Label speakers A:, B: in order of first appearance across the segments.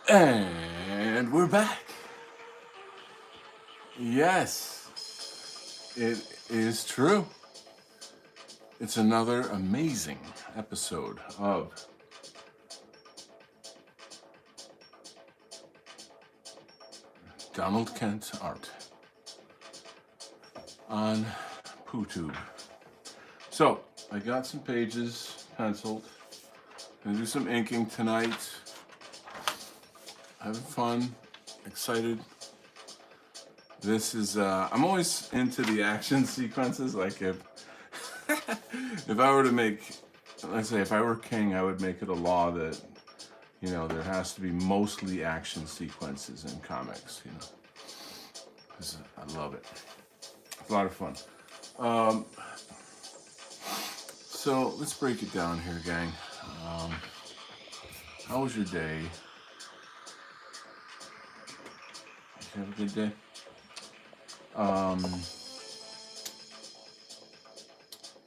A: And we're back. Yes, it is true. It's another amazing episode of Donald Kent Art on PooTube. So, I got some pages penciled. Gonna do some inking tonight. Having fun, excited. This is, I'm always into the action sequences. Like if I were to make, let's say if I were king, I would make it a law that, you know, there has to be mostly action sequences in comics, you know, because I love it. It's a lot of fun. So let's break it down here, gang. How was your day? Did you have a good day?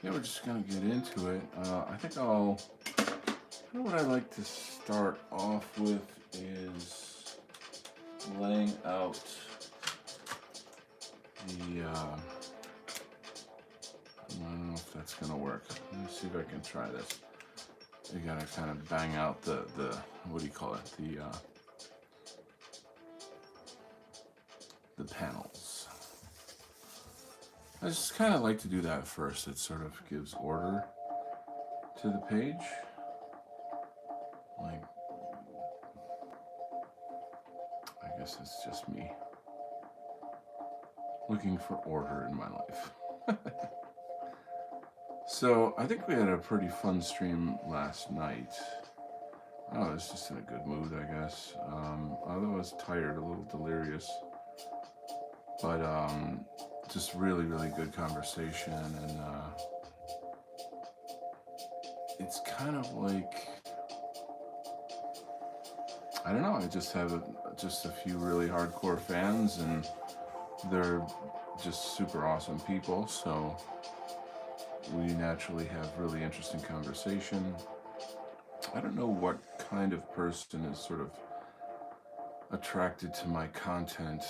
A: Yeah, we're just gonna get into it. I think what I'd like to start off with is laying out the, I don't know if that's gonna work. Let me see if I can try this. You gotta kind of bang out the what do you call it? The panels. I just kind of like to do that first. It sort of gives order to the page. Like, I guess it's just me looking for order in my life. So, I think we had a pretty fun stream last night. I was just in a good mood, I guess. Although I was tired, a little delirious. But, just really, really good conversation, and it's kind of like, I don't know, I just have just a few really hardcore fans, and they're just super awesome people, so we naturally have really interesting conversation. I don't know what kind of person is sort of attracted to my content.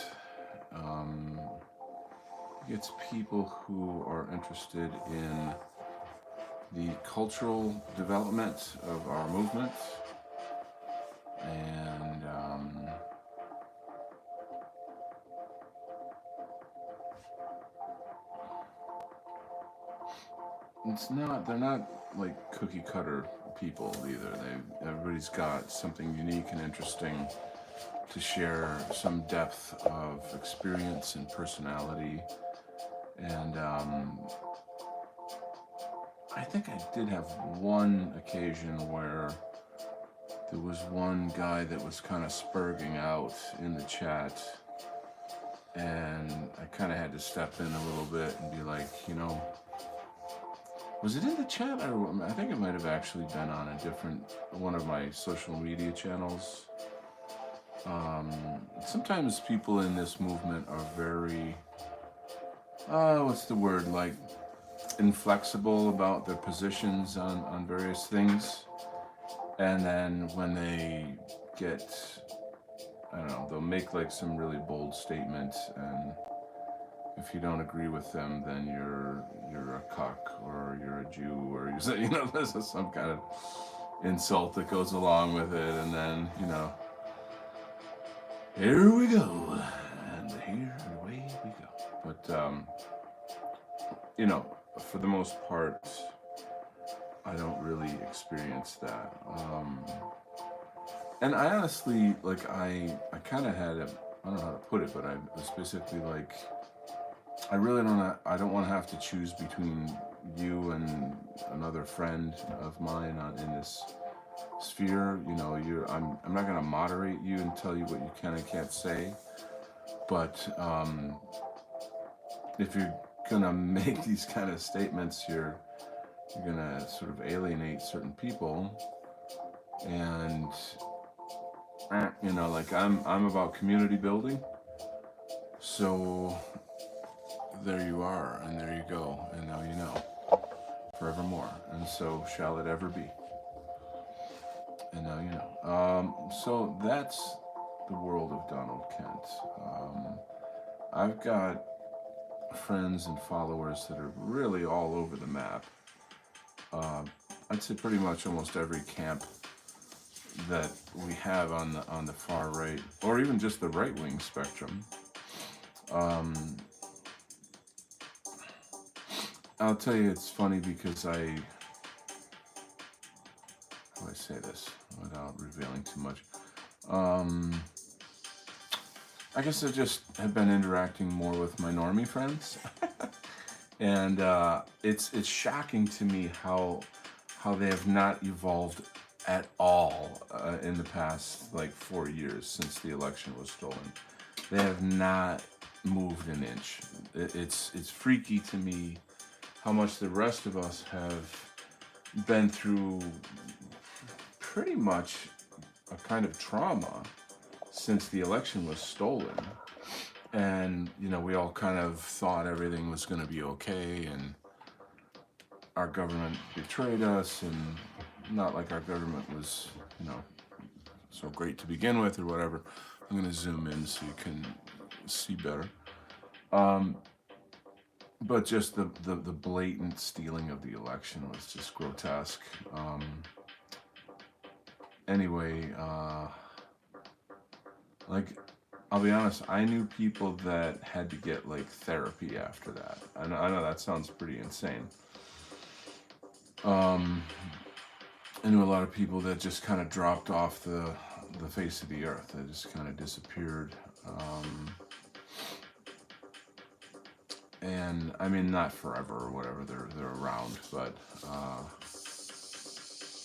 A: It's people who are interested in the cultural development of our movement, and they're not like cookie cutter people either. Everybody's got something unique and interesting to share, some depth of experience and personality. And I think I did have one occasion where there was one guy that was kind of spurging out in the chat, and I kind of had to step in a little bit and be like, you know, was it in the chat? Or I think it might have actually been on a different one of my social media channels. Sometimes people in this movement are very, what's the word, like inflexible about their positions on various things. And then when they get, I don't know, they'll make like some really bold statement, and if you don't agree with them, then you're a cuck, or you're a Jew, or you know, there's some kind of insult that goes along with it, and then, you know, here we go, and here away we go. But you know, for the most part, I don't really experience that. And I honestly, like, I kind of had I don't know how to put it, but I was basically like, I don't want to have to choose between you and another friend of mine in this sphere. You know, I'm not going to moderate you and tell you what you can and can't say, but if you're going to make these kind of statements, you're going to sort of alienate certain people. And you know, like, I'm about community building, so there you are, and there you go, and now you know, forevermore, and so shall it ever be, and now you know. So that's the world of Donald Kent. I've got friends and followers that are really all over the map. I'd say pretty much almost every camp that we have on the far right, or even just the right wing spectrum. I'll tell you, it's funny because how do I say this without revealing too much? I guess I just have been interacting more with my normie friends, and it's shocking to me how they have not evolved at all in the past like 4 years since the election was stolen. They have not moved an inch. It's freaky to me how much the rest of us have been through pretty much a kind of trauma since the election was stolen. And, we all kind of thought everything was going to be okay, and our government betrayed us, and not like our government was, so great to begin with or whatever. I'm going to zoom in so you can see better. But just the blatant stealing of the election was just grotesque. Anyway, I'll be honest, I knew people that had to get like therapy after that. I know that sounds pretty insane. I knew a lot of people that just kind of dropped off the face of the earth. They just kind of disappeared. And I mean, not forever or whatever, they're around, but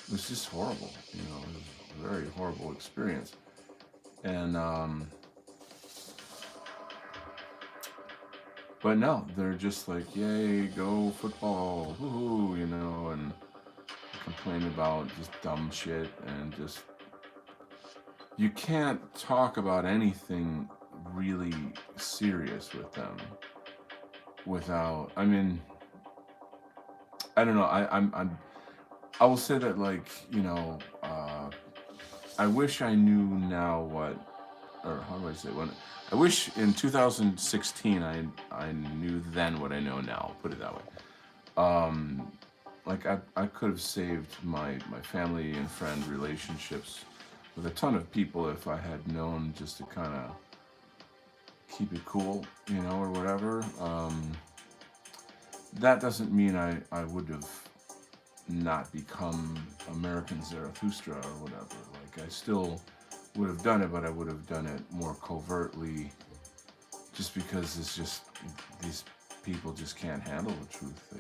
A: it was just horrible. It was a very horrible experience. And but no, they're just like, yay, go football, woohoo, and complain about just dumb shit, and just, you can't talk about anything really serious with them without, I mean, I don't know, I will say that, like, I wish I knew now or how do I say, I wish in 2016 I knew then what I know now, put it that way. Like, I could have saved my family and friend relationships with a ton of people if I had known just to kind of keep it cool, or whatever. That doesn't mean I would have not become American Zarathustra or whatever. Like, I still would have done it, but I would have done it more covertly, just because it's just, these people just can't handle the truth. They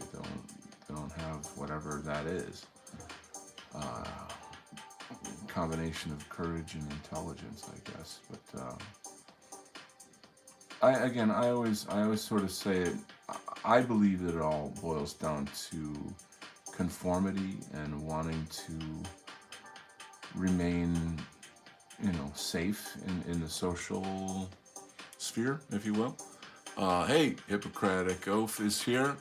A: don't have whatever that is. Combination of courage and intelligence, I guess. But I always sort of say it. I believe that it all boils down to conformity and wanting to remain, safe in the social sphere, if you will. Hey, Hippocratic Oath is here.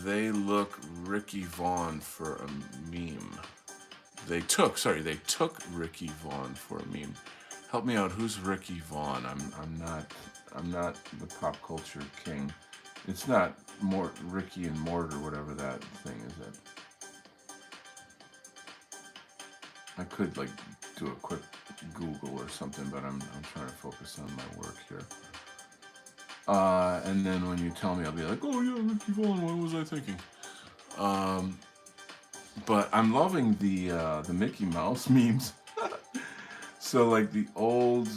A: They look Ricky Vaughn for a meme. They took Ricky Vaughn for a meme. Help me out. Who's Ricky Vaughn? I'm not the pop culture king. It's not Ricky and Mort or whatever that thing is. It. I could like do a quick Google or something, but I'm trying to focus on my work here. And then when you tell me, I'll be like, oh yeah, Ricky Vaughn. What was I thinking? But I'm loving the Mickey Mouse memes. So like the old,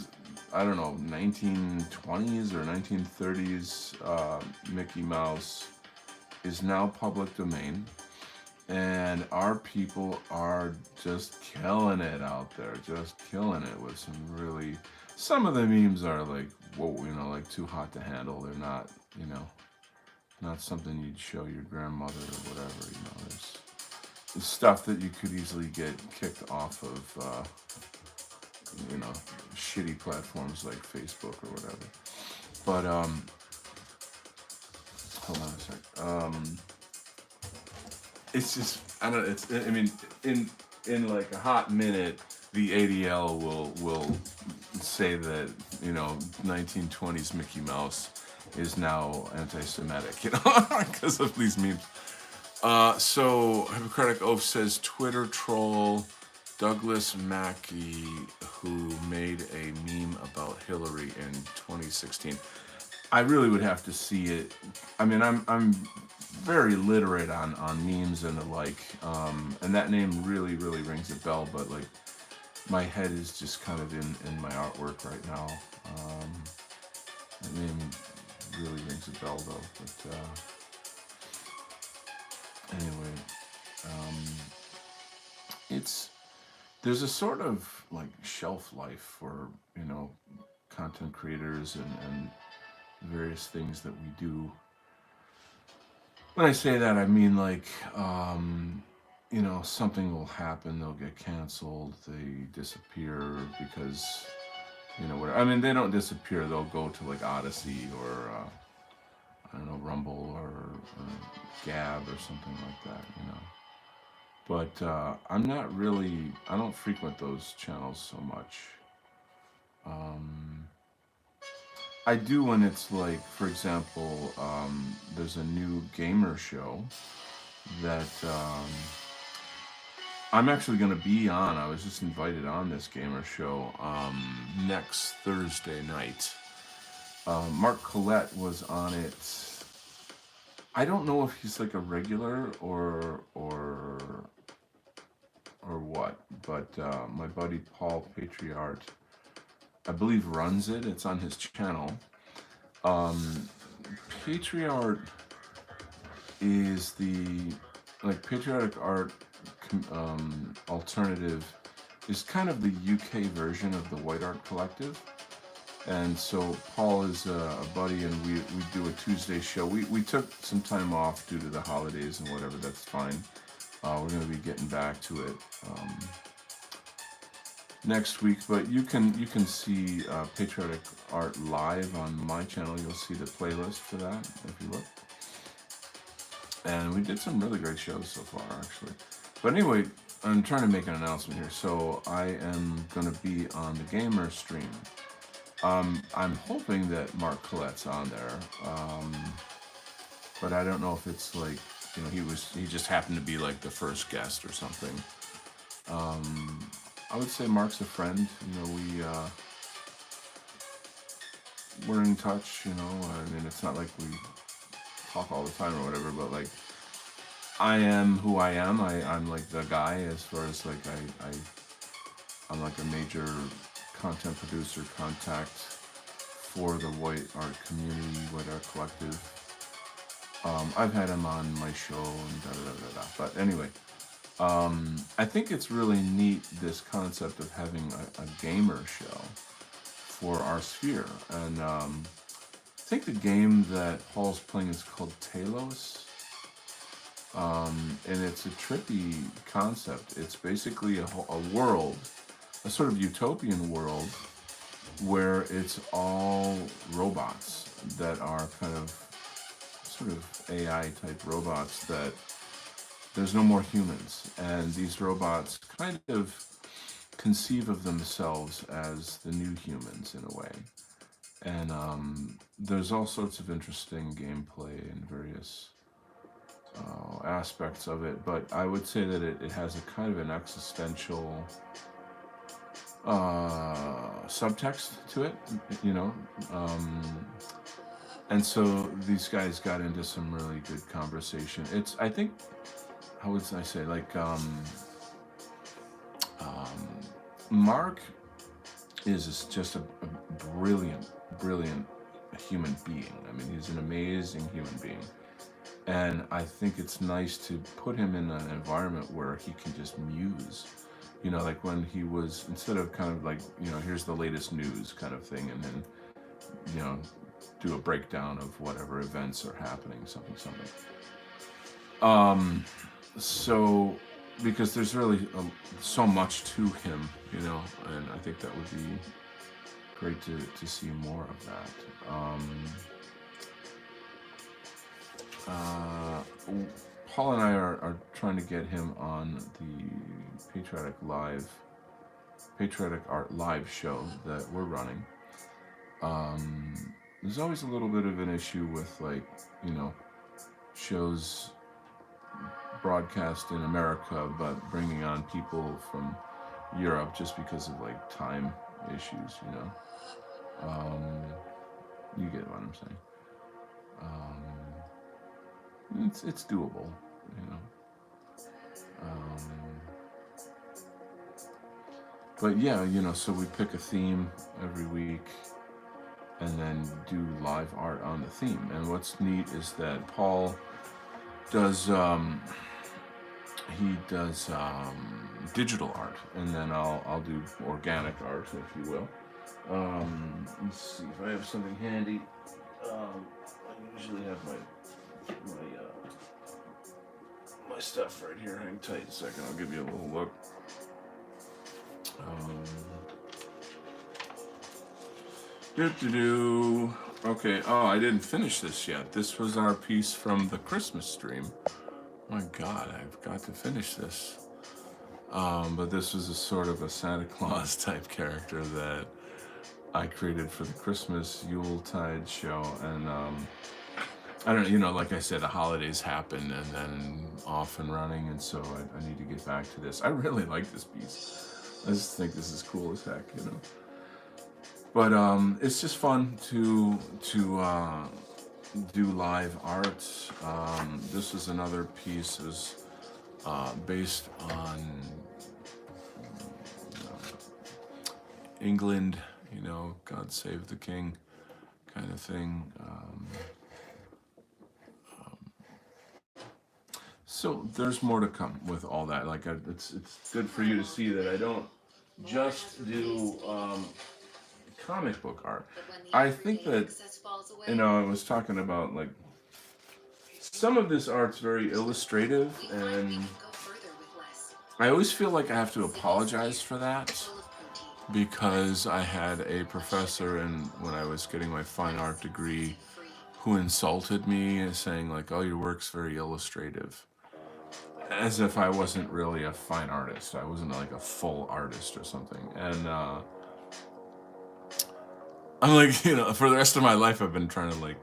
A: I don't know, 1920s or 1930s Mickey Mouse is now public domain, and our people are just killing it out there, just killing it with some of the memes are like, whoa, like too hot to handle. They're not, not something you'd show your grandmother or whatever, There's stuff that you could easily get kicked off of, shitty platforms like Facebook or whatever. But, hold on a sec. It's just, I don't know, in like a hot minute, the ADL will say that, 1920s Mickey Mouse is now anti-Semitic, because of these memes. So Hippocratic Oath says Twitter troll Douglas Mackey, who made a meme about Hillary in 2016. I really would have to see it. I mean, I'm very literate on memes and the like, and that name really rings a bell. But like, my head is just kind of in my artwork right now. That name really rings a bell though. But anyway, there's a sort of like shelf life for content creators and various things that we do. When I say that, I mean like something will happen, they'll get canceled, they disappear because whatever. I mean, they don't disappear, they'll go to like Odyssey or I don't know, Rumble or Gab or something like that, But I'm not really, I don't frequent those channels so much. I do when it's like, for example, there's a new gamer show that I'm actually going to be on. I was just invited on this gamer show next Thursday night. Mark Collette was on it. I don't know if he's like a regular or what, but my buddy Paul Patriart, I believe, runs it. It's on his channel. Patriart is the patriotic art alternative is kind of the UK version of the White Art Collective. And so Paul is a buddy, and we do a Tuesday show. We took some time off due to the holidays and whatever. That's fine. We're going to be getting back to it next week. But you can see Patriotic Art live on my channel. You'll see the playlist for that if you look. And we did some really great shows so far, actually. But anyway, I'm trying to make an announcement here. So I am going to be on the gamer stream. I'm hoping that Mark Collette's on there, but I don't know if it's like, he just happened to be like the first guest or something. I would say Mark's a friend. We're in touch. I mean, it's not like we talk all the time or whatever, but like, I am who I am. I'm like the guy as far as like I'm like a major content producer contact for the White Art community, White Art Collective. I've had him on my show and da-da-da-da-da. But anyway, I think it's really neat, this concept of having a gamer show for our sphere. And I think the game that Paul's playing is called Talos. And it's a trippy concept. It's basically a world, a sort of utopian world, where it's all robots that are kind of sort of AI type robots, that there's no more humans, and these robots kind of conceive of themselves as the new humans in a way. And there's all sorts of interesting gameplay and various aspects of it, but I would say that it has a kind of an existential subtext to it, and so these guys got into some really good conversation. It's, I think, how would I say, like, Mark is just a brilliant human being. I mean, he's an amazing human being. And I think it's nice to put him in an environment where he can just muse. Like when he was, instead of kind of like, here's the latest news kind of thing, and then, do a breakdown of whatever events are happening, something. So, because there's really so much to him, and I think that would be great to see more of that. Paul and I are trying to get him on the Patriotic Live Patriotic Art live show that we're running, there's always a little bit of an issue with, like, you know, shows broadcast in America but bringing on people from Europe just because of like time issues, you know. You get what I'm saying. It's doable, you know. But yeah, you know, so we pick a theme every week and then do live art on the theme. And what's neat is that Paul does he does digital art, and then I'll do organic art, if you will. Let's see if I have something handy. I usually have my stuff right here. Hang tight a second. I'll give you a little look. Okay. Oh, I didn't finish this yet. This was our piece from the Christmas stream. My God, I've got to finish this. But this was a sort of a Santa Claus type character that I created for the Christmas Yuletide show. And I don't know, you know, like I said, the holidays happen and then off and running. And so I need to get back to this. I really like this piece. I just think this is cool as heck, you know. But it's just fun to do live art. This is another piece is based on England, you know, God Save the King kind of thing. So there's more to come with all that. Like it's good for you to see that I don't just do comic book art. I think that, you know, I was talking about like some of this art's very illustrative, and I always feel like I have to apologize for that because I had a professor when I was getting my fine art degree who insulted me and saying like, "Oh, your work's very illustrative," as if I wasn't really a fine artist. I wasn't like a full artist or something. And I'm like, you know, for the rest of my life I've been trying to like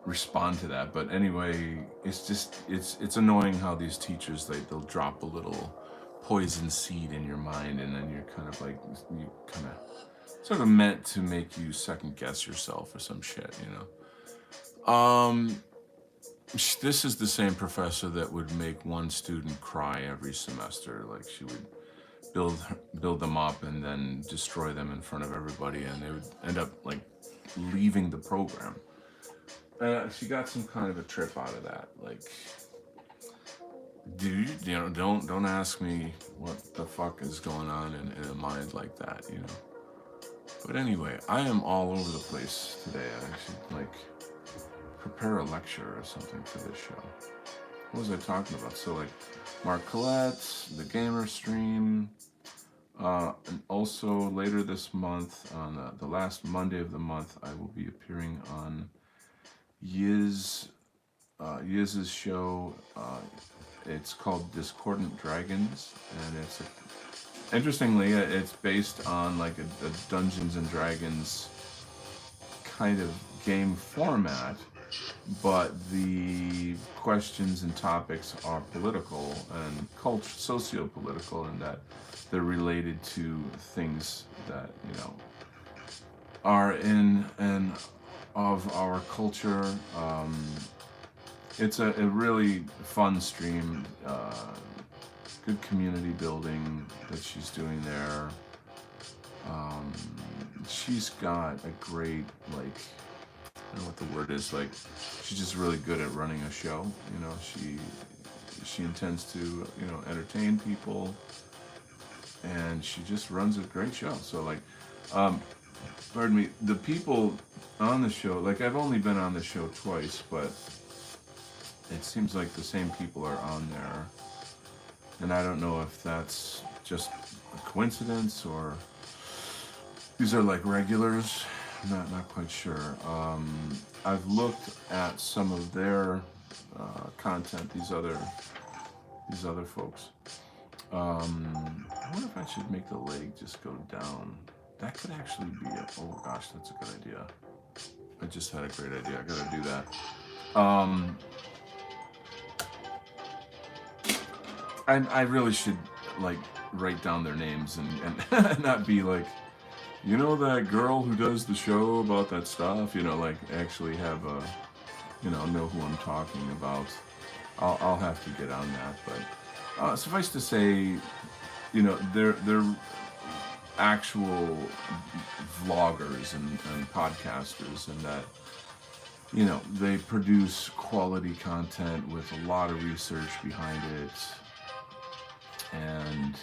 A: respond to that. But anyway, it's just it's annoying how these teachers, they'll drop a little poison seed in your mind, and then you're kind of like, you kind of sort of meant to make you second guess yourself or some shit, you know. This is the same professor that would make one student cry every semester. Like she would build them up and then destroy them in front of everybody, and they would end up like leaving the program. She got some kind of a trip out of that. Like, dude, you know, don't ask me what the fuck is going on in a mind like that, you know. But anyway, I am all over the place today. I should like prepare a lecture or something for this show. What was I talking about? So like Mark Collette, the gamer stream, and also later this month, on the last Monday of the month, I will be appearing on Yiz's show. It's called Discordant Dragons, and interestingly, it's based on like a Dungeons and Dragons kind of game format, but the questions and topics are political and socio-political, in that they're related to things that, you know, are in and of our culture. It's a really fun stream, good community building that she's doing there. She's got a great, like, I don't know what the word is, like, she's just really good at running a show, you know. She intends to, you know, entertain people, and she just runs a great show. So like, pardon me, the people on the show, like, I've only been on the show twice, but it seems like the same people are on there, and I don't know if that's just a coincidence or these are like regulars. Not quite sure. I've looked at some of their content, these other folks, I wonder if I should make the leg just go down. That could actually be a, oh gosh, that's a good idea. I just had a great idea. I gotta do that. I really should like write down their names and not be like, you know, that girl who does the show about that stuff. You know, like actually have a, you know who I'm talking about. I'll have to get on that, but suffice to say, you know, they're actual vloggers and podcasters, and that, you know, they produce quality content with a lot of research behind it, and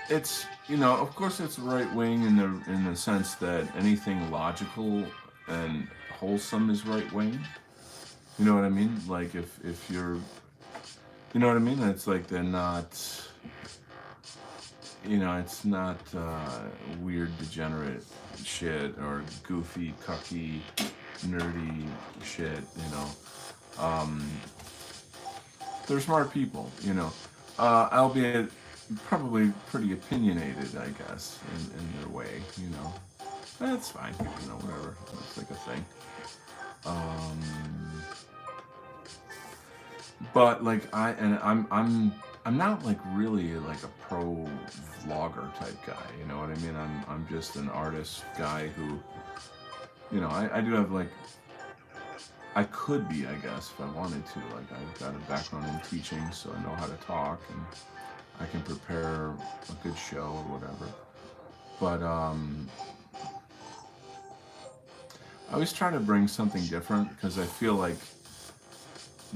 A: it's, you know, of course it's right wing in the sense that anything logical and wholesome is right wing. You know what I mean? Like if you're, you know what I mean? It's like they're not, you know, it's not weird, degenerate shit or goofy, cucky, nerdy shit. You know, they're smart people. You know, albeit probably pretty opinionated, I guess, in their way. You know, that's fine. You know, whatever. It's like a thing. But like I'm not like really like a pro vlogger type guy, you know what I mean? I'm just an artist guy who, you know, I do have like, I could be, I guess, if I wanted to. Like I've got a background in teaching, so I know how to talk and I can prepare a good show or whatever. But I always try to bring something different because I feel like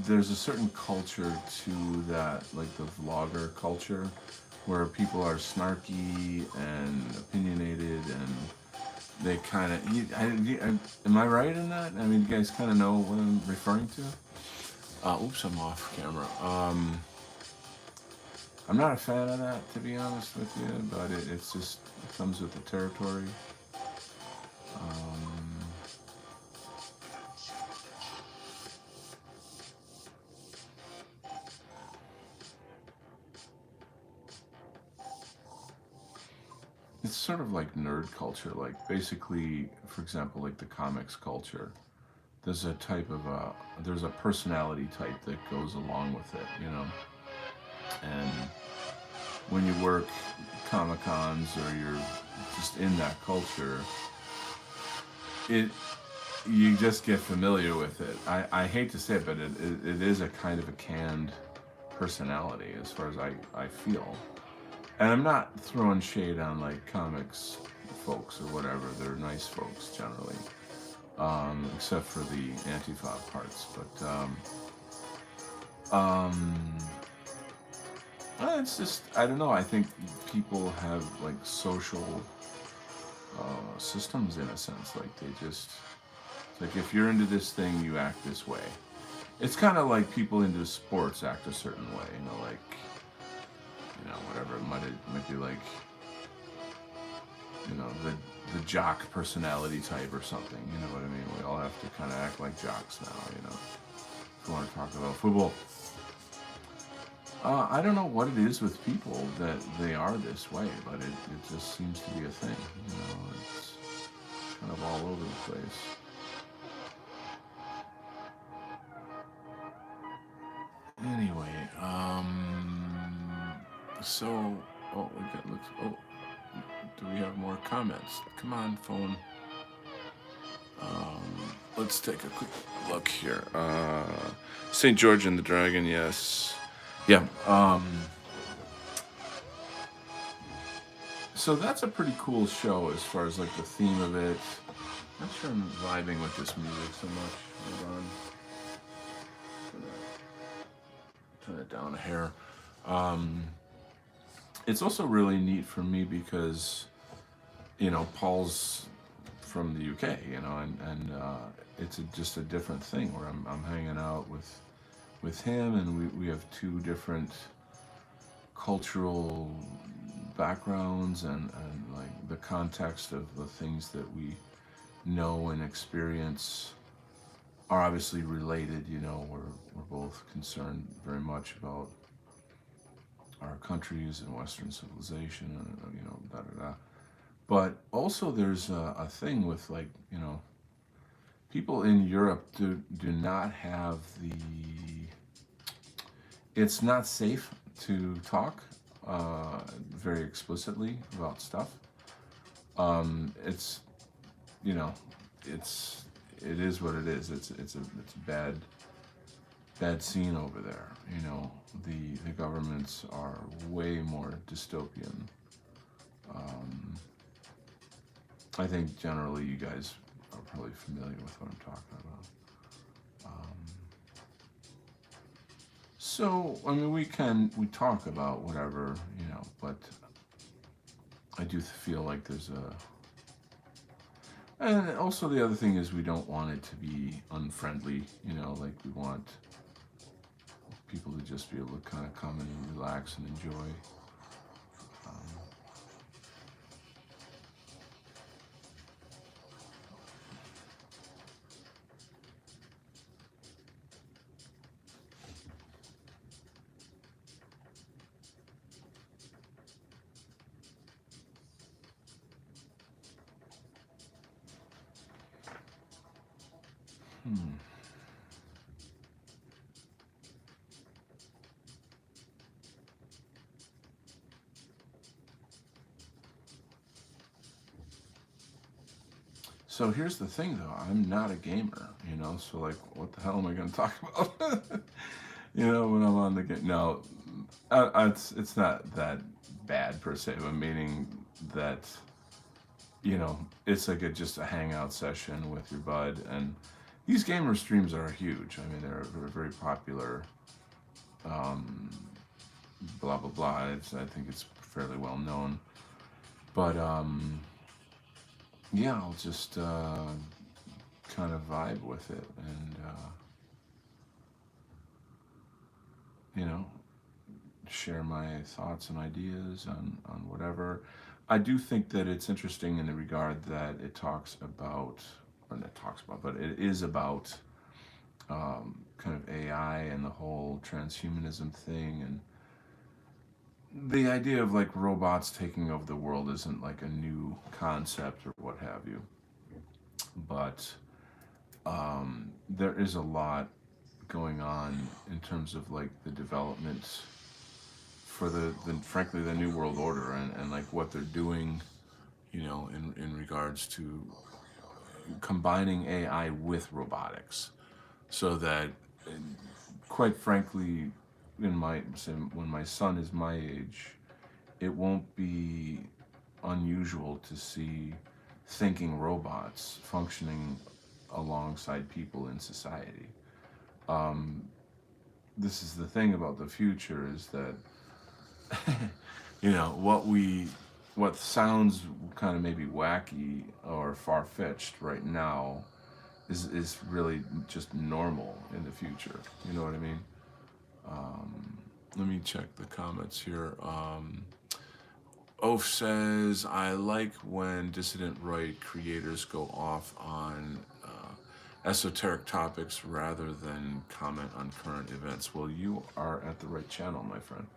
A: there's a certain culture to that, like the vlogger culture, where people are snarky and opinionated, and they kind of. Am I right in that? I mean, you guys kind of know what I'm referring to. Oops, I'm off camera. I'm not a fan of that, to be honest with you, but it's just, it comes with the territory. It's sort of like nerd culture, like basically, for example, like the comics culture. There's a type of there's a personality type that goes along with it, you know. And when you work Comic Cons or you're just in that culture, it you just get familiar with it. I hate to say it, but it is a kind of a canned personality as far as I feel. And I'm not throwing shade on like comics folks or whatever. They're nice folks generally, except for the Antifa parts. But it's just, I don't know. I think people have like social systems in a sense. Like they just, like if you're into this thing, you act this way. It's kind of like people into sports act a certain way. You know, like, you know, whatever it might be like, you know, the jock personality type or something. You know what I mean? We all have to kind of act like jocks now. You know, if we want to talk about football. I don't know what it is with people that they are this way, but it just seems to be a thing. You know, it's kind of all over the place. Anyway, so, oh, do we have more comments? Come on, phone. Let's take a quick look here. St. George and the Dragon, yes. Yeah. So that's a pretty cool show as far as like the theme of it. I'm not sure I'm vibing with this music so much. Hold on. Turn it down a hair. It's also really neat for me because, you know, Paul's from the UK, you know, and it's just a different thing where I'm hanging out with him, and we have two different cultural backgrounds, and like the context of the things that we know and experience are obviously related. You know, we're both concerned very much about our countries and Western civilization, and da da da. But also, there's a thing with, like, people in Europe do not have the. It's not safe to talk very explicitly about stuff. It's you know, it is what it is. It's a bad scene over there. The governments are way more dystopian. Um, I think generally you guys are probably familiar with what I'm talking about. So, I mean, we talk about whatever, but I do feel like there's and also the other thing is we don't want it to be unfriendly, like we want people to just be able to kind of come and relax and enjoy. Um, hmm. So here's the thing, though. I'm not a gamer, so, like, what the hell am I going to talk about? When I'm on the game. No, it's not that bad per se, but meaning that, it's like just a hangout session with your bud. And these gamer streams are huge. I mean, they're very popular. Um, blah, blah, blah. I think it's fairly well known. But, yeah, I'll just kind of vibe with it and, share my thoughts and ideas on whatever. I do think that it's interesting in the regard that it talks about, or not talks about, but it is about kind of AI and the whole transhumanism thing. And the idea of, like, robots taking over the world isn't like a new concept or what have you. But there is a lot going on in terms of, like, the development for the frankly the new world order, and like what they're doing, in regards to combining AI with robotics, so that, quite frankly, when my son is my age, it won't be unusual to see thinking robots functioning alongside people in society. This is the thing about the future, is that what sounds kind of maybe wacky or far-fetched right now is really just normal in the future. You know what I mean? Let me check the comments here. Oaf says, I like when dissident right creators go off on esoteric topics rather than comment on current events. Well, you are at the right channel, my friend.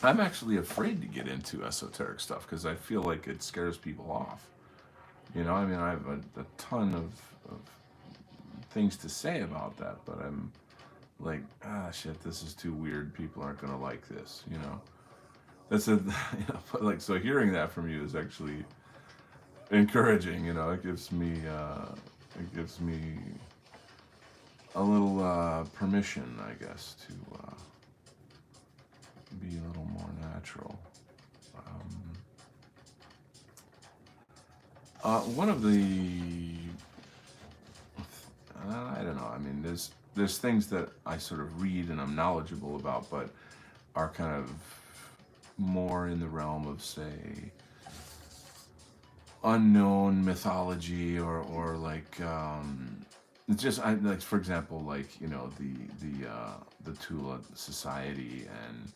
A: I'm actually afraid to get into esoteric stuff because I feel like it scares people off. I mean, I have a ton of things to say about that, but I'm like, shit, this is too weird. People aren't going to like this, That's but, like, so hearing that from you is actually encouraging, It gives me a little permission, I guess, to be a little more natural. One of the, I don't know. I mean, there's things that I sort of read and I'm knowledgeable about, but are kind of more in the realm of, say, unknown mythology, or like, it's just, like, for example, like, the Tula Society and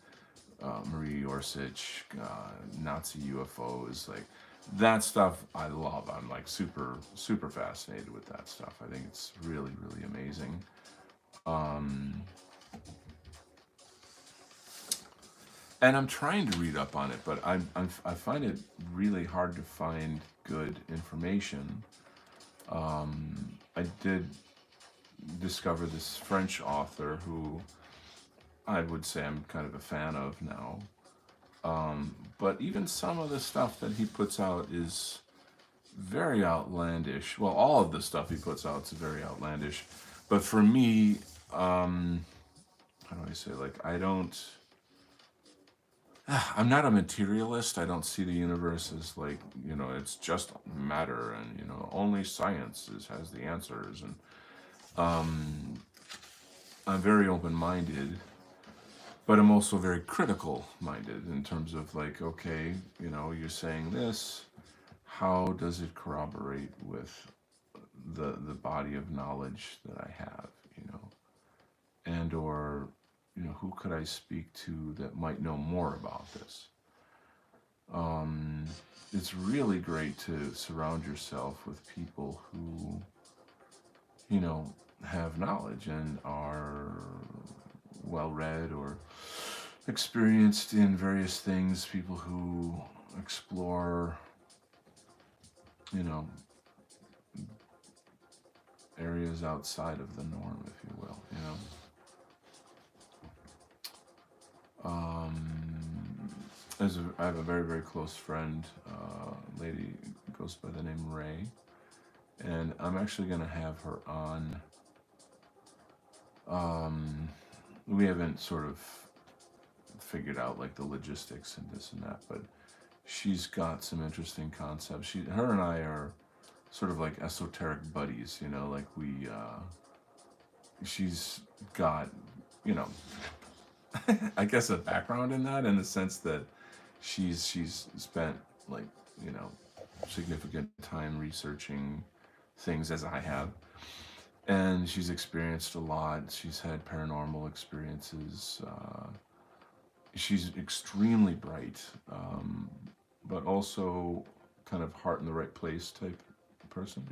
A: Marie Orsic, Nazi UFOs, like that stuff I love. I'm like super fascinated with that stuff. I think it's really amazing. Um, And I'm trying to read up on it, but I find it really hard to find good information. I did discover this French author who I would say I'm kind of a fan of now. But even some of the stuff that he puts out is very outlandish. Well, all of the stuff he puts out is very outlandish. But for me, how do I say, like, I'm not a materialist. I don't see the universe as like, it's just matter and, only science has the answers. And I'm very open minded, but I'm also very critical minded in terms of like, okay, you're saying this, how does it corroborate with the body of knowledge that I have, and or who could I speak to that might know more about this? It's really great to surround yourself with people who, have knowledge and are well read or experienced in various things, people who explore, you know, areas outside of the norm, if you will, I have a very, very close friend, lady goes by the name Ray, and I'm actually going to have her on. We haven't sort of figured out like the logistics and this and that, but she's got some interesting concepts. Her and I are sort of like esoteric buddies, like she's got, I guess a background in that, in the sense that she's spent like, significant time researching things as I have. And she's experienced a lot. She's had paranormal experiences. She's extremely bright, but also kind of heart in the right place type person,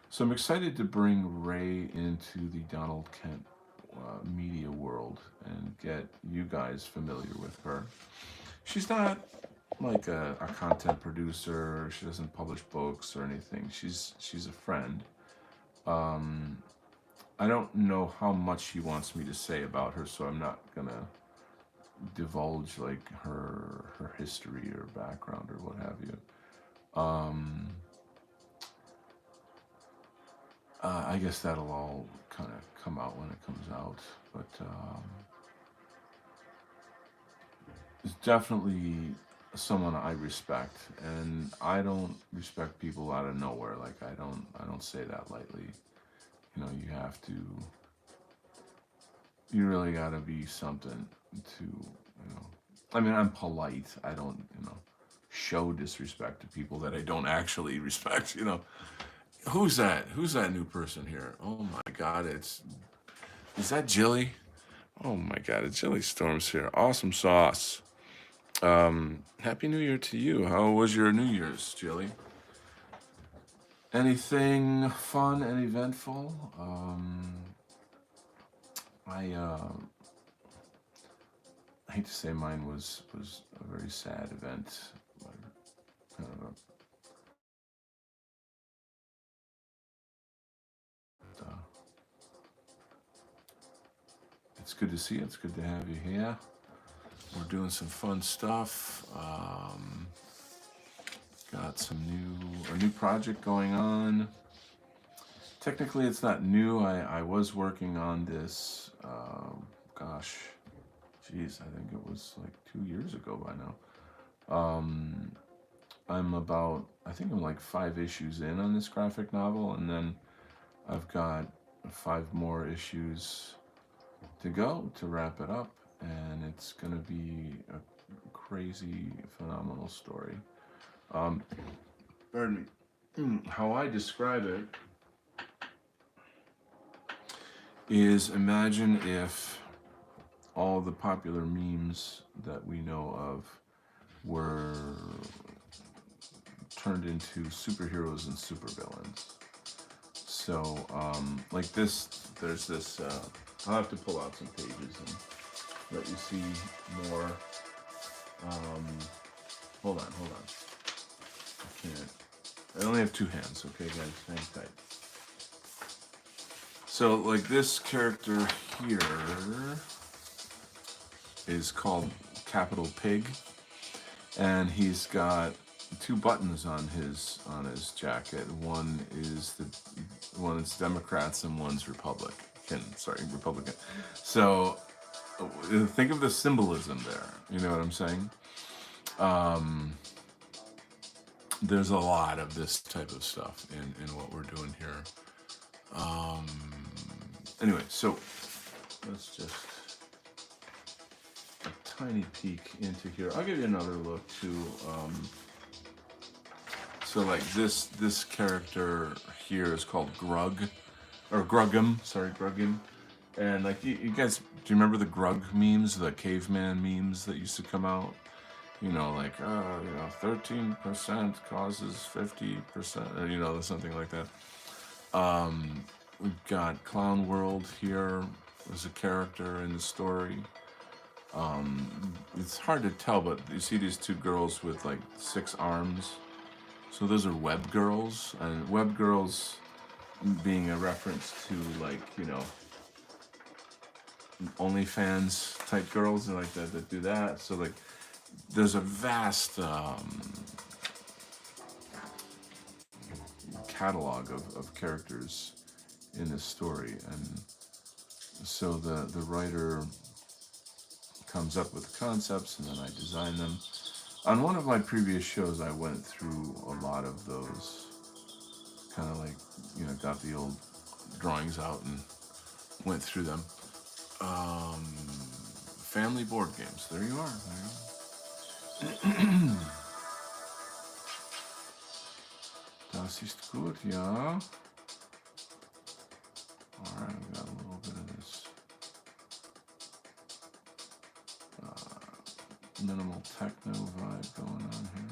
A: So I'm excited to bring Ray into the Donald Kent media world and get you guys familiar with her. She's not like a content producer. She doesn't publish books or anything. She's a friend. I don't know how much she wants me to say about her, so I'm not gonna divulge like her history or background or what have you. I guess that'll all kind of come out when it comes out, but it's definitely someone I respect, and I don't respect people out of nowhere. Like I don't say that lightly. You really gotta be something to, I mean, I'm polite. I don't, show disrespect to people that I don't actually respect, Who's that? Who's that new person here? Oh my God, is that Jilly? Oh my God, it's Jilly Storms here. Awesome sauce. Happy New Year to you. How was your New Year's, Jilly? Anything fun and eventful? I hate to say mine was a very sad event. Kind of it's good to see you. It's good to have you here. We're doing some fun stuff. Got a new project going on. Technically, it's not new. I was working on this. Gosh, geez, I think it was like 2 years ago by now. I think I'm like 5 issues in on this graphic novel, and then I've got 5 more issues to go to wrap it up, and it's gonna be a crazy, phenomenal story. Pardon me. How I describe it is, imagine if all the popular memes that we know of were turned into superheroes and supervillains. So, like this, there's this, I'll have to pull out some pages and let you see more Um, hold on. I can't. I only have two hands, okay, guys? Hang tight. So, like, this character here is called Capital Pig, and he's got two buttons on his jacket. One is Democrats and one's Republican. Republican. So, think of the symbolism there. You know what I'm saying? There's a lot of this type of stuff in what we're doing here. Anyway, so let's just a tiny peek into here. I'll give you another look too. So like this character here is called Grug, or Gruggum. Sorry, Gruggum. And like you guys, do you remember the Grug memes, the caveman memes that used to come out? You know, like 13% causes 50%, you know, something like that. We've got Clown World here as a character in the story. It's hard to tell, but you see these two girls with like 6 arms. So those are web girls, and web girls being a reference to, like, you know, OnlyFans type girls like that do that. So like there's a vast catalog of characters in this story, and so the writer comes up with the concepts and then I design them. On one of my previous shows I went through a lot of those, kind of like, you know, got the old drawings out and went through them. Family board games, there you are. Das ist gut, ja. Alright, we got a little bit of this minimal techno vibe going on here.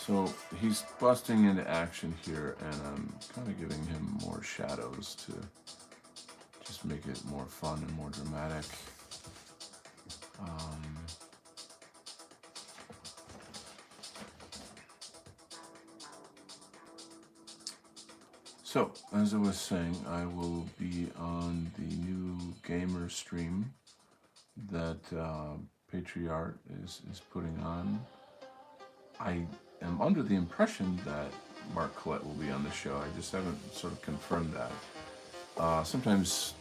A: So he's busting into action here, and I'm kind of giving him more shadows to just make it more fun and more dramatic. So, as I was saying, I will be on the new gamer stream that Patriarch is putting on. I am under the impression that Mark Collette will be on the show. I just haven't sort of confirmed that. Sometimes,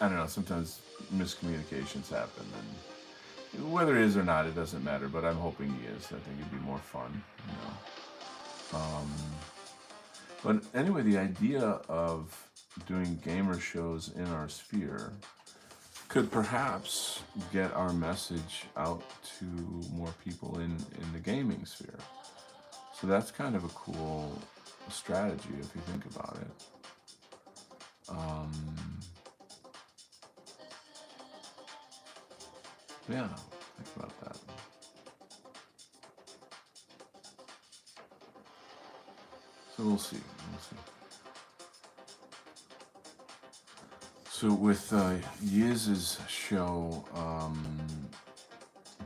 A: I don't know, sometimes miscommunications happen, and whether it is or not, it doesn't matter, but I'm hoping he is. I think it'd be more fun, you know. But anyway, the idea of doing gamer shows in our sphere could perhaps get our message out to more people in the gaming sphere. So that's kind of a cool strategy if you think about it. Yeah, think about that. So we'll see. So with Yiz's show,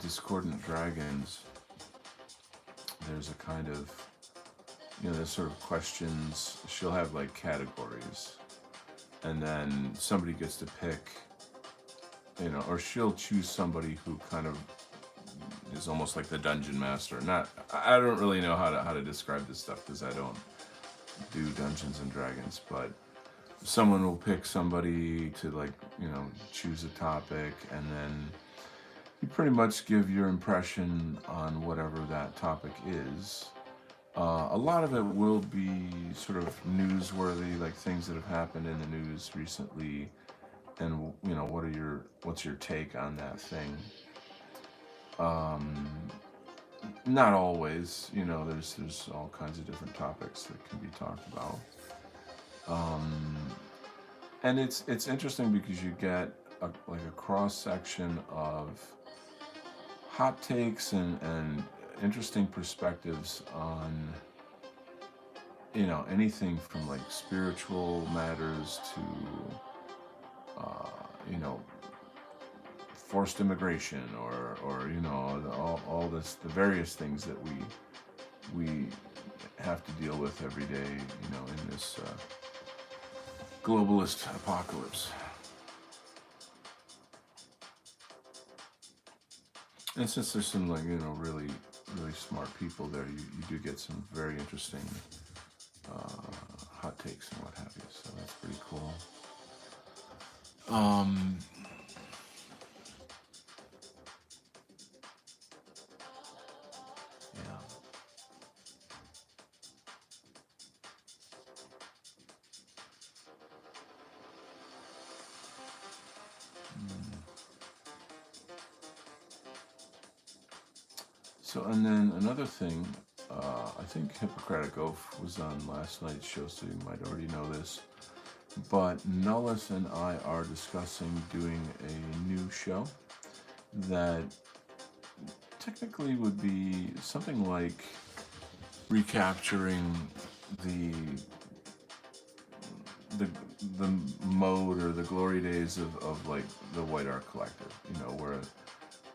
A: Discordant Dragons, there's a kind of, you know, there's sort of questions. She'll have like categories, and then somebody gets to pick, you know, or she'll choose somebody who kind of is almost like the dungeon master. I don't really know how to describe this stuff because I don't do Dungeons and Dragons, but someone will pick somebody to, like, you know, choose a topic, and then you pretty much give your impression on whatever that topic is. A lot of it will be sort of newsworthy, like things that have happened in the news recently, and, you know, what's your take on that thing. Not always, you know, there's all kinds of different topics that can be talked about. And it's interesting because you get like a cross section of hot takes and interesting perspectives on, you know, anything from like spiritual matters to, you know, forced immigration or you know, all this, the various things that we have to deal with every day, you know, in this globalist apocalypse. And since there's some, like, you know, really smart people there, you do get some very interesting hot takes and what have you. So that's pretty cool. Yeah. So, and then another thing, I think Hippocratic Oath was on last night's show, so you might already know this. But Nuus and I are discussing doing a new show that technically would be something like recapturing the mode or the glory days of like the White Art Collective, you know, where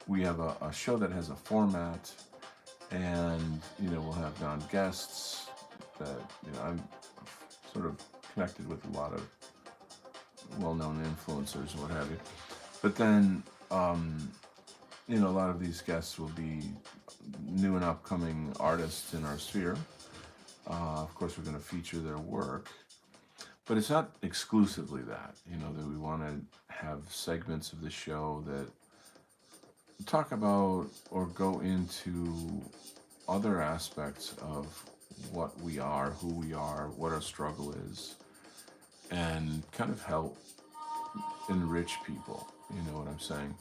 A: we have a show that has a format, and you know, we'll have non-guests that, you know, I'm sort of connected with a lot of well-known influencers and what have you. But then, you know, a lot of these guests will be new and upcoming artists in our sphere. Of course, we're going to feature their work, but it's not exclusively that. You know, that we want to have segments of the show that talk about or go into other aspects of what we are, who we are, what our struggle is, and kind of help enrich people. You know what I'm saying?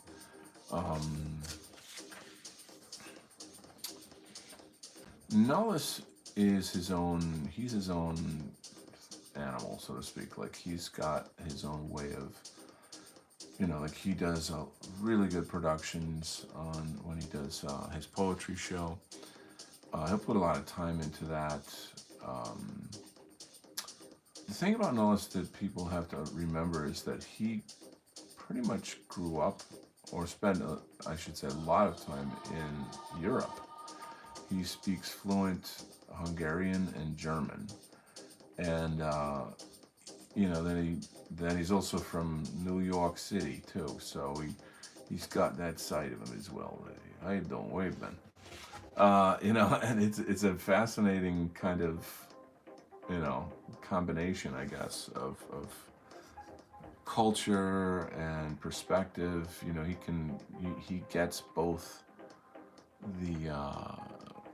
A: Nullus is he's his own animal, so to speak. Like, he's got his own way of, you know, like he does really good productions on when he does his poetry show. He'll put a lot of time into that. The thing about Nullus that people have to remember is that he pretty much grew up, or spent, I should say, a lot of time in Europe. He speaks fluent Hungarian and German, and you know, then he's also from New York City too. So he's got that side of him as well. How you doing, wave man? You know, and it's a fascinating kind of, you know, combination, I guess, of culture and perspective. You know, he gets both the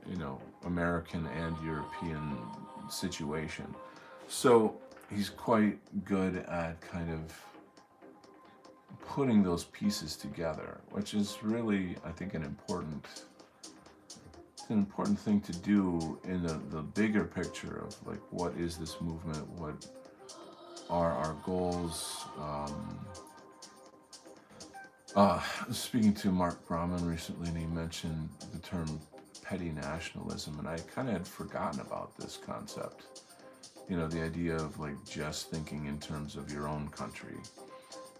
A: you know, American and European situation. So he's quite good at kind of putting those pieces together, which is really, I think, an important thing to do in the bigger picture of, like, what is this movement, what are our goals. Speaking to Mark Brahman recently, and he mentioned the term petty nationalism, and I kind of had forgotten about this concept. You know, the idea of, like, just thinking in terms of your own country,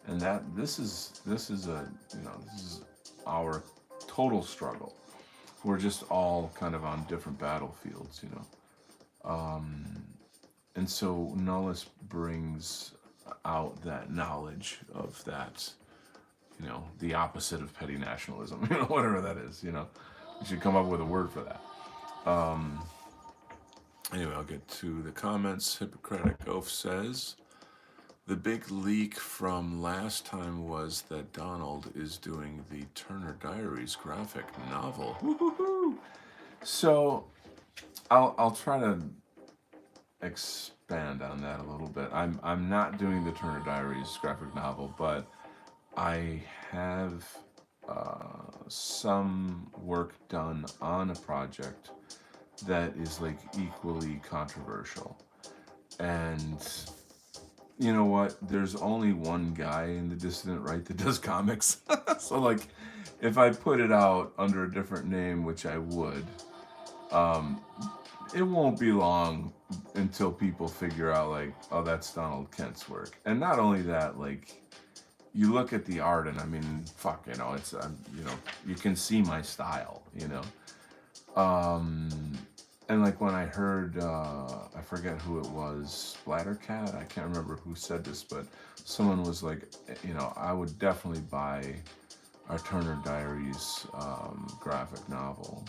A: and that this is a, you know, this is our total struggle. We're just all kind of on different battlefields, you know. And so Nullus brings out that knowledge of that, you know, the opposite of petty nationalism, you know, whatever that is, you know. We should come up with a word for that. Anyway, I'll get to the comments. Hippocratic Oath says, the big leak from last time was that Donald is doing the Turner Diaries graphic novel. Woo-hoo-hoo. So I'll try to expand on that a little bit. I'm not doing the Turner Diaries graphic novel, but I have some work done on a project that is, like, equally controversial, and you know what? There's only one guy in the dissident right that does comics. So like, if I put it out under a different name, which I would, um, it won't be long until people figure out like, oh, that's Donald Kent's work. And not only that, like, you look at the art, and I mean, fuck, it's you can see my style, Um, and like when I heard, I forget who it was, Splattercat. I can't remember who said this, but someone was like, I would definitely buy our Turner Diaries graphic novel.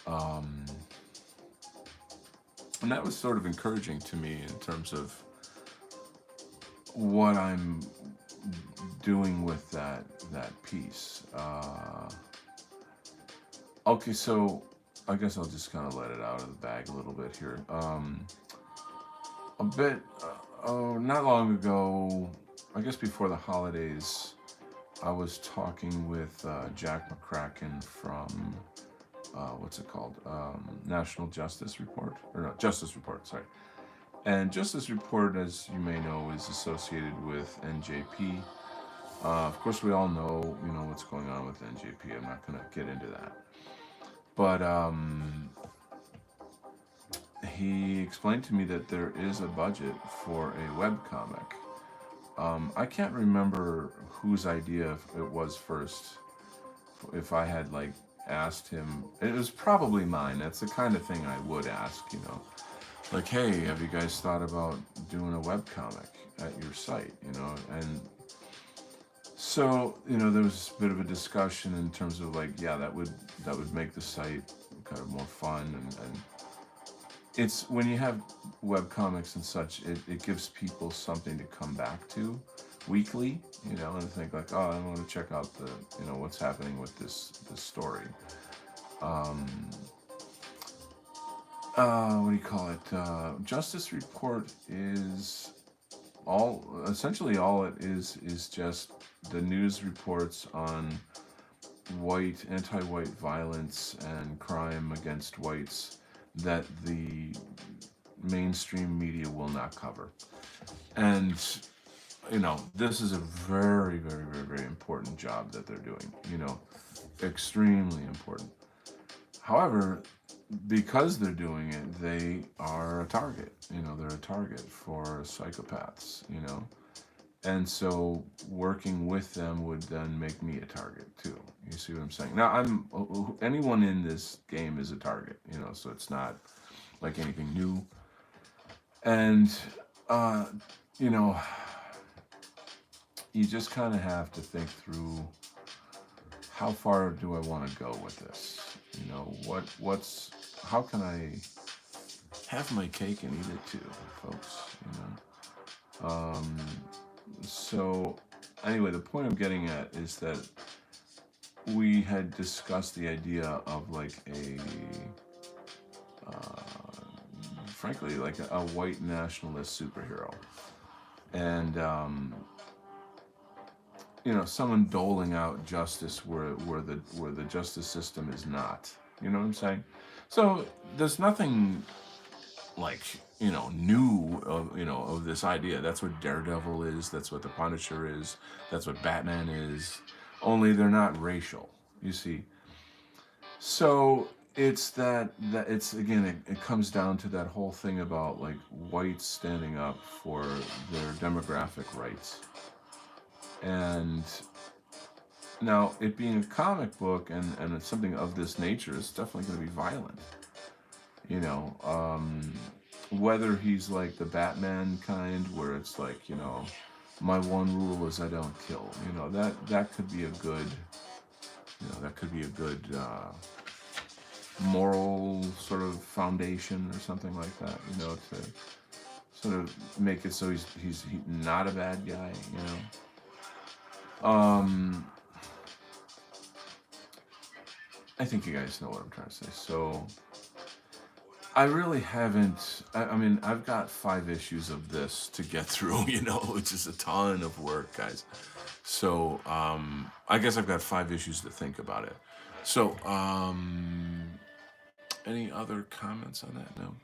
A: Um, and that was sort of encouraging to me in terms of what I'm doing with that piece. Okay, so I guess I'll just kind of let it out of the bag a little bit here. A bit, not long ago, I guess before the holidays, I was talking with Jack McCracken from what's it called? National Justice Report, or no, Justice Report. Sorry. And Justice Report, as you may know, is associated with NJP. Of course, we all know, what's going on with NJP. I'm not going to get into that. But he explained to me that there is a budget for a webcomic. I can't remember whose idea it was first. If I had like asked him, it was probably mine. That's the kind of thing I would ask. Like, hey, have you guys thought about doing a webcomic at your site? And so there was a bit of a discussion in terms of like, yeah, that would make the site kind of more fun, and it's when you have web comics and such, it gives people something to come back to weekly, and think like, oh, I want to check out the what's happening with this story. Um, what do you call it? Justice Report is essentially all it is just the news reports on anti-white violence and crime against whites that the mainstream media will not cover. And this is a very, very, very, very important job that they're doing. Extremely important. However, because they're doing it, they are a target. They're a target for psychopaths. And so working with them would then make me a target too. You see what I'm saying? Now, anyone in this game is a target. So it's not like anything new. And uh, you know, you just kind of have to think through, how far do I want to go with this? How can I have my cake and eat it too, folks? So anyway, the point I'm getting at is that we had discussed the idea of like frankly, like a white nationalist superhero, and someone doling out justice where the justice system is not. You know what I'm saying? So there's nothing like new of this idea. That's what Daredevil is. That's what the Punisher is. That's what Batman is. Only they're not racial. You see. So it's that it's again it comes down to that whole thing about like whites standing up for their demographic rights. And now, it being a comic book and it's something of this nature, it's definitely going to be violent. You know, whether he's like the Batman kind, where it's like, my one rule is I don't kill. That could be a good, moral sort of foundation or something like that. To sort of make it so he's not a bad guy. I think you guys know what I'm trying to say. So I really haven't. I mean, I've got 5 issues of this to get through. Which is a ton of work, guys. So I guess I've got 5 issues to think about it. So any other comments on that? No.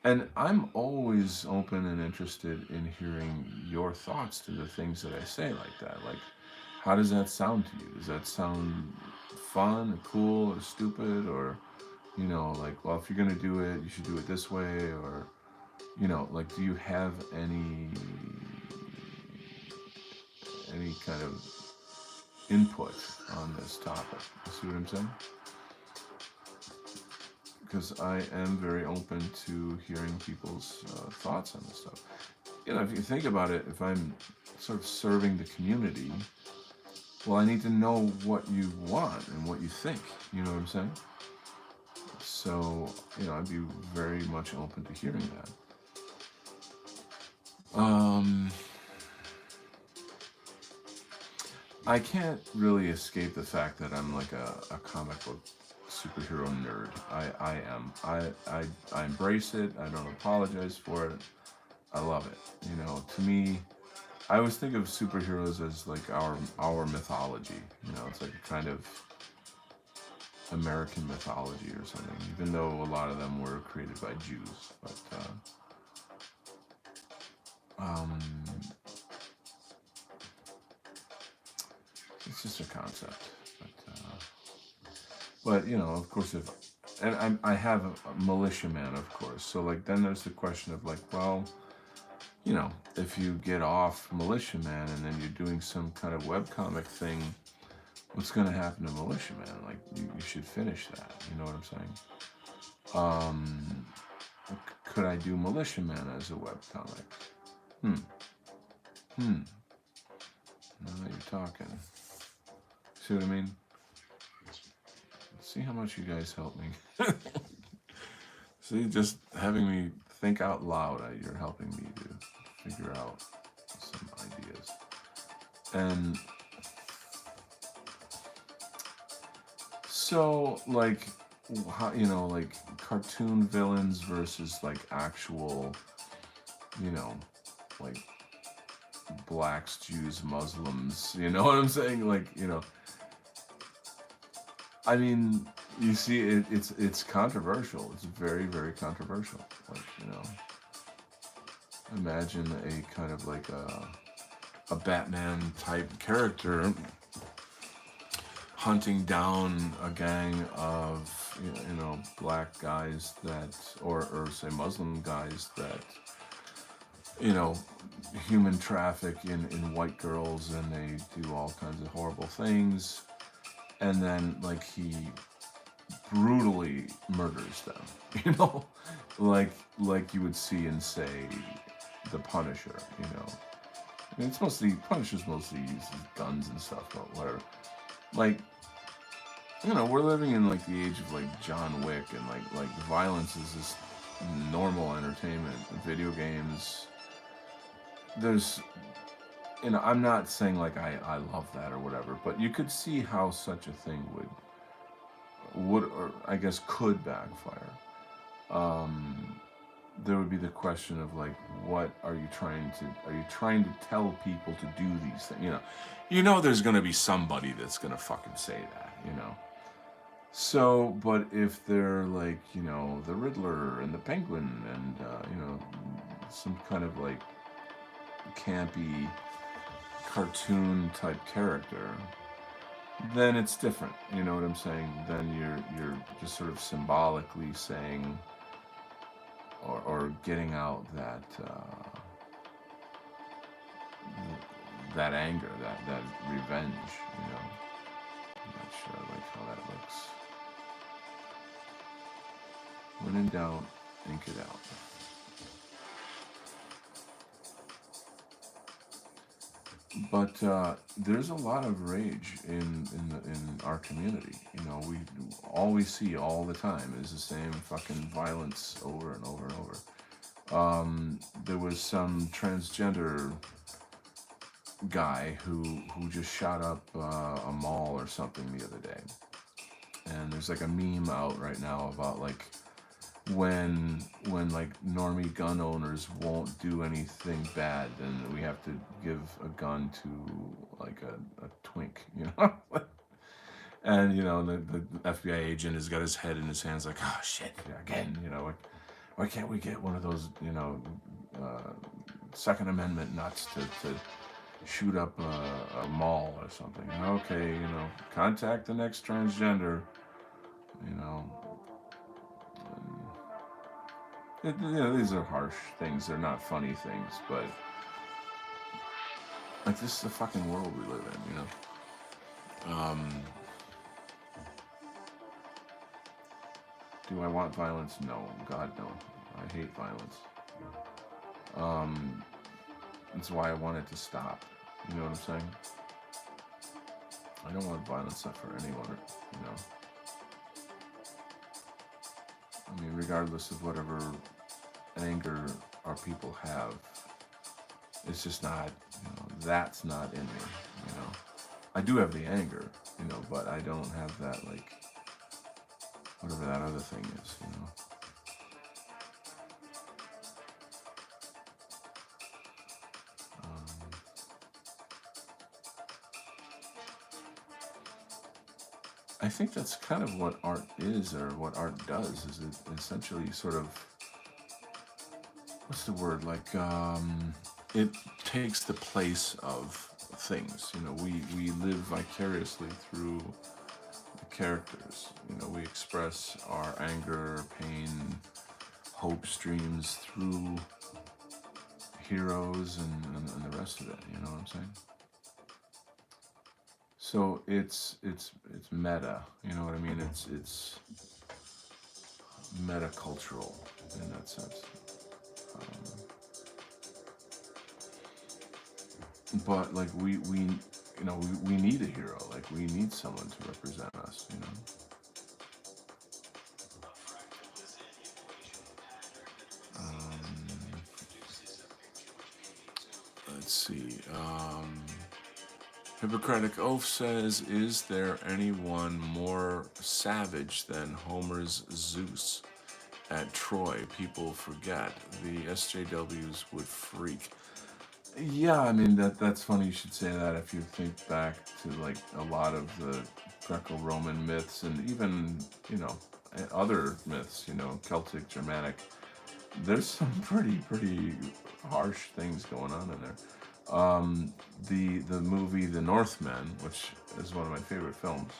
A: And I'm always open and interested in hearing your thoughts to the things that I say like that. Like, how does that sound to you? Does that sound fun or cool or stupid? Or, like, well, if you're going to do it, you should do it this way? Or, like, do you have any kind of input on this topic? You see what I'm saying? Because I am very open to hearing people's thoughts on this stuff. If you think about it, if I'm sort of serving the community, well, I need to know what you want and what you think. You know what I'm saying? So, I'd be very much open to hearing that. I can't really escape the fact that I'm like a comic book superhero nerd. I am. I embrace it. I don't apologize for it. I love it. To me, I always think of superheroes as like our mythology. It's like a kind of American mythology or something. Even though a lot of them were created by Jews, but it's just a concept. But of course, I have a militiaman, of course. So like, then there's the question of like, well, if you get off militiaman and then you're doing some kind of webcomic thing, what's going to happen to militiaman? Like, you should finish that. You know what I'm saying? Could I do militiaman as a webcomic? Now that you're talking. See what I mean? See how much you guys help me. See, just having me think out loud, you're helping me to figure out some ideas. And so, like, how, like cartoon villains versus like actual, like blacks, Jews, Muslims. You know what I'm saying? Like, I mean, you see, it's controversial. It's very, very controversial. Like, imagine a kind of like a Batman type character hunting down a gang of black guys that, or say Muslim guys that human traffic in white girls, and they do all kinds of horrible things, and then like he brutally murders them, like you would see in, say, The Punisher. I mean, Punisher's mostly uses guns and stuff, but whatever. Like, we're living in like the age of like John Wick, and like violence is just normal entertainment. Video games. There's, I'm not saying like I love that or whatever, but you could see how such a thing would or I guess could backfire. There would be the question of like, what are you trying to tell people to do these things? There's gonna be somebody that's gonna fucking say that. So, but if they're like, the Riddler and the Penguin and some kind of like campy cartoon type character, then it's different. You know what I'm saying? Then you're just sort of symbolically saying, or getting out that anger, that revenge. I'm not sure I like how that looks. When in doubt, ink it out. But there's a lot of rage in our community. All we see all the time is the same fucking violence over and over and over. There was some transgender guy who just shot up a mall or something the other day, and there's like a meme out right now about like when like normie gun owners won't do anything bad, then we have to give a gun to like a twink, and the FBI agent has got his head in his hands like, oh shit, again, like, Why can't we get one of those, uh, Second Amendment nuts to shoot up a mall or something? Okay, contact the next transgender, you know. These are harsh things. They're not funny things, but like this is the fucking world we live in. Do I want violence? No, God no. I hate violence. That's why I want it to stop. You know what I'm saying? I don't want violence for anyone. You know. I mean, regardless of whatever anger our people have, it's just not. That's not in me. I do have the anger. But I don't have that like whatever that other thing is. I think that's kind of what art is, or what art does, is it essentially sort of, what's the word, like, it takes the place of things. We live vicariously through the characters. We express our anger, pain, hope streams through heroes and the rest of it. You know what I'm saying? So it's meta. You know what I mean? It's meta cultural in that sense. But like we need a hero. Like we need someone to represent us. Let's see. Hippocratic Oath says, is there anyone more savage than Homer's Zeus at Troy? People forget. The SJWs would freak. Yeah, I mean, that's funny you should say that. If you think back to like a lot of the Greco-Roman myths, and even, other myths, Celtic, Germanic, there's some pretty harsh things going on in there. The movie The Northman, which is one of my favorite films,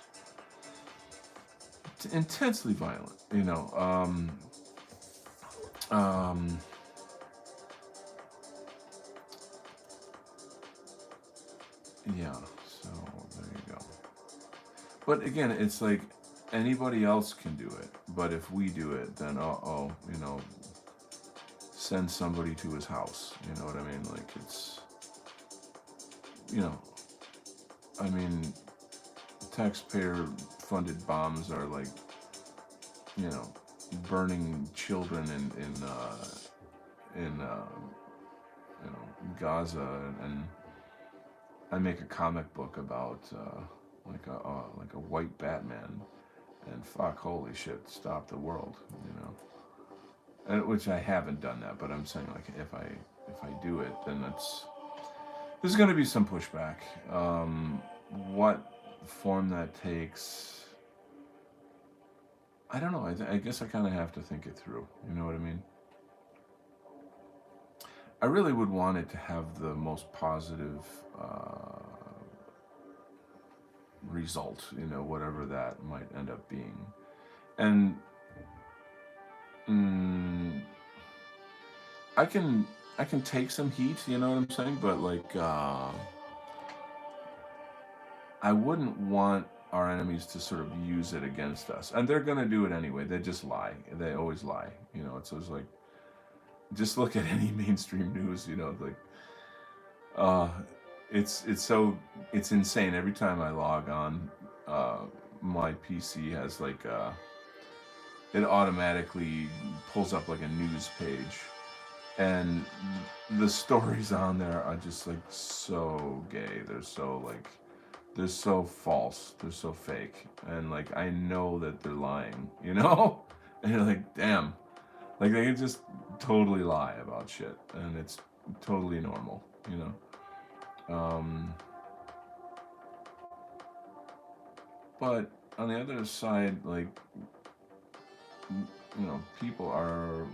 A: it's intensely violent. Yeah. So there you go. But again, it's like anybody else can do it, but if we do it, then send somebody to his house. You know what I mean? Like it's, I mean, taxpayer-funded bombs are like, burning children in Gaza, and I make a comic book about like a white Batman, and fuck, holy shit, stop the world, which I haven't done that, but I'm saying like if I do it, then there's going to be some pushback. What form that takes, I don't know. I guess I kind of have to think it through. You know what I mean? I really would want it to have the most positive result, whatever that might end up being. And I can take some heat, you know what I'm saying? But like, I wouldn't want our enemies to sort of use it against us, and they're gonna do it anyway. They just lie. They always lie. It's always like, just look at any mainstream news. Like, it's insane. Every time I log on, my PC has like it automatically pulls up like a news page, and the stories on there are just like so gay. They're so false. They're so fake, and like I know that they're lying. And you're like, damn, like they can just totally lie about shit, and it's totally normal. But on the other side, like, people are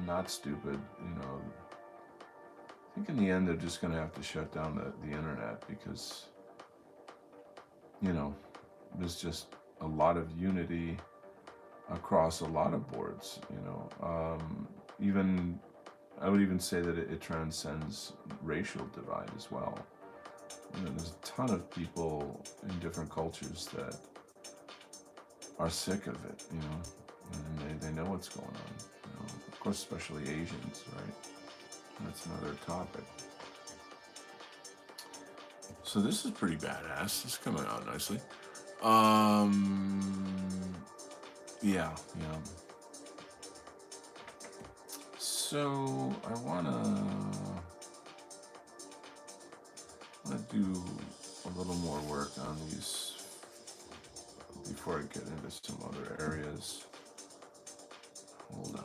A: not stupid. I think in the end they're just going to have to shut down the internet because, there's just a lot of unity across a lot of boards. Even I would even say that it transcends racial divide as well. There's a ton of people in different cultures that are sick of it, and they know what's going on. Of course, especially Asians, right? That's another topic. So this is pretty badass. This is coming out nicely. Yeah. So I wanna do a little more work on these before I get into some other areas. Hold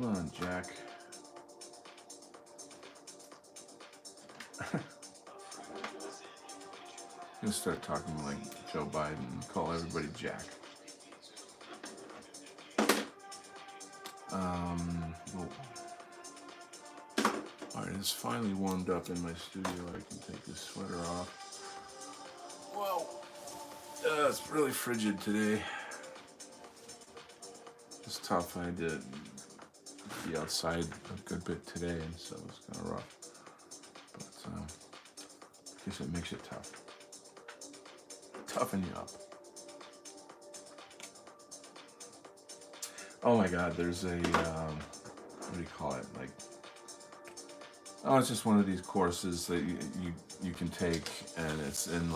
A: on, Jack. You'll start talking like Joe Biden and call everybody Jack. Alright, it's finally warmed up in my studio. I can take this sweater off. Well, it's really frigid today. It's tough. I had to be outside a good bit today, and so it was kind of rough. But I guess it makes it tough. Toughen you up. Oh my God, there's a, what do you call it? It's just one of these courses that you can take, and it's in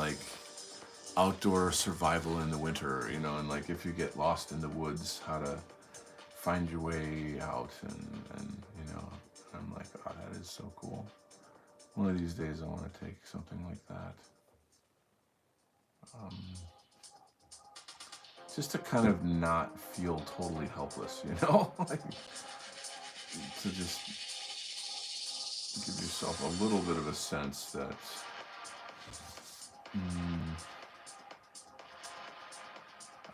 A: outdoor survival in the winter, and if you get lost in the woods, how to find your way out, and I'm like, oh, that is so cool. One of these days I want to take something like that. Just to kind of not feel totally helpless, to just give yourself a little bit of a sense that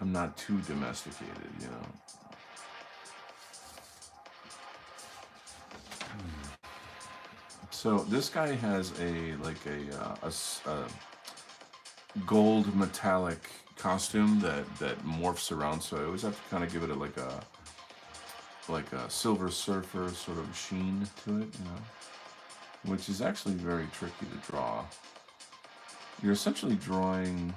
A: I'm not too domesticated, So this guy has a gold metallic costume that morphs around, so I always have to kind of give it a Silver Surfer sort of sheen to it, which is actually very tricky to draw. You're essentially drawing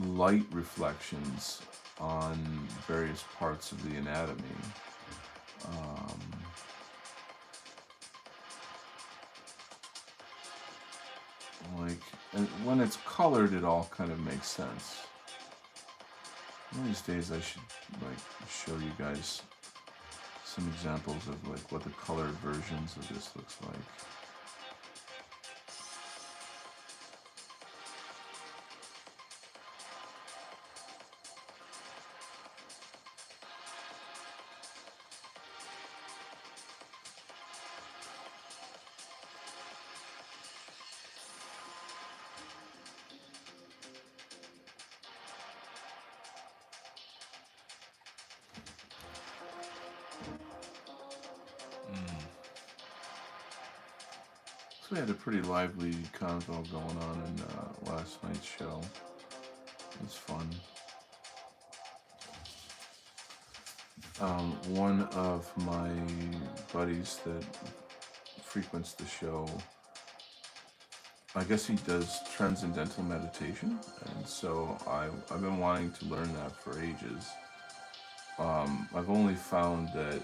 A: light reflections on various parts of the anatomy. And when it's colored, it all kind of makes sense. One of these days I should show you guys some examples of what the colored versions of this looks like. So we had a pretty lively convo going on in last night's show. It was fun. One of my buddies that frequents the show, I guess he does transcendental meditation, and so I've been wanting to learn that for ages. I've only found that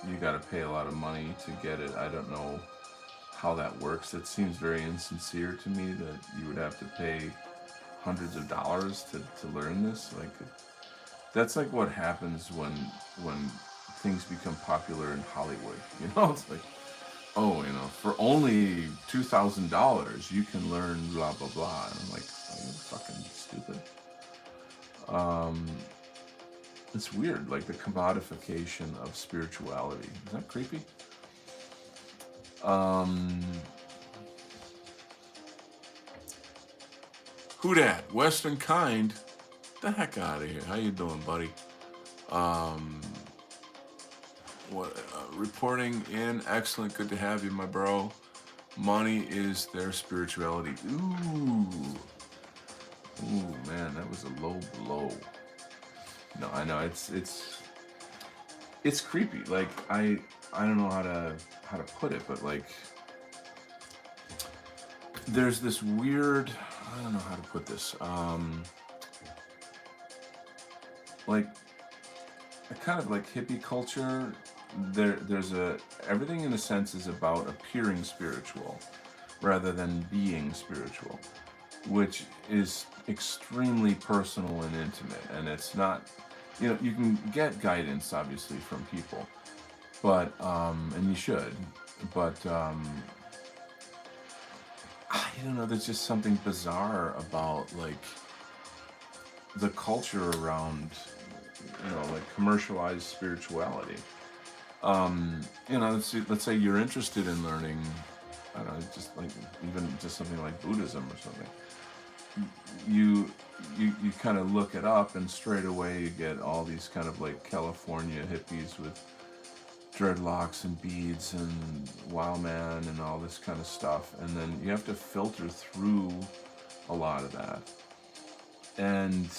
A: you got to pay a lot of money to get it. I don't know how that works. It seems very insincere to me that you would have to pay hundreds of dollars to learn this. That's like what happens when things become popular in Hollywood. It's like, oh, for only $2,000 you can learn blah blah blah. And I'm like, are you fucking stupid? It's weird, the commodification of spirituality. Is that creepy? Who dat? Western Kind? The heck out of here. How you doing, buddy? Um, what reporting in? Excellent. Good to have you, my bro. Money is their spirituality. Ooh, man, that was a low blow. No, I know it's creepy. Like I don't know how to put it, but like there's this weird, I don't know how to put this. Like a kind of like hippie culture. There's a everything in a sense is about appearing spiritual rather than being spiritual, which is extremely personal and intimate. And it's not, you can get guidance obviously from people, but and you should, but I don't know. There's just something bizarre about like the culture around, like commercialized spirituality. Let's say you're interested in learning, I don't know, just like even just something like Buddhism or something. You kind of look it up, and straight away you get all these kind of like California hippies with dreadlocks and beads and wow man and all this kind of stuff, and then you have to filter through a lot of that. And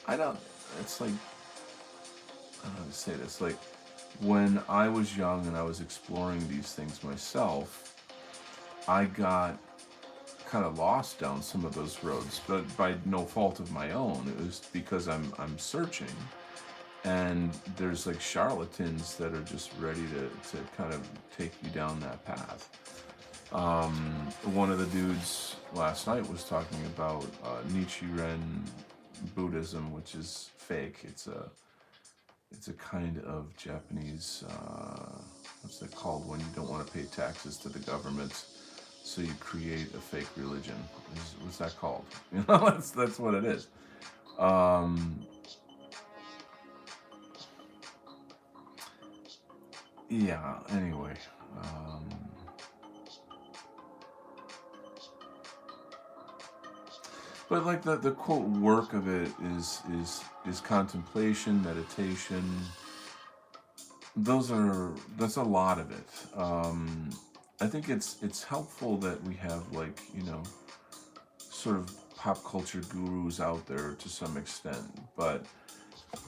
A: I don't. It's like, I don't know how to say this. Like when I was young and I was exploring these things myself, I got kind of lost down some of those roads, but by no fault of my own. It was because I'm searching, and there's like charlatans that are just ready to kind of take you down that path. One of the dudes last night was talking about Nichiren Buddhism, which is fake. It's a kind of Japanese, what's it called when you don't want to pay taxes to the government, so you create a fake religion. What's that called? That's what it is. Yeah. Anyway. But like the quote work of it is contemplation, meditation. That's a lot of it. I think it's helpful that we have like sort of pop culture gurus out there to some extent, but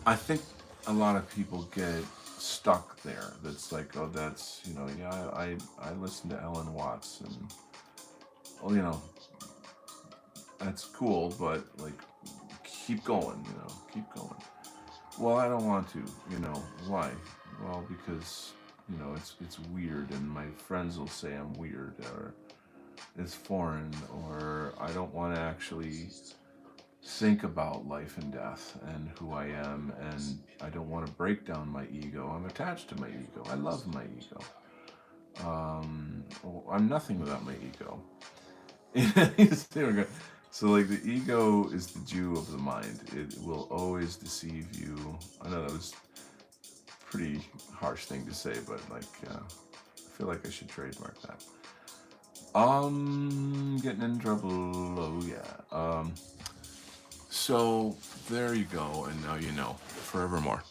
A: I think a lot of people get stuck there. That's like, oh, that's yeah, I listen to Ellen Watts, and well, that's cool, but like keep going, keep going. Well, I don't want to, why? Well, because it's weird, and my friends will say I'm weird, or it's foreign, or I don't want to actually think about life and death and who I am, and I don't want to break down my ego. I'm attached to my ego. I love my ego. I'm nothing without my ego. There we go. So like the ego is the Jew of the mind. It will always deceive you. I know that was a pretty harsh thing to say, but like I feel like I should trademark that. Getting in trouble. Oh yeah. So there you go, and now you know forevermore.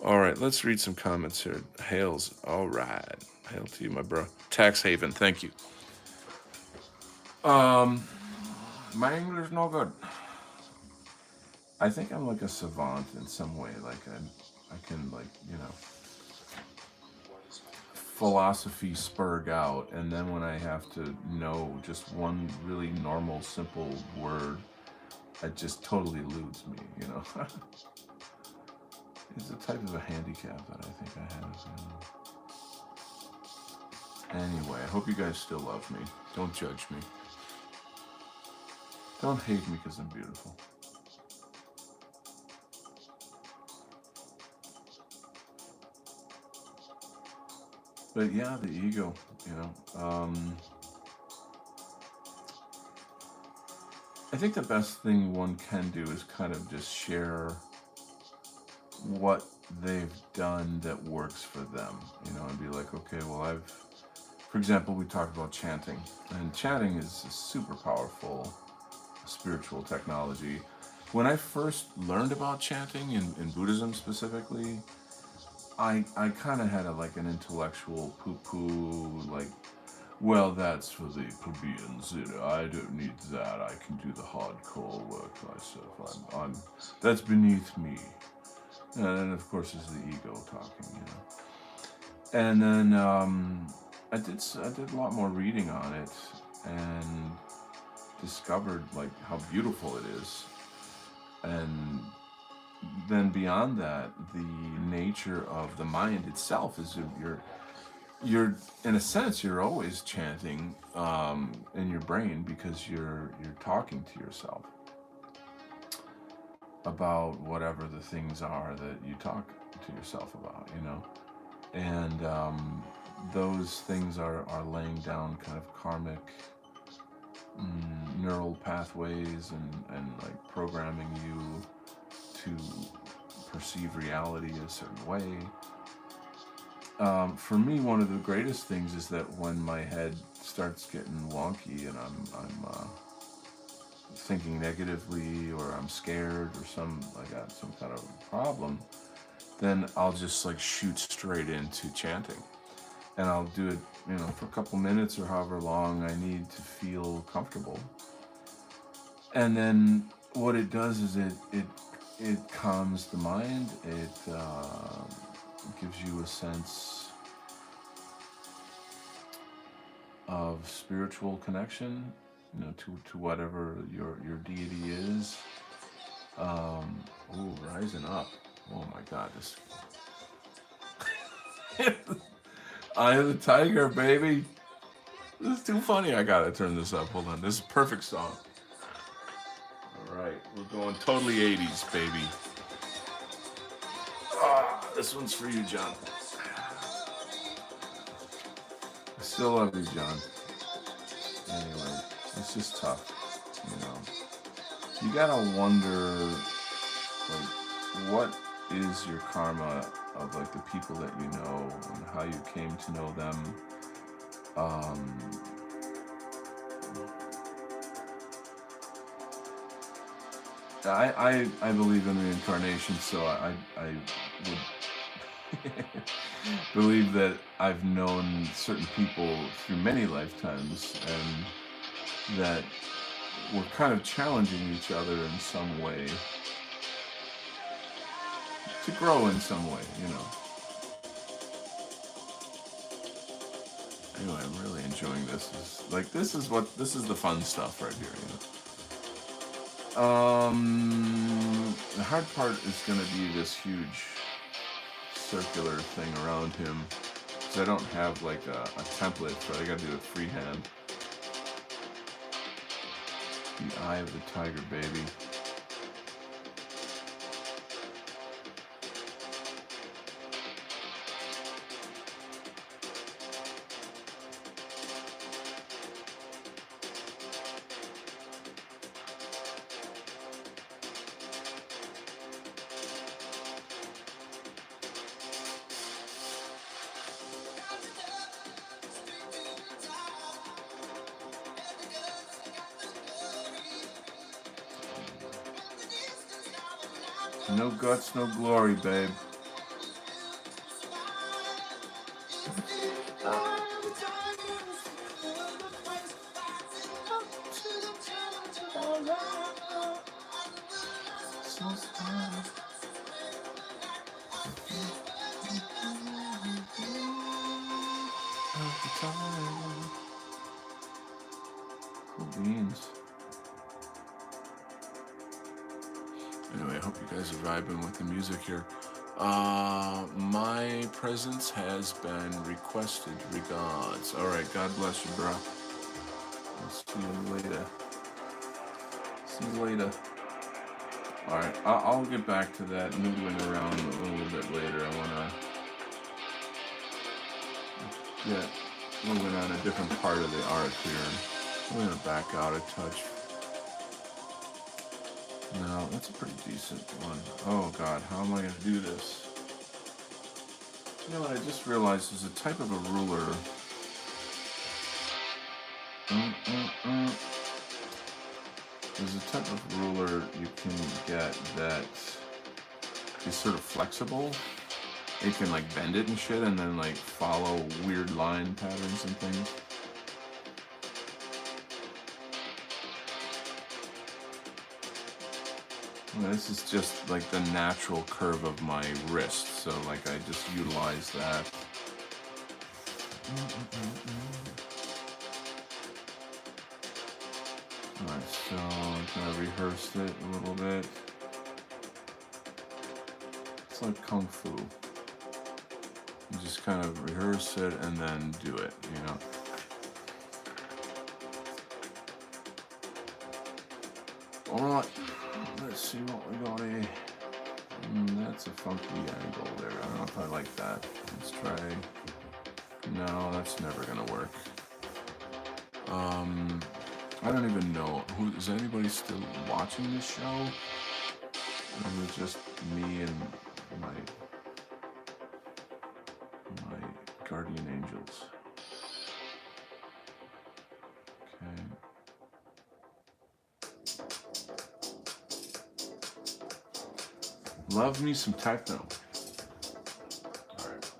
A: All right, let's read some comments here. Hails. All right. Hail to you, my bro. Tax haven. Thank you. My English no good. I think I'm like a savant in some way. Like I can like philosophy spurg out, and then when I have to know just one really normal, simple word, it just totally eludes me. It's a type of a handicap that I think I have. Anyway, I hope you guys still love me. Don't judge me. Don't hate me because I'm beautiful. But yeah, the ego, I think the best thing one can do is kind of just share what they've done that works for them, and be like, okay, well, for example, we talked about chanting, and chanting is a super powerful spiritual technology. when I first learned about chanting in Buddhism specifically, I kind of had like an intellectual poo-poo, like, well, that's for the plebeians. I don't need that. I can do the hardcore work myself. I'm that's beneath me. And then, of course, is the ego talking, you know. And then I did a lot more reading on it and discovered like how beautiful it is. And then beyond that, the nature of the mind itself is you're in a sense you're always chanting in your brain because you're talking to yourself about whatever the things are that you talk to yourself about, you know. And those things are laying down kind of karmic neural pathways and like programming you to perceive reality a certain way. For me, one of the greatest things is that when my head starts getting wonky and I'm thinking negatively, or I'm scared, or I got some kind of problem, then I'll just like shoot straight into chanting, and I'll do it, you know, for a couple minutes or however long I need to feel comfortable. And then what it does is it calms the mind. It gives you a sense of spiritual connection, you know, to whatever your deity is. Ooh, rising up. Oh my God, this Eye of the Tiger, baby. This is too funny. I gotta turn this up. Hold on. This is a perfect song. All right, we're going totally 80s, baby. This one's for you, John. I still love you, John. Anyway, it's just tough, you know. You gotta wonder, like, what is your karma of like the people that you know and how you came to know them. I believe in reincarnation, so I would believe that I've known certain people through many lifetimes, and that we're kind of challenging each other in some way to grow in some way, you know. Anyway, I'm really enjoying this. This is the fun stuff right here, you know. The hard part is gonna be this huge circular thing around him, because I don't have like a template, so I gotta do it freehand. The Eye of the Tiger, baby. No guts, no glory, babe. Cool beans. Anyway, I hope you guys are vibing with the music here. My presence has been requested. Regards. All right, God bless you, bro. I'll see you later. See you later. All right, I'll get back to that noodling around a little bit later. I want to get moving on a different part of the art here. I'm going to back out a touch. No, that's a pretty decent one. Oh God, how am I going to do this? You know what, I just realized there's a type of a ruler. There's a type of ruler you can get that is sort of flexible. You can like bend it and shit and then like follow weird line patterns and things. Well, this is just like the natural curve of my wrist, so like I just utilize that. Alright, so I'm gonna rehearse it a little bit. It's like Kung Fu. You just kind of rehearse it and then do it, you know? Alright, let's see what we got here. That's a funky angle there. I don't know if I like that. Let's try. No, that's never gonna work. I don't even know. Is anybody still watching this show? Or is it just me and my guardian angels? Okay. Love me some techno. Alright.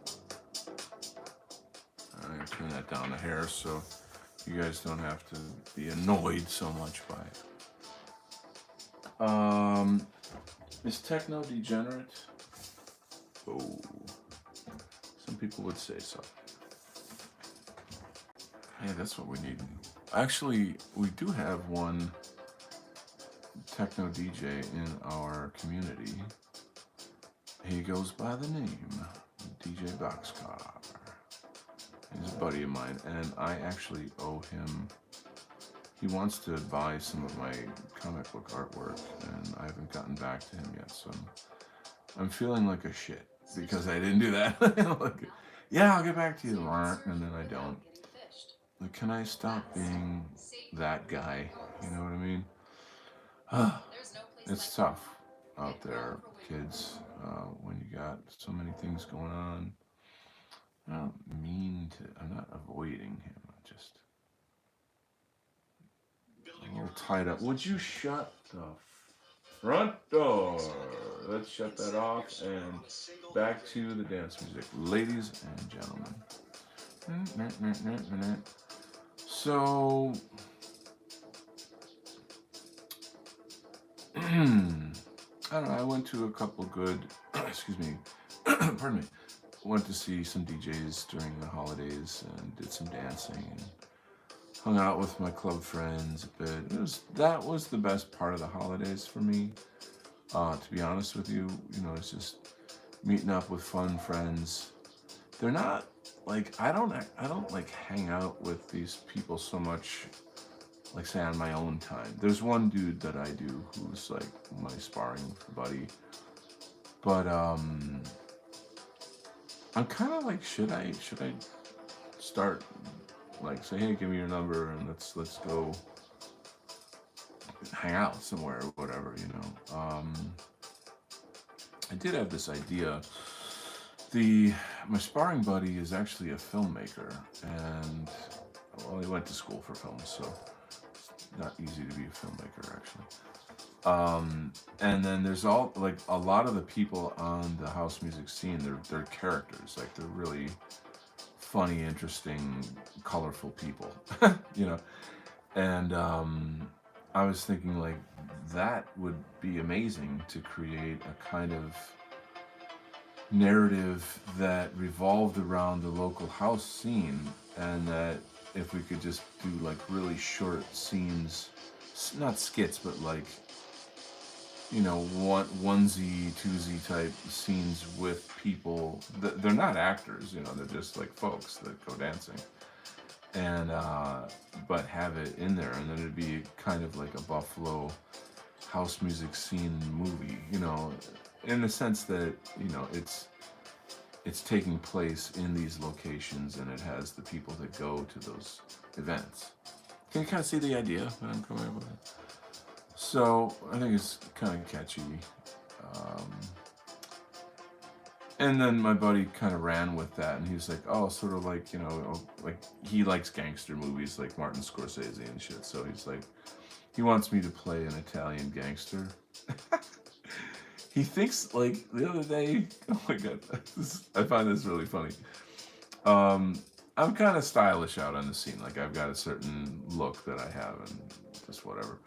A: I'm gonna turn that down a hair so you guys don't have to be annoyed so much by it. Is techno degenerate? Oh, some people would say so. Hey, that's what we need. Actually, we do have one techno DJ in our community. He goes by the name DJ Boxcar. He's a buddy of mine, and I actually owe him. He wants to buy some of my comic book artwork, and I haven't gotten back to him yet, so I'm feeling like a shit because I didn't do that. Like, yeah, I'll get back to you, and then I don't. Like, can I stop being that guy? You know what I mean? It's tough out there, kids, when you got so many things going on. I don't mean to, I'm not avoiding him, I'm just a little tied up. Would you shut the front door? Let's shut that off and back to the dance music, ladies and gentlemen. So, I don't know, I went to a couple good, excuse me, pardon me. Went to see some DJs during the holidays and did some dancing and hung out with my club friends a bit. That was the best part of the holidays for me. To be honest with you, it's just meeting up with fun friends. They're not like I don't like hang out with these people so much, like say on my own time. There's one dude that I do who's like my sparring buddy, but I'm kind of like, should I start like say, hey, give me your number and let's go hang out somewhere or whatever, I did have this idea. My sparring buddy is actually a filmmaker, and well, he went to school for film, so it's not easy to be a filmmaker actually. And then there's a lot of the people on the house music scene, they're characters, like they're really funny, interesting, colorful people, and I was thinking like that would be amazing to create a kind of narrative that revolved around the local house scene, and that if we could just do like really short scenes, not skits, but like onesie, twosie type scenes with people that they're not actors, they're just like folks that go dancing, and but have it in there, and then it'd be kind of like a Buffalo house music scene movie, in the sense that it's taking place in these locations, and it has the people that go to those events. Can you kind of see the idea that I'm coming up with? So I think it's kind of catchy. And then my buddy kind of ran with that, and he was like, oh, sort of like, like he likes gangster movies like Martin Scorsese and shit. So he's like, He wants me to play an Italian gangster. He thinks, like, the other day, oh my god, I find this really funny. I'm kind of stylish out on the scene. Like, I've got a certain look that I have and just whatever.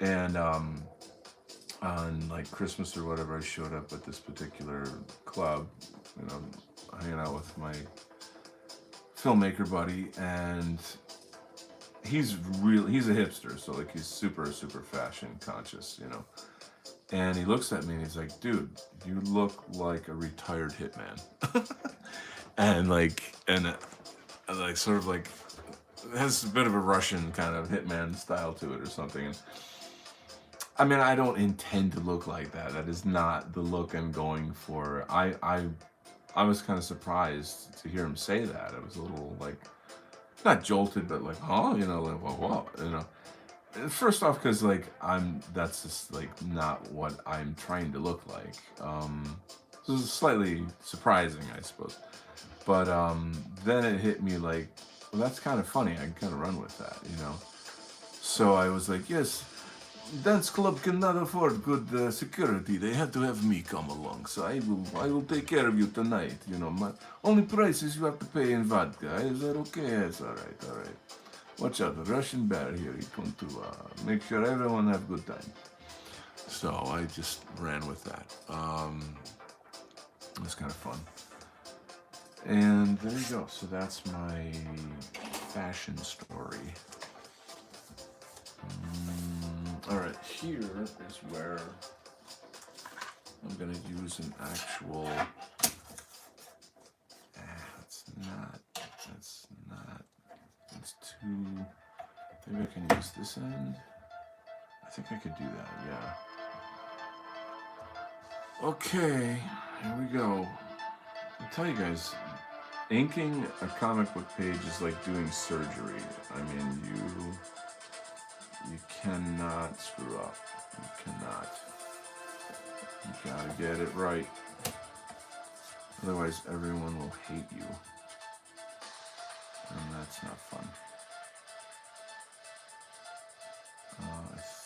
A: And on like Christmas or whatever, I showed up at this particular club, you know, hanging out with my filmmaker buddy, and he's a hipster, so like he's super fashion conscious, you know. And he looks at me and he's like, dude, you look like a retired hitman. and like sort of like, it has a bit of a Russian kind of hitman style to it or something. And I mean, I don't intend to look like that. That is not the look I'm going for. I was kind of surprised to hear him say that. I was a little like, not jolted, but like, huh? You know, like, well, what? You know. First off, because like that's just like not what I'm trying to look like. This is slightly surprising, I suppose. But then it hit me like, well, that's kind of funny. I can kind of run with that, you know. So I was like, yes, dance club cannot afford good security. They have to have me come along. So I will take care of you tonight. You know, my only price is you have to pay in vodka. Is that okay? Yes, all right. Watch out, the Russian bear here. He's going to make sure everyone have a good time. So I just ran with that. It was kind of fun. And there you go. So that's my fashion story. All right, here is where I'm going to use an actual... That's too... Maybe I can use this end. I think I could do that, yeah. Okay, here we go. I'll tell you guys, inking a comic book page is like doing surgery. I mean, you cannot screw up. You cannot. You gotta get it right. Otherwise, everyone will hate you. And that's not fun. I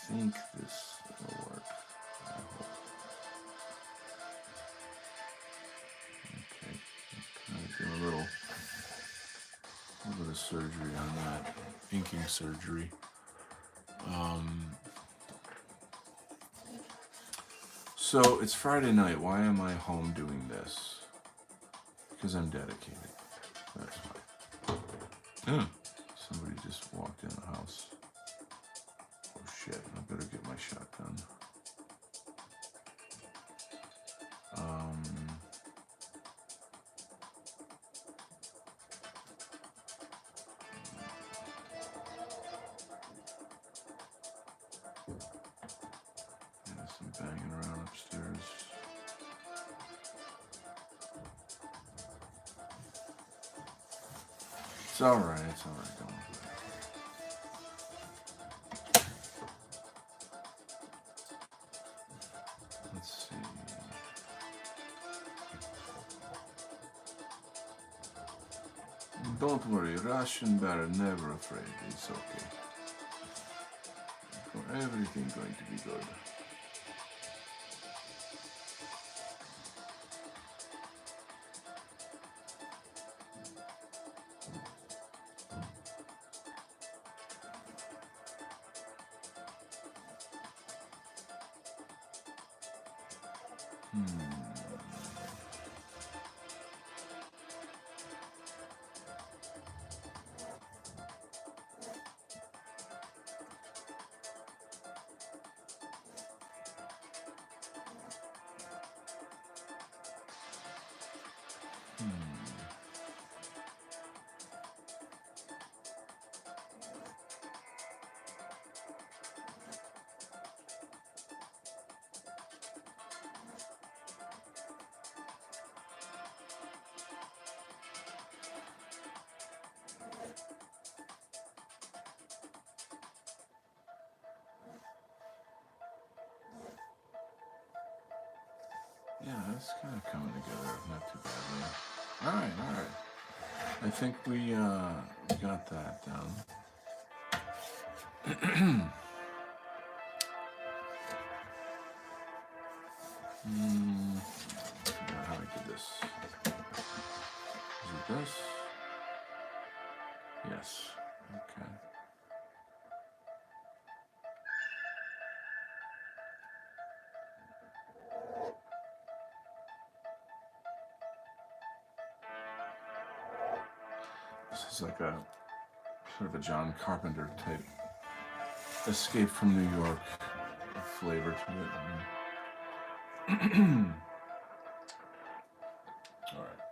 A: think this will work. I hope. Okay. I'm kind of doing a little bit of surgery on that. Inking surgery. So it's Friday night. Why am I home doing this? Because I'm dedicated. That's why. Somebody just walked in the house. Oh shit, I better get my shotgun. There's some banging around upstairs. It's alright, don't worry. Let's see. Don't worry, Russian bear, never afraid. It's okay. Everything's going to be good. Yeah, it's kind of coming together, not too badly. All right. I think we got that down. Figure out how I did this. Is it this? Yes. Okay. This is like a sort of a John Carpenter type Escape from New York flavor to it. All right.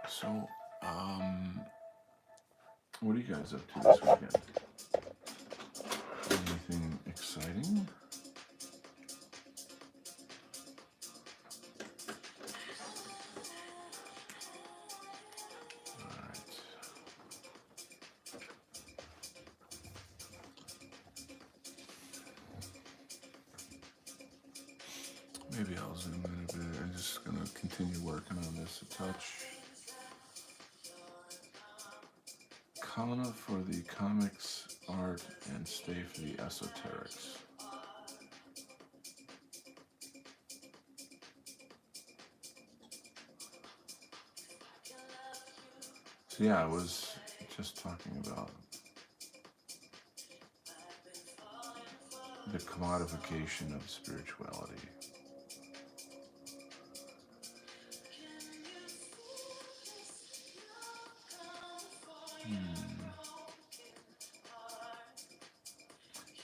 A: So, what are you guys up to this weekend? Anything exciting? Maybe I'll zoom in a bit. I'm just going to continue working on this a touch. Kana for the comics, art, and stay for the esoterics. So yeah, I was just talking about the commodification of spirituality.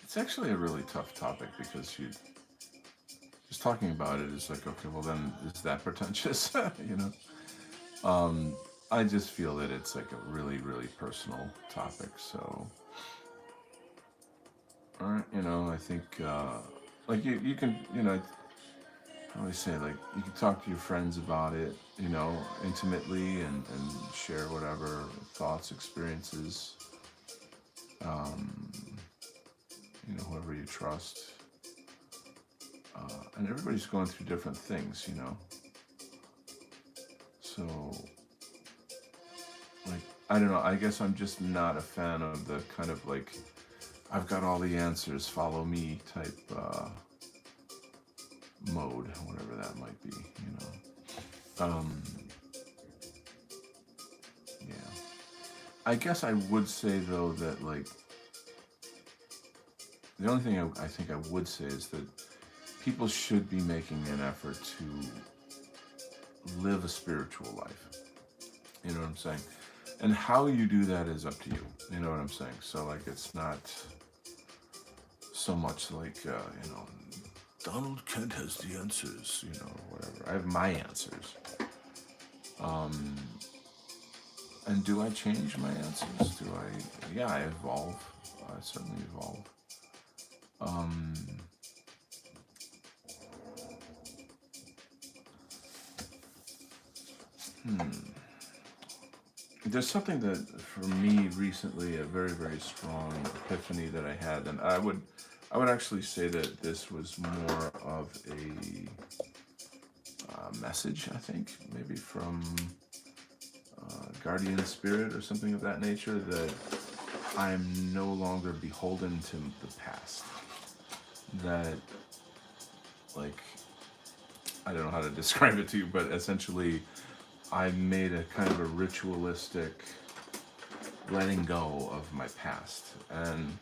A: It's actually a really tough topic because just talking about it is like, okay, well then is that pretentious? You know? I just feel that it's like a really, really personal topic. So, you know, I think like you can, you know, I always say like you can talk to your friends about it, you know, intimately and share whatever thoughts, experiences. You know, whoever you trust. And everybody's going through different things, you know. So, like, I don't know, I guess I'm just not a fan of the kind of like, I've got all the answers, follow me type mode, whatever that might be, you know. Yeah. I guess I would say, though, that, like, the only thing I think I would say is that people should be making an effort to live a spiritual life. You know what I'm saying? And how you do that is up to you. You know what I'm saying? So, like, it's not so much like, you know, Donald Kent has the answers, you know, whatever. I have my answers. And do I change my answers? Yeah, I evolve. I certainly evolve. There's something that, for me, recently, a very, very strong epiphany that I had, and I would actually say that this was more of a message, I think, maybe from guardian spirit or something of that nature, that I'm no longer beholden to the past. That, like, I don't know how to describe it to you, but essentially I made a kind of a ritualistic letting go of my past, and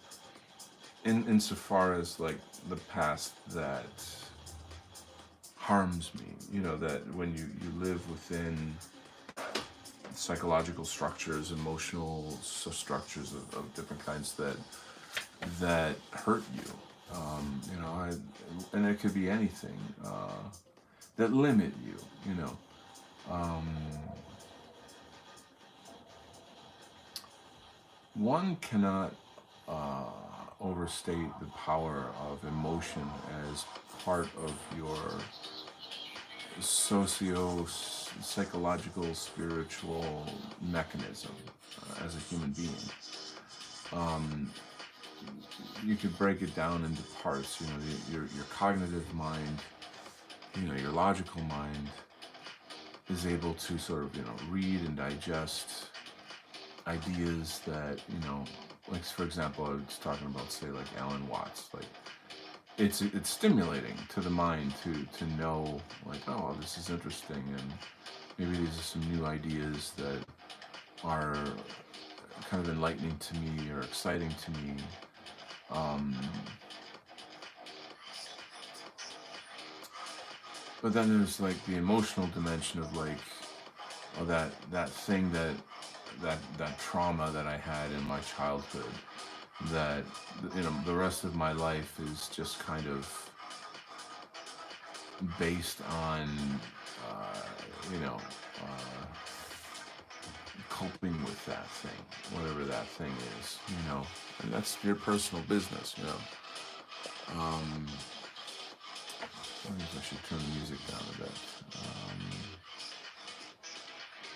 A: insofar as like the past that harms me, you know, that when you live within psychological structures, emotional structures of different kinds that hurt you, you know, and it could be anything that limit you, you know. One cannot overstate the power of emotion as part of your psychological, spiritual mechanism as a human being. You could break it down into parts, you know, your cognitive mind, you know, your logical mind is able to sort of, you know, read and digest ideas that, like for example, I was talking about, say, like Alan Watts. Like it's stimulating to the mind to know, like, oh, this is interesting, and maybe these are some new ideas that are kind of enlightening to me or exciting to me. Um, but then there's like the emotional dimension of like, oh, that thing that trauma that I had in my childhood, that the rest of my life is just kind of based on uh, you know uh, coping with that thing, whatever that thing is, and that's your personal business. I wonder if I should turn the music down a bit.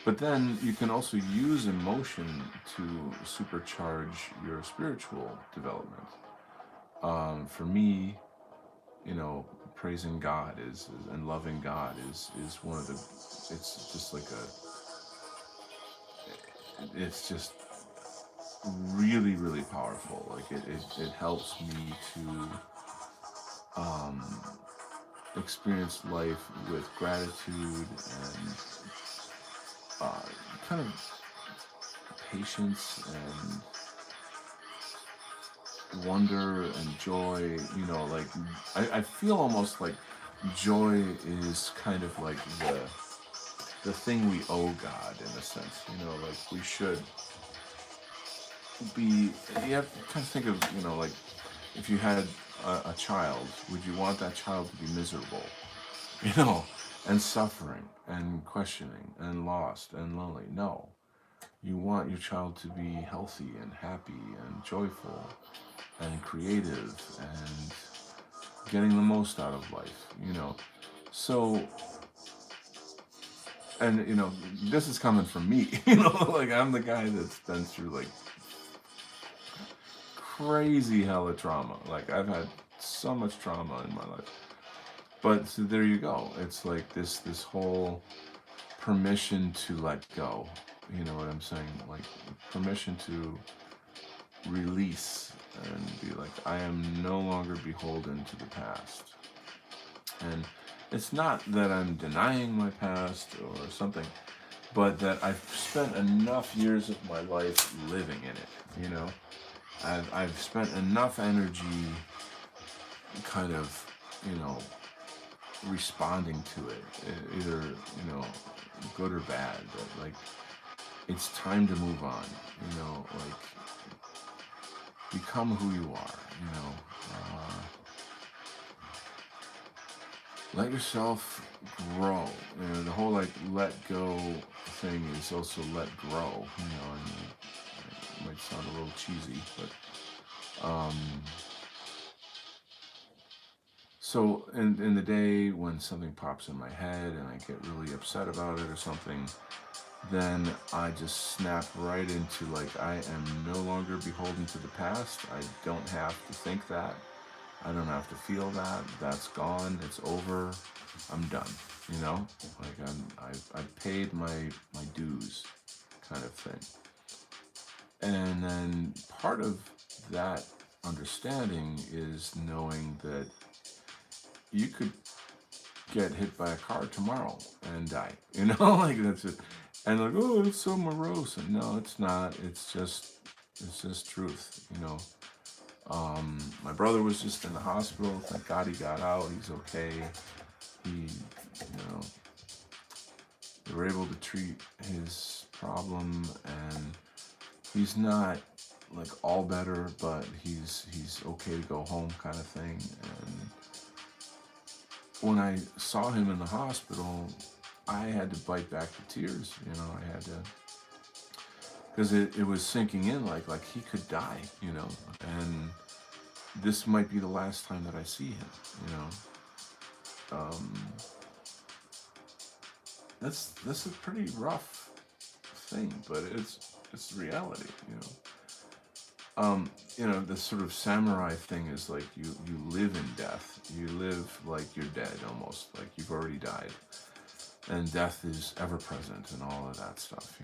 A: But then you can also use emotion to supercharge your spiritual development. For me, praising God and loving God is one of the. It's just like it's just really, really powerful. Like it helps me to experience life with gratitude and kind of patience and wonder and joy. Like I feel almost like joy is kind of like the thing we owe God, in a sense. Like we should be. You have to kind of think of, like if you had a child, would you want that child to be miserable, and suffering and questioning and lost and lonely? No. You want your child to be healthy and happy and joyful and creative and getting the most out of life, So, and, this is coming from me, like I'm the guy that's been through like crazy hella trauma. Like I've had so much trauma in my life. But so there you go. It's like this whole permission to let go. You know what I'm saying? Like permission to release and be like, I am no longer beholden to the past. And it's not that I'm denying my past or something, but that I've spent enough years of my life living in it. I've spent enough energy kind of, responding to it, either, good or bad, but like it's time to move on, like become who you are, let yourself grow. The whole like let go thing is also let grow, and it might sound a little cheesy, but so in the day when something pops in my head and I get really upset about it or something, then I just snap right into like, I am no longer beholden to the past. I don't have to think that. I don't have to feel that. That's gone. It's over. I'm done. Like I've paid my dues, kind of thing. And then part of that understanding is knowing that you could get hit by a car tomorrow and die. Like that's it. And like, oh, it's so morose. And no, it's not. It's just truth. My brother was just in the hospital. Thank God he got out. He's okay. They were able to treat his problem, and he's not like all better, but he's okay to go home, kind of thing. And when I saw him in the hospital, I had to bite back the tears. I had to, because it was sinking in like he could die, and this might be the last time that I see him, That's a pretty rough thing, but it's reality, The sort of samurai thing is like you live in death. You live like you're dead, almost like you've already died, and death is ever present and all of that stuff,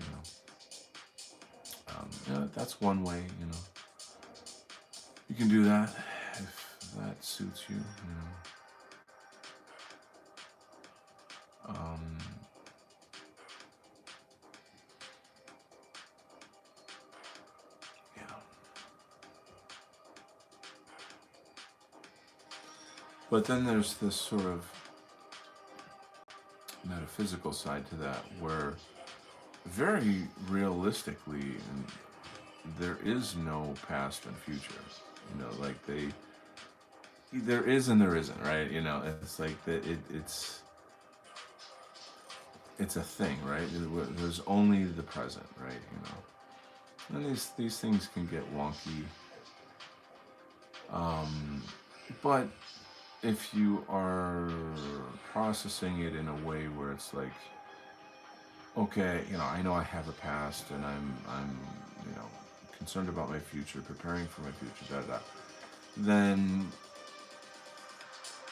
A: That's one way, you can do that if that suits you, Um, yeah. But then there's this sort of metaphysical side to that where very realistically there is no past and future. Like there is and there isn't, right? It's like that it's a thing, right? There's only the present, right? And these things can get wonky. But if you are processing it in a way where it's like, okay, I know I have a past, and I'm concerned about my future, preparing for my future, then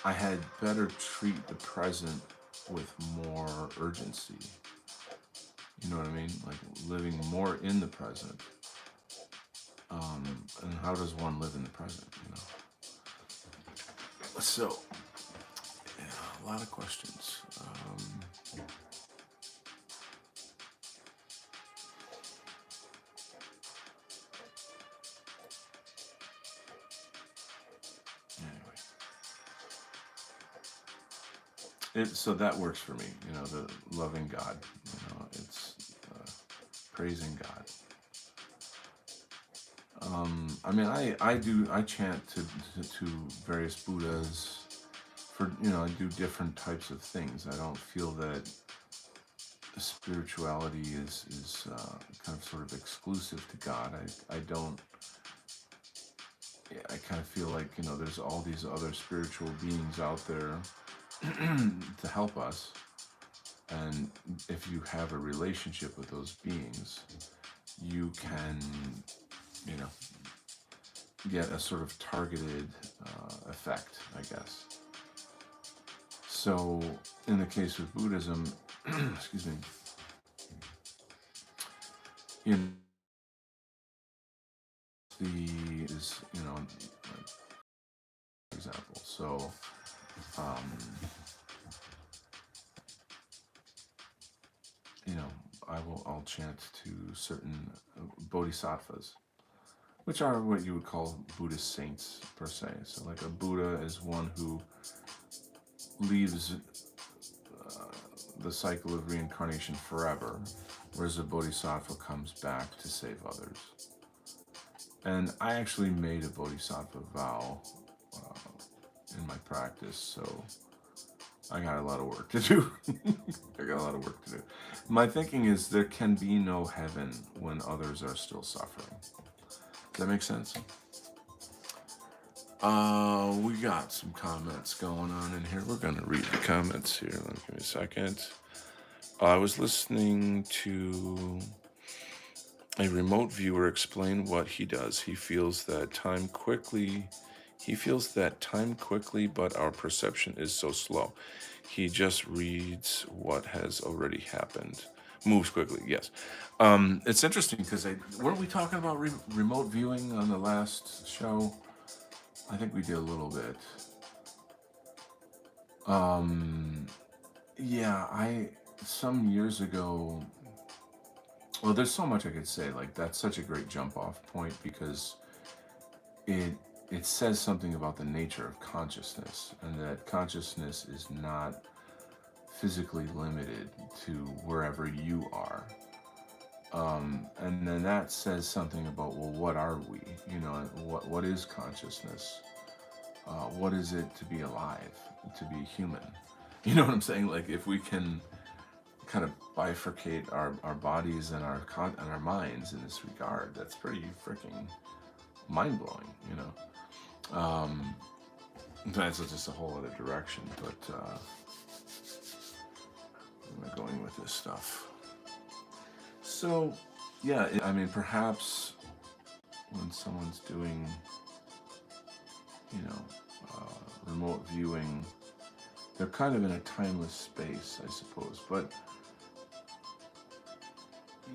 A: I had better treat the present with more urgency. You know what I mean? Like living more in the present. And how does one live in the present? So, yeah, a lot of questions. Anyway, so that works for me. The loving God. It's praising God. I chant to various Buddhas for, I do different types of things. I don't feel that spirituality is kind of sort of exclusive to God. I don't, I kind of feel like, there's all these other spiritual beings out there to help us. And if you have a relationship with those beings, you can, get a sort of targeted effect, I guess. So, in the case of Buddhism, excuse me, for example. So, I'll chant to certain bodhisattvas, which are what you would call Buddhist saints per se. So like a Buddha is one who leaves the cycle of reincarnation forever, whereas a bodhisattva comes back to save others. And I actually made a bodhisattva vow in my practice, so I got a lot of work to do. My thinking is there can be no heaven when others are still suffering. Does that make sense? We got some comments going on in here. We're going to read the comments here. Let me give me a second. I was listening to a remote viewer explain what he does. He feels that time quickly, but our perception is so slow. He just reads what has already happened. Moves quickly, yes. It's interesting because weren't we talking about remote viewing on the last show? I think we did a little bit. Yeah, some years ago, well, there's so much I could say. Like, that's such a great jump off point because it says something about the nature of consciousness, and that consciousness is not physically limited to wherever you are. And then that says something about, well, what are we? What is consciousness? What is it to be alive, to be human? You know what I'm saying? Like, if we can kind of bifurcate our bodies and our minds in this regard, that's pretty freaking mind-blowing, That's just a whole other direction, but where am I going with this stuff? So, yeah, perhaps when someone's doing, remote viewing, they're kind of in a timeless space, I suppose. But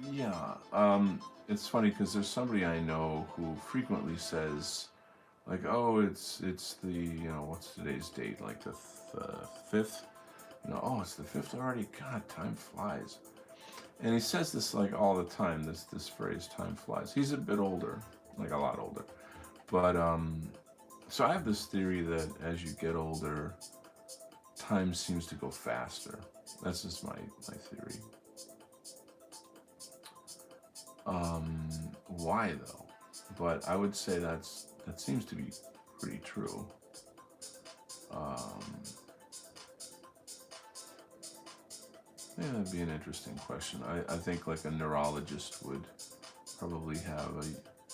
A: Yeah, it's funny because there's somebody I know who frequently says, like, oh, it's the, what's today's date? Like the fifth? Oh, it's the fifth already. God, time flies. And he says this like all the time. This phrase, time flies. He's a bit older, like a lot older. But so I have this theory that as you get older, time seems to go faster. That's just my theory. Why though? But I would say that seems to be pretty true. Um, yeah, that'd be an interesting question. I think like a neurologist would probably have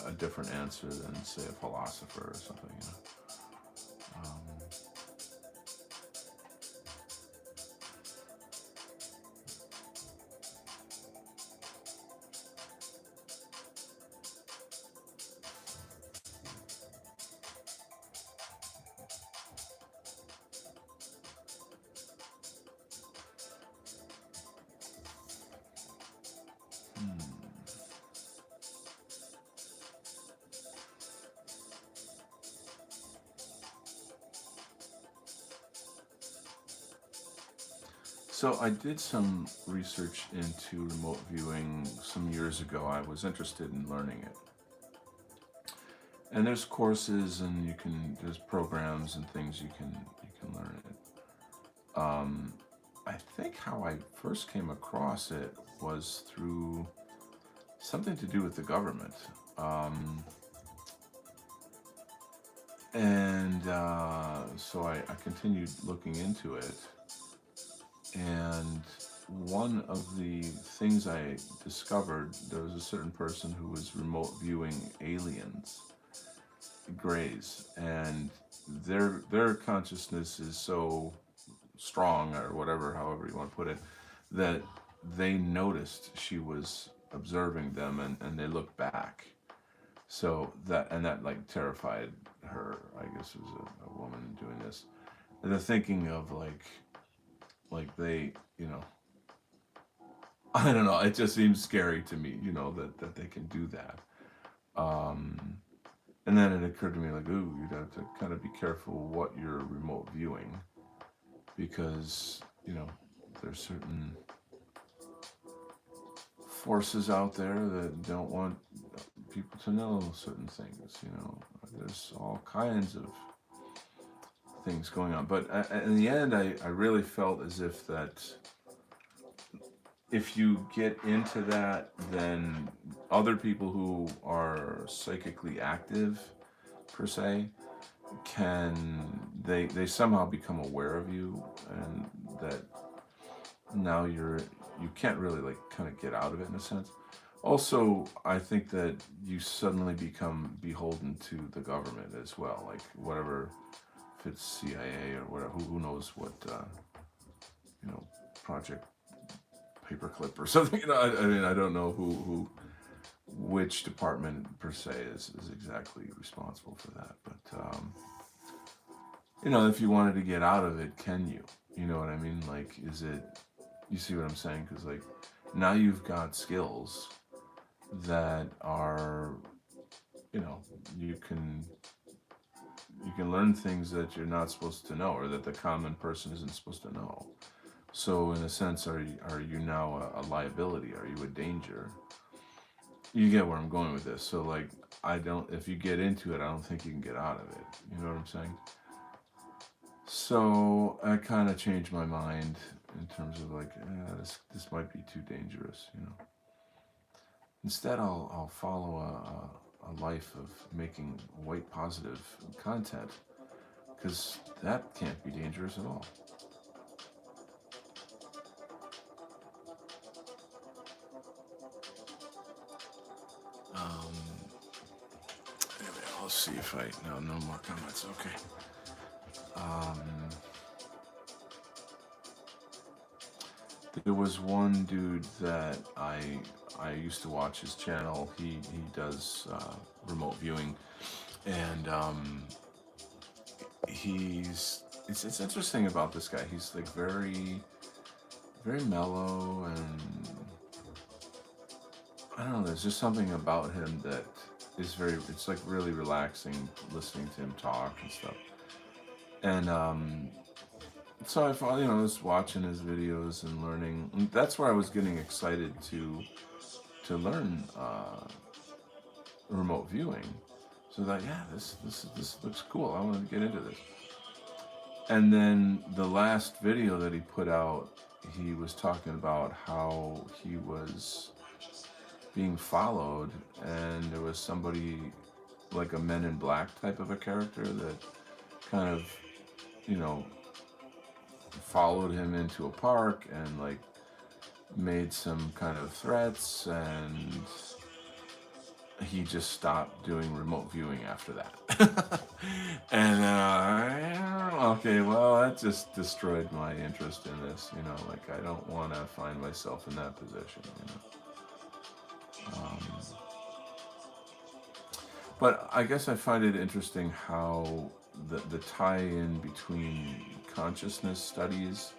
A: a different answer than say a philosopher or something. So I did some research into remote viewing some years ago. I was interested in learning it. And there's courses and there's programs and things you can learn it. I think how I first came across it was through something to do with the government. So I continued looking into it. And one of the things I discovered, there was a certain person who was remote viewing aliens, grays, and their consciousness is so strong, or whatever, however you want to put it, that they noticed she was observing them, and they looked back. So that like terrified her. I guess it was a woman doing this. And the thinking of like they, I don't know. It just seems scary to me, that they can do that. Um, and then it occurred to me like, ooh, you'd have to kind of be careful what you're remote viewing, because there's certain forces out there that don't want people to know certain things. There's all kinds of things going on. But in the end, I really felt as if that if you get into that, then other people who are psychically active, per se, they somehow become aware of you, and that now you can't really like kind of get out of it in a sense. Also, I think that you suddenly become beholden to the government as well, like whatever, if it's CIA or whatever, who knows what, Project Paperclip or something. I mean, I don't know which department per se is exactly responsible for that, but if you wanted to get out of it, can you? You know what I mean? Like, is it? You see what I'm saying? Because like now you've got skills that are, you know, you can learn things that you're not supposed to know, or that the common person isn't supposed to know. So in a sense, are you now a liability? Are you a danger? You get where I'm going with this. So like, I don't. If you get into it, I don't think you can get out of it. You know what I'm saying? So I kind of changed my mind in terms of like, this might be too dangerous. Instead, I'll follow a life of making white positive content, because that can't be dangerous at all. Um, anyway, I'll see if no more comments. Okay. Um, there was one dude that I used to watch his channel. He does remote viewing, and it's interesting about this guy. He's like very very mellow, and I don't know, there's just something about him that is it's like really relaxing listening to him talk and stuff. And so I was watching his videos and learning. And that's where I was getting excited to learn remote viewing. So that, yeah, this looks cool. I wanted to get into this. And then the last video that he put out, he was talking about how he was being followed, and there was somebody like a Men in Black type of a character that kind of, you know, followed him into a park and like made some kind of threats, and he just stopped doing remote viewing after that. And okay, well, that just destroyed my interest in this. Like I don't want to find myself in that position. But I guess I find it interesting how the tie-in between consciousness studies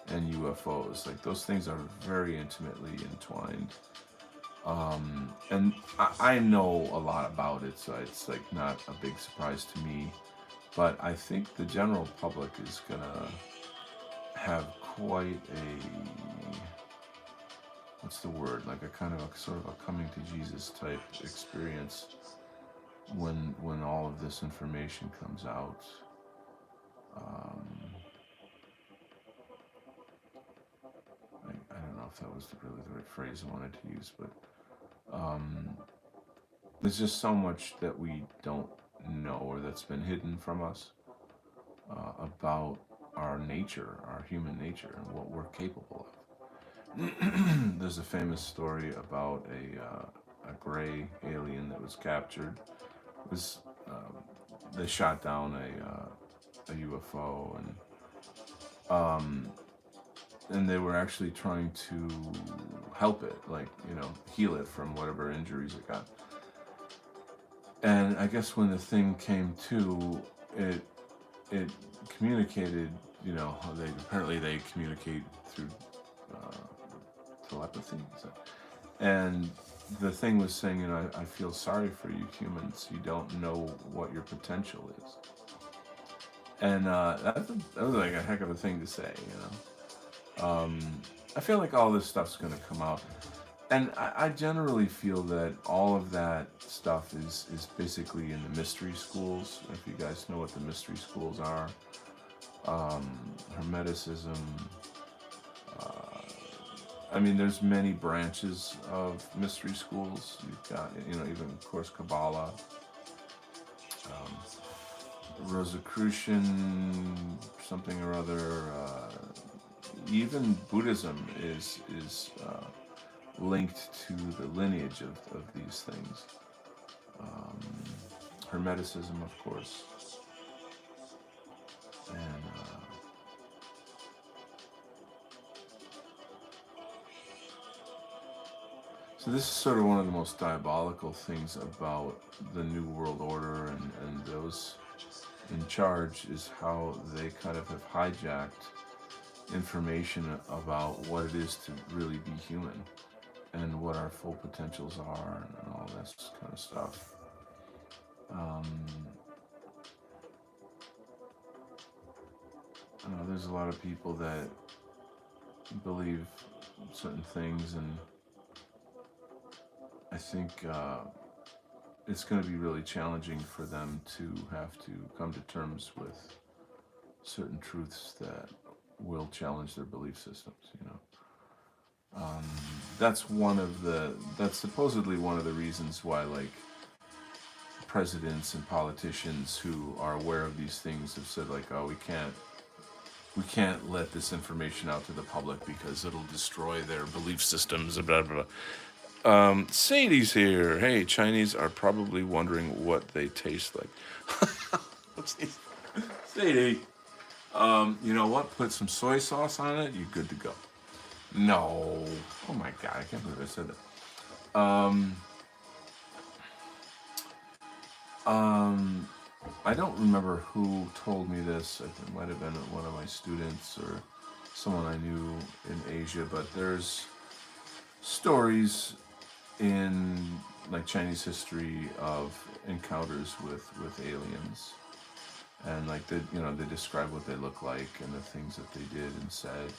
A: and UFOs, like those things are very intimately entwined. And I know a lot about it, so it's like not a big surprise to me. But I think the general public is gonna have quite a, what's the word, like a kind of a sort of a coming to Jesus type experience when all of this information comes out. I don't know if that was really the right phrase I wanted to use, but there's just so much that we don't know or that's been hidden from us about our nature, our human nature, and what we're capable of. There's a famous story about a gray alien that was captured. It was they shot down a UFO, and they were actually trying to help it, like heal it from whatever injuries it got. And I guess when the thing came to, it communicated. They communicate through telepathy. And the thing was saying, I feel sorry for you humans. You don't know what your potential is. And that was like a heck of a thing to say, I feel like all this stuff's going to come out. And I generally feel that all of that stuff is basically in the mystery schools. If you guys know what the mystery schools are. Hermeticism. There's many branches of mystery schools. You've got, even, of course, Kabbalah. Rosicrucian, something or other. Even Buddhism is linked to the lineage of these things. Hermeticism, of course. And so this is sort of one of the most diabolical things about the New World Order and those in charge, is how they kind of have hijacked information about what it is to really be human and what our full potentials are and all this kind of stuff. There's a lot of people that believe certain things, and I think it's going to be really challenging for them to have to come to terms with certain truths that will challenge their belief systems. That's supposedly one of the reasons why, like, presidents and politicians who are aware of these things have said, like, oh, we can't let this information out to the public because it'll destroy their belief systems and blah blah blah. Sadie's here. Hey, Chinese are probably wondering what they taste like. What's these? Sadie. You know what? Put some soy sauce on it. You're good to go. No. Oh my God! I can't believe I said that. I don't remember who told me this. It might have been one of my students or someone I knew in Asia. But there's stories in like Chinese history of encounters with aliens, and like they describe what they look like and the things that they did and said,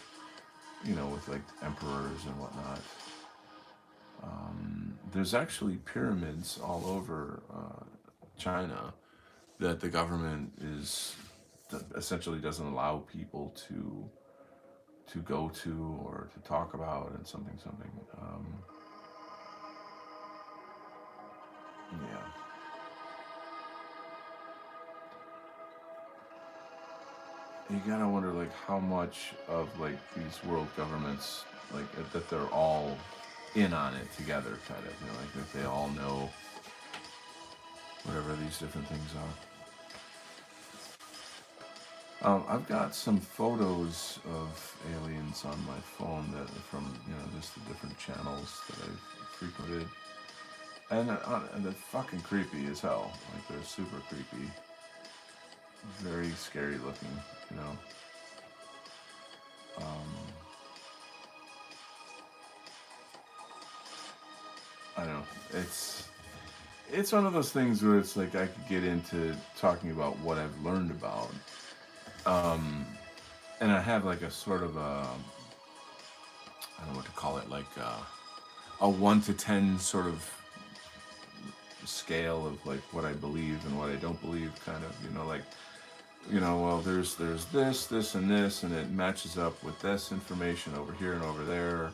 A: with like emperors and whatnot. There's actually pyramids all over China that the government is essentially doesn't allow people to go to or to talk about, and something. Yeah, you gotta wonder like how much of like these world governments like that they're all in on it together, kind of, like that they all know whatever these different things are. I've got some photos of aliens on my phone that are from just the different channels that I've frequented, and they're fucking creepy as hell. Like they're super creepy, very scary looking. You know, um, I don't know. It's one of those things where it's like I could get into talking about what I've learned about, um, and I have like a sort of I don't know what to call it, like a 1 to 10 sort of scale of like what I believe and what I don't believe, kind of, like, well, there's this, and this, and it matches up with this information over here and over there,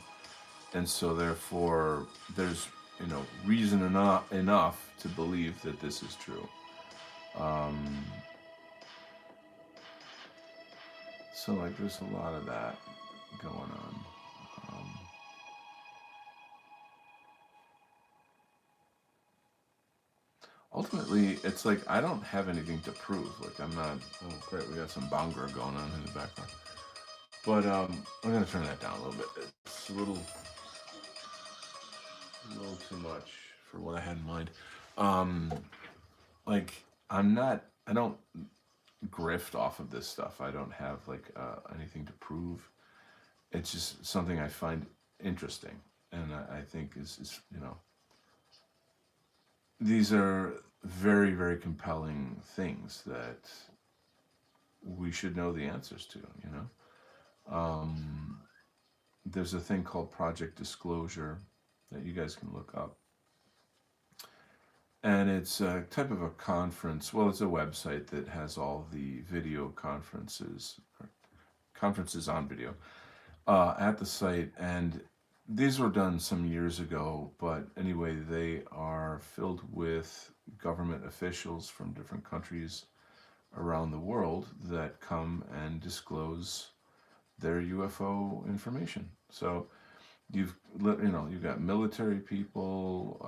A: and so therefore there's reason enough to believe that this is true. Um, so like there's a lot of that going on. Ultimately, it's like I don't have anything to prove. Like I'm not. Oh, great, we got some bongo going on in the background. But I'm gonna turn that down a little bit. It's a little too much for what I had in mind. Um, like I'm not. I don't grift off of this stuff. I don't have like anything to prove. It's just something I find interesting, and I think is these are very, very compelling things that we should know the answers to. Um, there's a thing called Project Disclosure that you guys can look up. And it's a type of a conference. Well, it's a website that has all the video conferences, or conferences on video, at the site. And these were done some years ago, but anyway, they are filled with government officials from different countries around the world that come and disclose their UFO information. So you've got military people,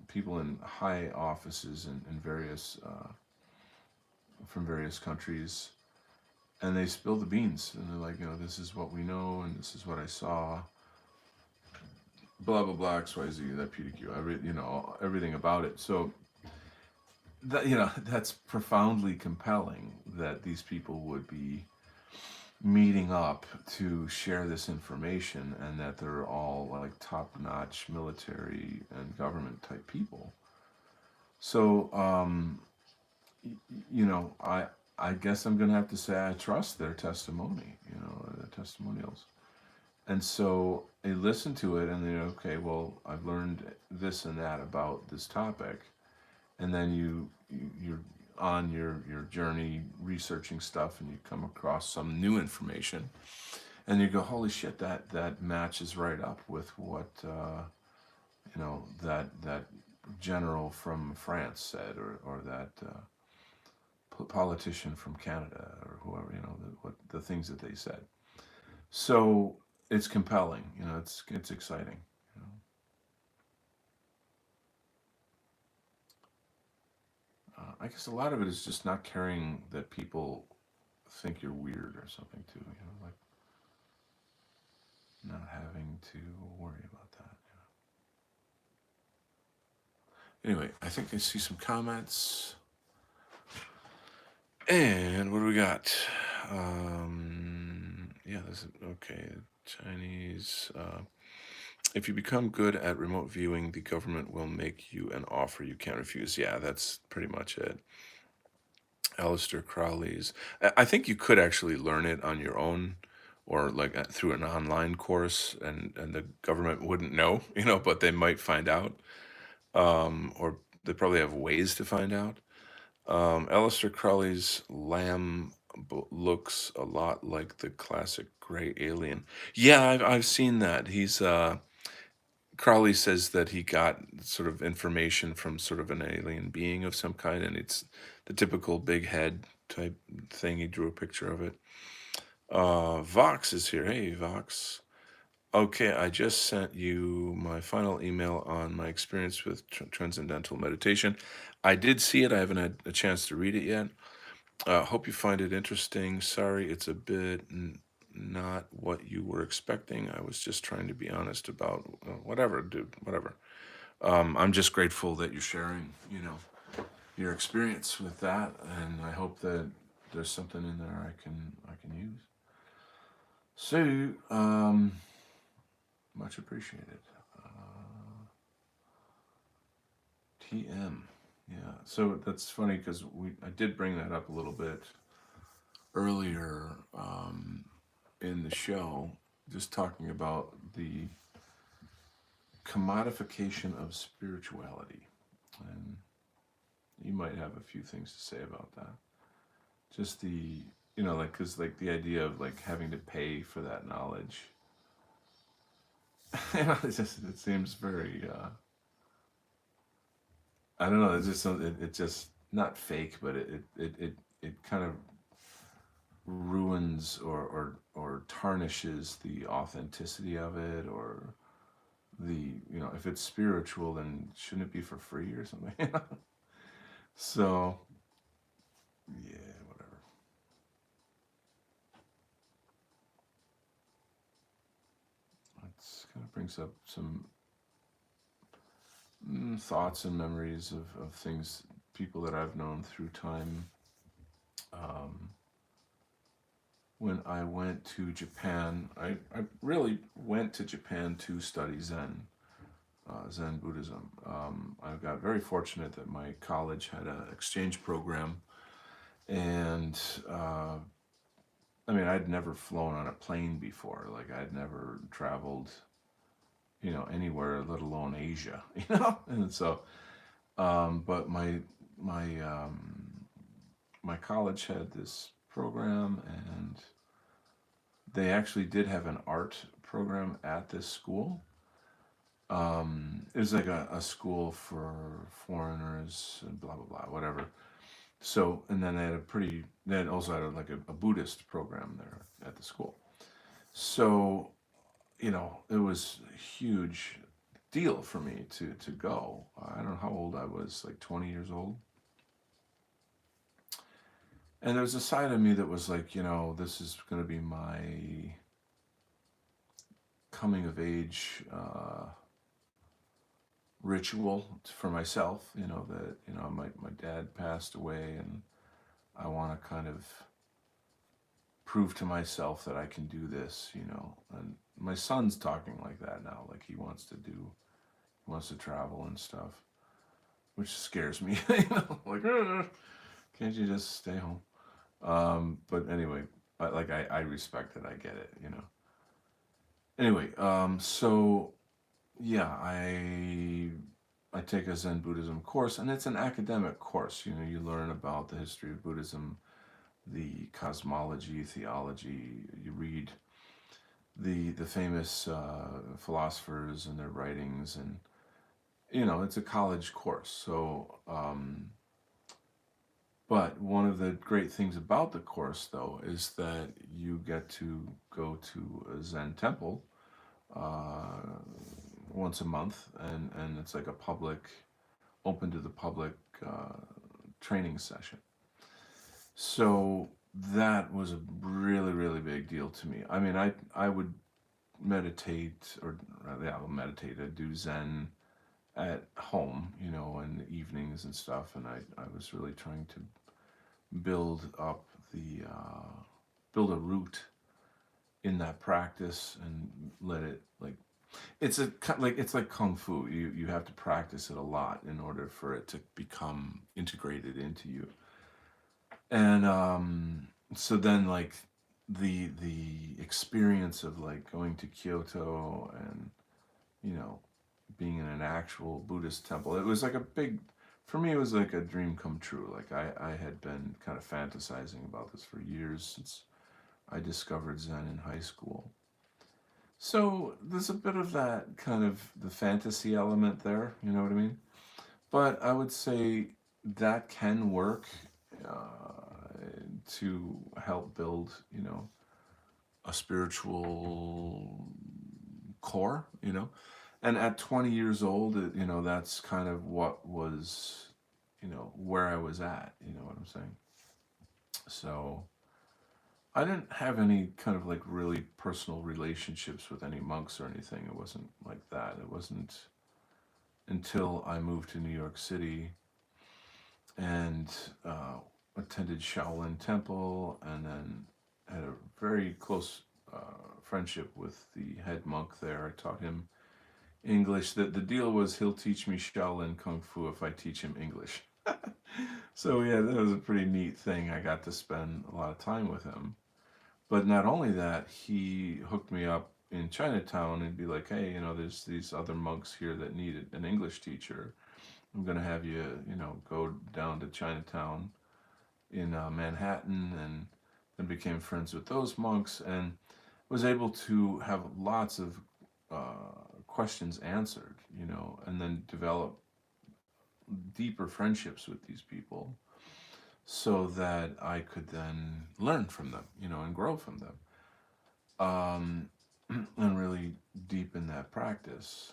A: people in high offices in various from various countries, and they spill the beans, and they're like, this is what we know, and this is what I saw, blah blah blah, XYZ, that PDQ, everything about it. So that that's profoundly compelling that these people would be meeting up to share this information, and that they're all like top-notch military and government type people. So I guess I'm gonna have to say I trust their testimony, their testimonials. And so they listen to it and they're okay, well, I've learned this and that about this topic. And then you're on your journey researching stuff, and you come across some new information, and you go, holy shit, that matches right up with what that general from France said, or that politician from Canada, or whoever, the things that they said. So it's compelling, it's exciting. I guess a lot of it is just not caring that people think you're weird or something too. Like not having to worry about that. Anyway, I think I see some comments. And what do we got? Yeah, this is okay. Chinese. If you become good at remote viewing, the government will make you an offer you can't refuse. Yeah, that's pretty much it. Aleister Crowley's. I think you could actually learn it on your own, or like through an online course, and the government wouldn't know, but they might find out, or they probably have ways to find out. Aleister Crowley's lamb looks a lot like the classic gray alien. Yeah, I've seen that. Crowley says that he got sort of information from sort of an alien being of some kind, and it's the typical big head type thing. He drew a picture of it. Vox is here. Hey, Vox. Okay, I just sent you my final email on my experience with transcendental meditation. I did see it. I haven't had a chance to read it yet. Hope you find it interesting. Sorry, it's a bit not what you were expecting. I was just trying to be honest about whatever, dude, whatever. I'm just grateful that you're sharing, your experience with that, and I hope that there's something in there I can use. So, much appreciated. TM. Yeah. So that's funny because I did bring that up a little bit earlier in the show, just talking about the commodification of spirituality, and you might have a few things to say about that. Just like, because like the idea of like having to pay for that knowledge, it seems very. I don't know. It's just it just not fake, but it kind of ruins or tarnishes the authenticity of it, or if it's spiritual, then shouldn't it be for free or something? So yeah, whatever. It kind of brings up some thoughts and memories of things, people that I've known through time. um, when I went to Japan, I really went to Japan to study Zen Buddhism. I got very fortunate that my college had an exchange program, and I mean, I'd never flown on a plane before. Like, I'd never traveled, anywhere, let alone Asia, And so, but my my college had this program, and they actually did have an art program at this school. It was like a school for foreigners and blah blah blah, whatever. So, and then they had also had like a Buddhist program there at the school. So, it was a huge deal for me to go. I don't know how old I was, like 20 years old. And there was a side of me that was like, this is going to be my coming of age ritual for myself, that, my dad passed away, and I want to kind of prove to myself that I can do this, And my son's talking like that now, like he wants to travel and stuff, which scares me, like, can't you just stay home? But anyway, I respect it, I get it. Anyway, so yeah, I take a Zen Buddhism course, and it's an academic course. You learn about the history of Buddhism, the cosmology, theology. You read the famous philosophers and their writings, and it's a college course. So, but one of the great things about the course, though, is that you get to go to a Zen temple uh, once a month, and it's like a public, open to the public uh, training session. So that was a really, really big deal to me. I mean, I would meditate, or yeah, I'll meditate. I do Zen at home, in the evenings and stuff, and I was really trying to build up build a root in that practice, and let it, like, it's like kung fu. You have to practice it a lot in order for it to become integrated into you. And so then like the experience of like going to Kyoto and you know being in an actual Buddhist temple, it was like a big, for me it was like a dream come true. Like I had been kind of fantasizing about this for years since I discovered Zen in high school. So there's a bit of that kind of the fantasy element there, you know what I mean? But I would say that can work to help build, a spiritual core, And at 20 years old, that's kind of what was, where I was at, you know what I'm saying? So I didn't have any kind of like really personal relationships with any monks or anything. It wasn't like that. It wasn't until I moved to New York City and attended Shaolin Temple and then had a very close friendship with the head monk there. I taught him English. The deal was he'll teach me Shaolin Kung Fu if I teach him English. So yeah, that was a pretty neat thing. I got to spend a lot of time with him. But not only that, he hooked me up in Chinatown and be like, hey, there's these other monks here that need an English teacher. I'm going to have you, go down to Chinatown in Manhattan, and then became friends with those monks and was able to have lots of questions answered, and then develop deeper friendships with these people so that I could then learn from them, and grow from them. Um, and really deepen that practice.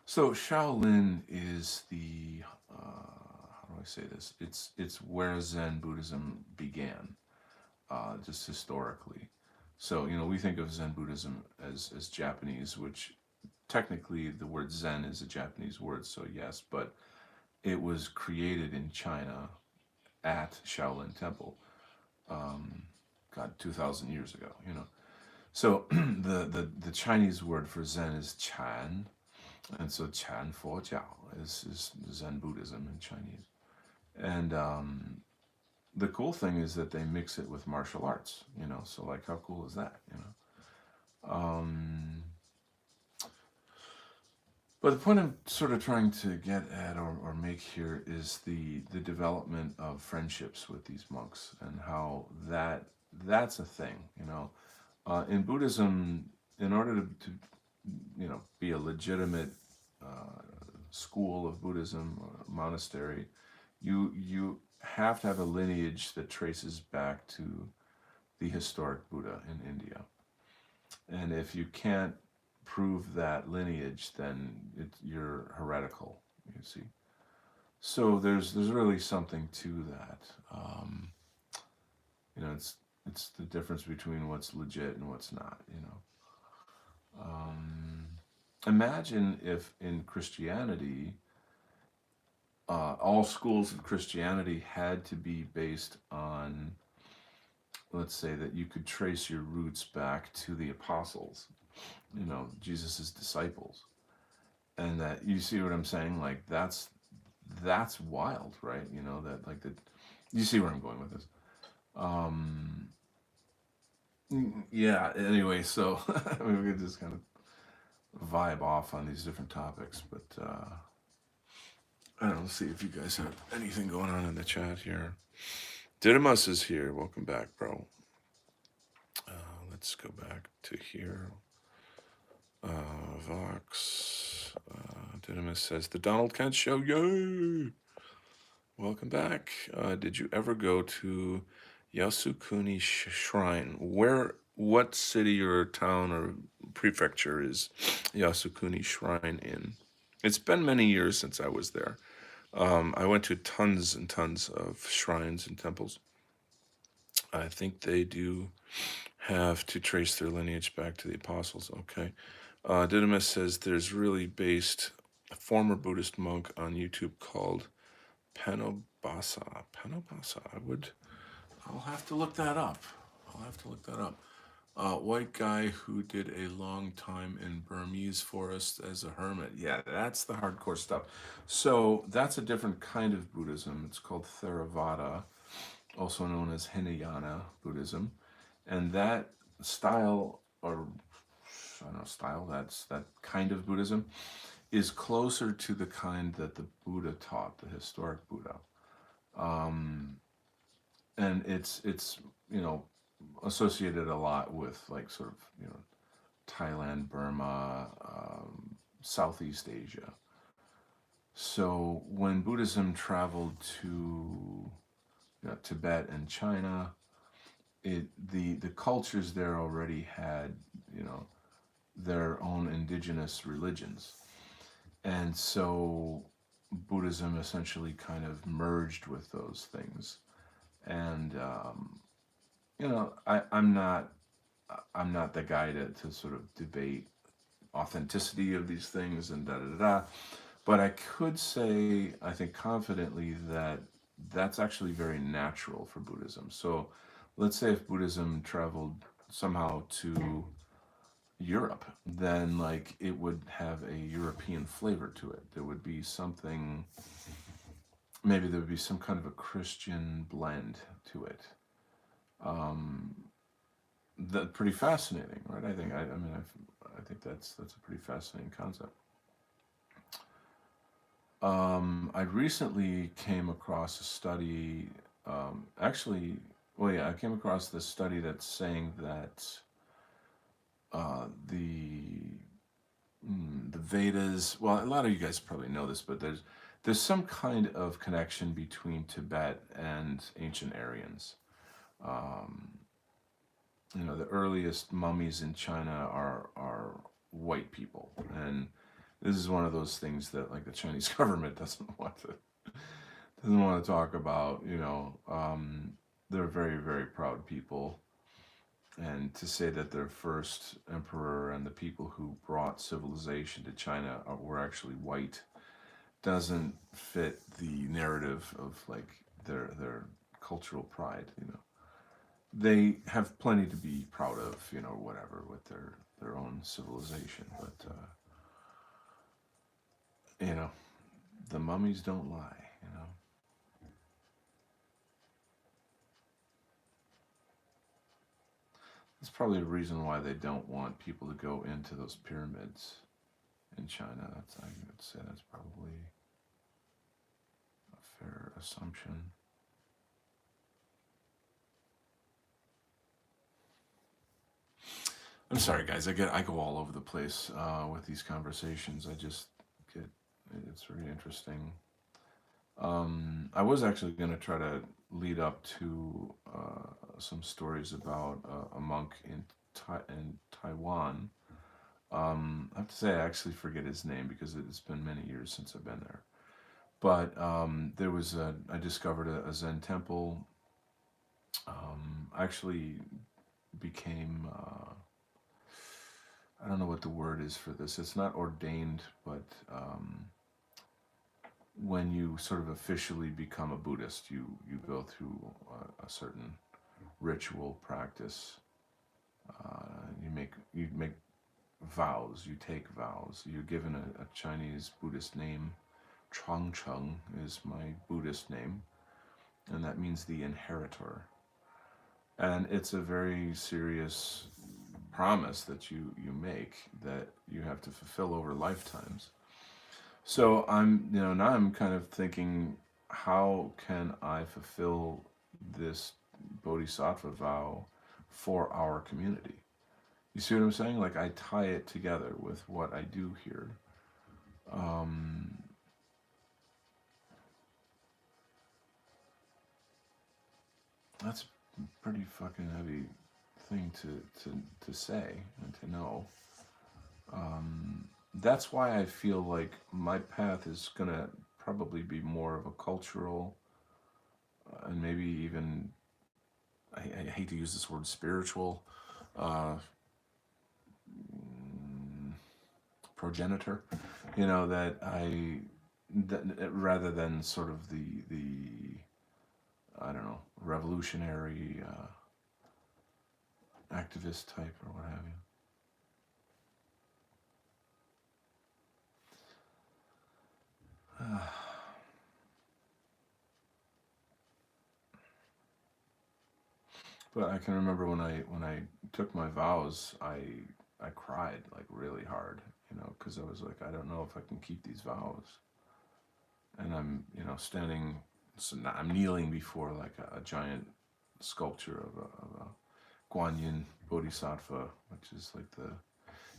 A: So Shaolin is the how do I say this? It's where Zen Buddhism began, just historically. So we think of Zen Buddhism as Japanese, which technically the word Zen is a Japanese word, so yes, but it was created in China at Shaolin Temple, um, God, 2,000 years ago. So the Chinese word for Zen is Chan, and so Chan Fo Jiao is Zen Buddhism in Chinese. And the cool thing is that they mix it with martial arts, So like, how cool is that? Um, but the point I'm sort of trying to get at or make here is the development of friendships with these monks and how that's a thing, In Buddhism, in order to be a legitimate school of Buddhism or monastery, you have to have a lineage that traces back to the historic Buddha in India. And if you can't prove that lineage, then you're heretical. You see. So there's really something to that. It's the difference between what's legit and what's not. Um, Imagine if in Christianity, all schools of Christianity had to be based on, let's say, that you could trace your roots back to the apostles, Jesus's disciples, and that you see what I'm saying. Like that's wild, right? That like that. You see where I'm going with this. Um, yeah. Anyway, so I mean, we could just kind of vibe off on these different topics, but I don't know, see if you guys have anything going on in the chat here. Didymus is here. Welcome back, bro. Let's go back to here. Vox. Didymus says, the Donald Kent Show. Yay! Welcome back. Did you ever go to Yasukuni Shrine? What city or town or prefecture is Yasukuni Shrine in? It's been many years since I was there. I went to tons and tons of shrines and temples. I think they do have to trace their lineage back to the apostles. Okay. Didymus says there's really based a former Buddhist monk on YouTube called Panobasa. Panobasa. I'll have to look that up. White guy who did a long time in Burmese forest as a hermit. Yeah, that's the hardcore stuff. So that's a different kind of Buddhism. It's called Theravada, also known as Hinayana Buddhism. And that style, or I don't know, style, that's that kind of Buddhism, is closer to the kind that the Buddha taught, the historic Buddha. Um, and it's you know associated a lot with like sort of Thailand, Burma, Southeast Asia. So when Buddhism traveled to Tibet and China, the cultures there already had you know their own indigenous religions, and so Buddhism essentially kind of merged with those things. And I'm not the guy to sort of debate authenticity of these things and da da da. Da. But I could say, I think confidently, that that's actually very natural for Buddhism. So let's say if Buddhism traveled somehow to Europe, then like it would have a European flavor to it. There would be something, maybe there would be some kind of a Christian blend to it. Um, that pretty fascinating, right? I think that's a pretty fascinating concept. I recently came across a study. Actually, well, yeah, I came across this study that's saying that the Vedas. Well, a lot of you guys probably know this, but there's some kind of connection between Tibet and ancient Aryans. Um, the earliest mummies in China are white people, and this is one of those things that like the Chinese government doesn't want to talk about. They're very, very proud people, and to say that their first emperor and the people who brought civilization to China were actually white doesn't fit the narrative of like their cultural pride. They have plenty to be proud of, whatever, with their own civilization. But you know, the mummies don't lie. That's probably the reason why they don't want people to go into those pyramids in China. I would say that's probably a fair assumption. I'm sorry, guys. I go all over the place with these conversations. I just get it's really interesting. I was actually going to try to lead up to some stories about a monk in Taiwan. I have to say, I actually forget his name because it's been many years since I've been there. But I discovered a Zen temple. Actually became, I don't know what the word is for this. It's not ordained, but when you sort of officially become a Buddhist, you go through a certain ritual practice. You make vows. You take vows. You're given a Chinese Buddhist name. Changcheng is my Buddhist name, and that means the inheritor. And it's a very serious promise that you make that you have to fulfill over lifetimes. So now I'm kind of thinking, how can I fulfill this bodhisattva vow for our community? You see what I'm saying? Like I tie it together with what I do here. Um, that's a pretty fucking heavy thing to say and to know. That's why I feel like my path is gonna probably be more of a cultural and maybe even I hate to use this word spiritual uh, progenitor. That rather than sort of the I don't know revolutionary activist type or what have you. But I can remember when I took my vows, I cried like really hard, because I was like, I don't know if I can keep these vows, and I'm standing, so now I'm kneeling before like a giant sculpture of a Guan Yin Bodhisattva, which is like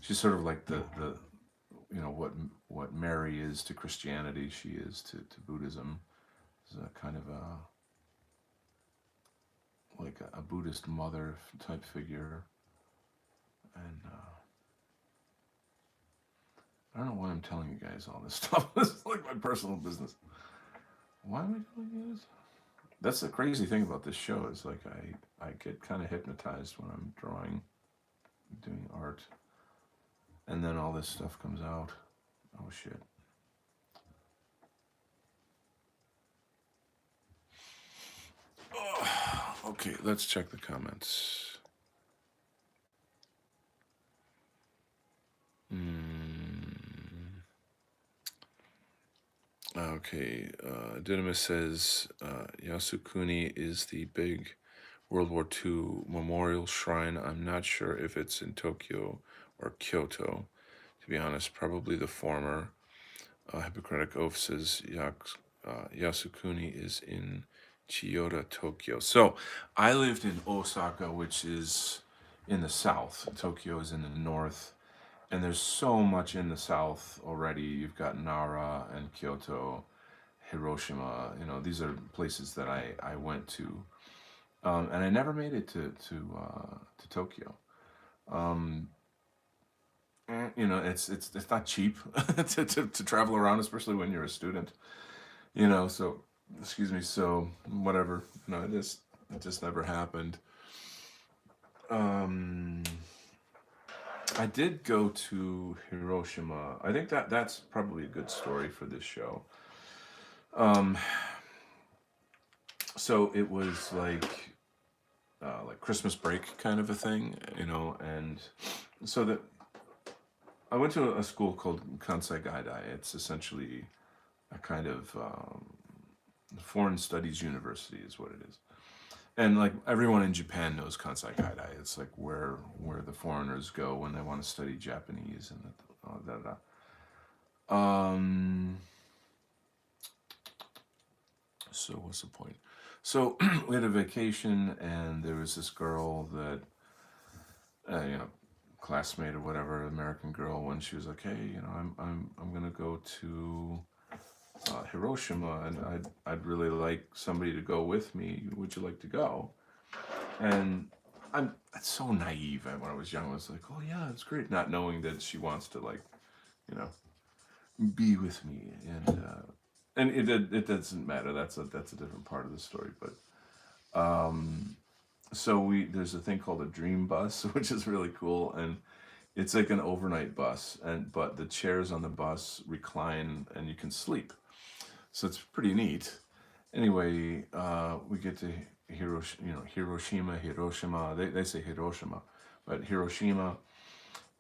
A: she's sort of like the what Mary is to Christianity, she is to Buddhism. Is a kind of a Buddhist mother type figure, and I don't know why I'm telling you guys all this stuff. This is like my personal business. Why am I telling you this? That's the crazy thing about this show is like I get kind of hypnotized when I'm drawing, doing art, and then all this stuff comes out. Oh shit. Oh, okay, let's check the comments. Okay, Dynamis says Yasukuni is the big World War II memorial shrine. I'm not sure if it's in Tokyo or Kyoto. To be honest, probably the former. Hippocratic Oath says Yasukuni is in Chiyoda, Tokyo. So I lived in Osaka, which is in the south. Tokyo is in the north. And there's so much in the south already. You've got Nara and Kyoto, Hiroshima. These are places that I went to. And I never made it to Tokyo. Um, it's not cheap to travel around, especially when you're a student. So excuse me. So whatever. It just never happened. I did go to Hiroshima. I think that's probably a good story for this show. Um, so it was like Christmas break kind of a thing, and so that I went to a school called Kansai Gaidai. It's essentially a kind of foreign studies university, is what it is. And like everyone in Japan knows Kansai Gaidai. It's like where the foreigners go when they want to study Japanese and da da. So what's the point? So we had a vacation, and there was this girl that, classmate or whatever, American girl, when she was like, "Hey, I'm gonna go to Hiroshima, and I'd really like somebody to go with me. Would you like to go?" And that's so naive. When I was young, I was like, "Oh yeah, it's great," not knowing that she wants to you know, be with me, and it doesn't matter. That's a different part of the story. But so there's a thing called a dream bus, which is really cool, and it's like an overnight bus, but the chairs on the bus recline and you can sleep, so it's pretty neat. Anyway, we get to Hiroshima. They say Hiroshima, but Hiroshima,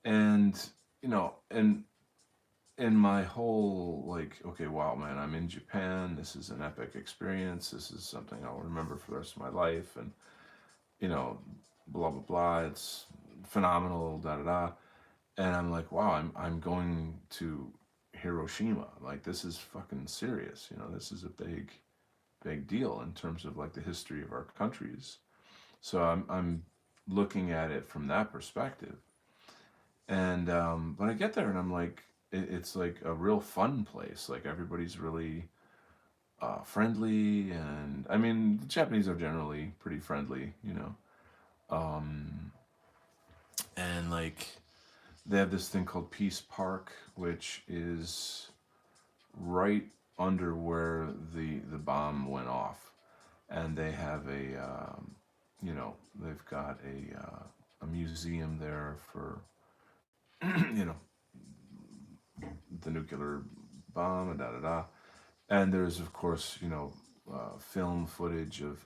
A: and and in my whole like, okay, wow, man, I'm in Japan. This is an epic experience. This is something I'll remember for the rest of my life, and you know, blah blah blah. It's phenomenal, da da da. And I'm like, wow, I'm going to Hiroshima. Like this is fucking serious. This is a big deal in terms of like the history of our countries. So I'm looking at it from that perspective. And but I get there and I'm like, it's like a real fun place. Like everybody's really friendly, and I mean the Japanese are generally pretty friendly. Um, and like they have this thing called Peace Park, which is right under where the bomb went off, and they have they've got a museum there for you know the nuclear bomb and da da da. And there's of course film footage of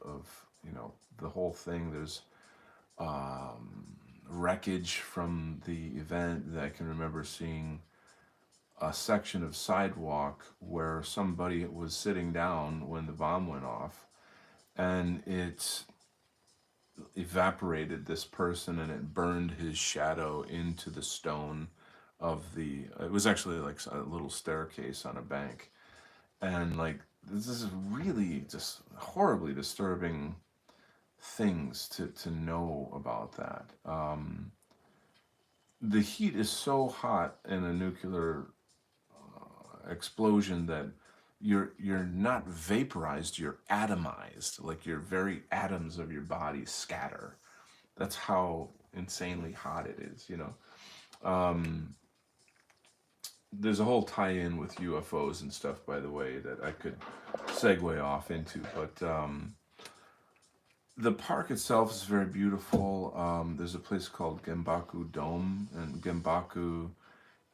A: the whole thing. There's wreckage from the event. That I can remember seeing a section of sidewalk where somebody was sitting down when the bomb went off, and it evaporated this person and it burned his shadow into the stone of the, it was actually like a little staircase on a bank. And like, this is really just horribly disturbing things to know about that. The heat is so hot in a nuclear explosion that you're not vaporized, you're atomized. Like your very atoms of your body scatter. That's how insanely hot it is, you know. There's a whole tie-in with UFOs and stuff, by the way, that I could segue off into. But the park itself is very beautiful. There's a place called Gembaku Dome, and Gembaku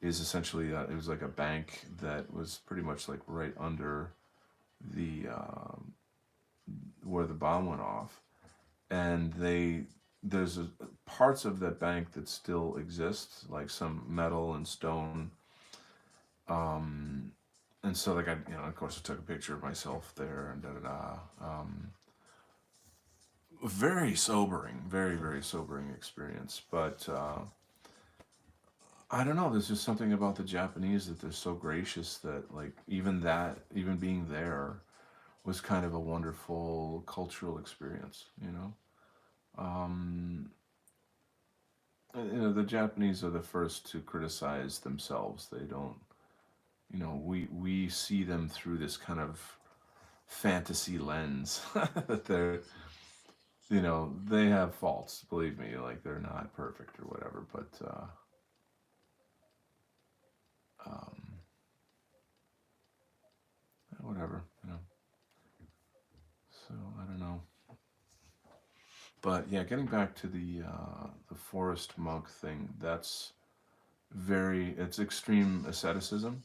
A: is essentially it was like a bank that was pretty much like right under the where the bomb went off, and there's parts of that bank that still exist, like some metal and stone. And so like I, you know, of course I took a picture of myself there and da da da. Very sobering, very sobering experience. But I don't know. There's just something about the Japanese that they're so gracious that like even being there was kind of a wonderful cultural experience. You know, the Japanese are the first to criticize themselves. They don't, you know, we see them through this kind of fantasy lens that they're, you know, they have faults, believe me, like they're not perfect or whatever, but um, whatever, you know. So I don't know, but yeah, getting back to the forest monk thing, that's it's extreme asceticism,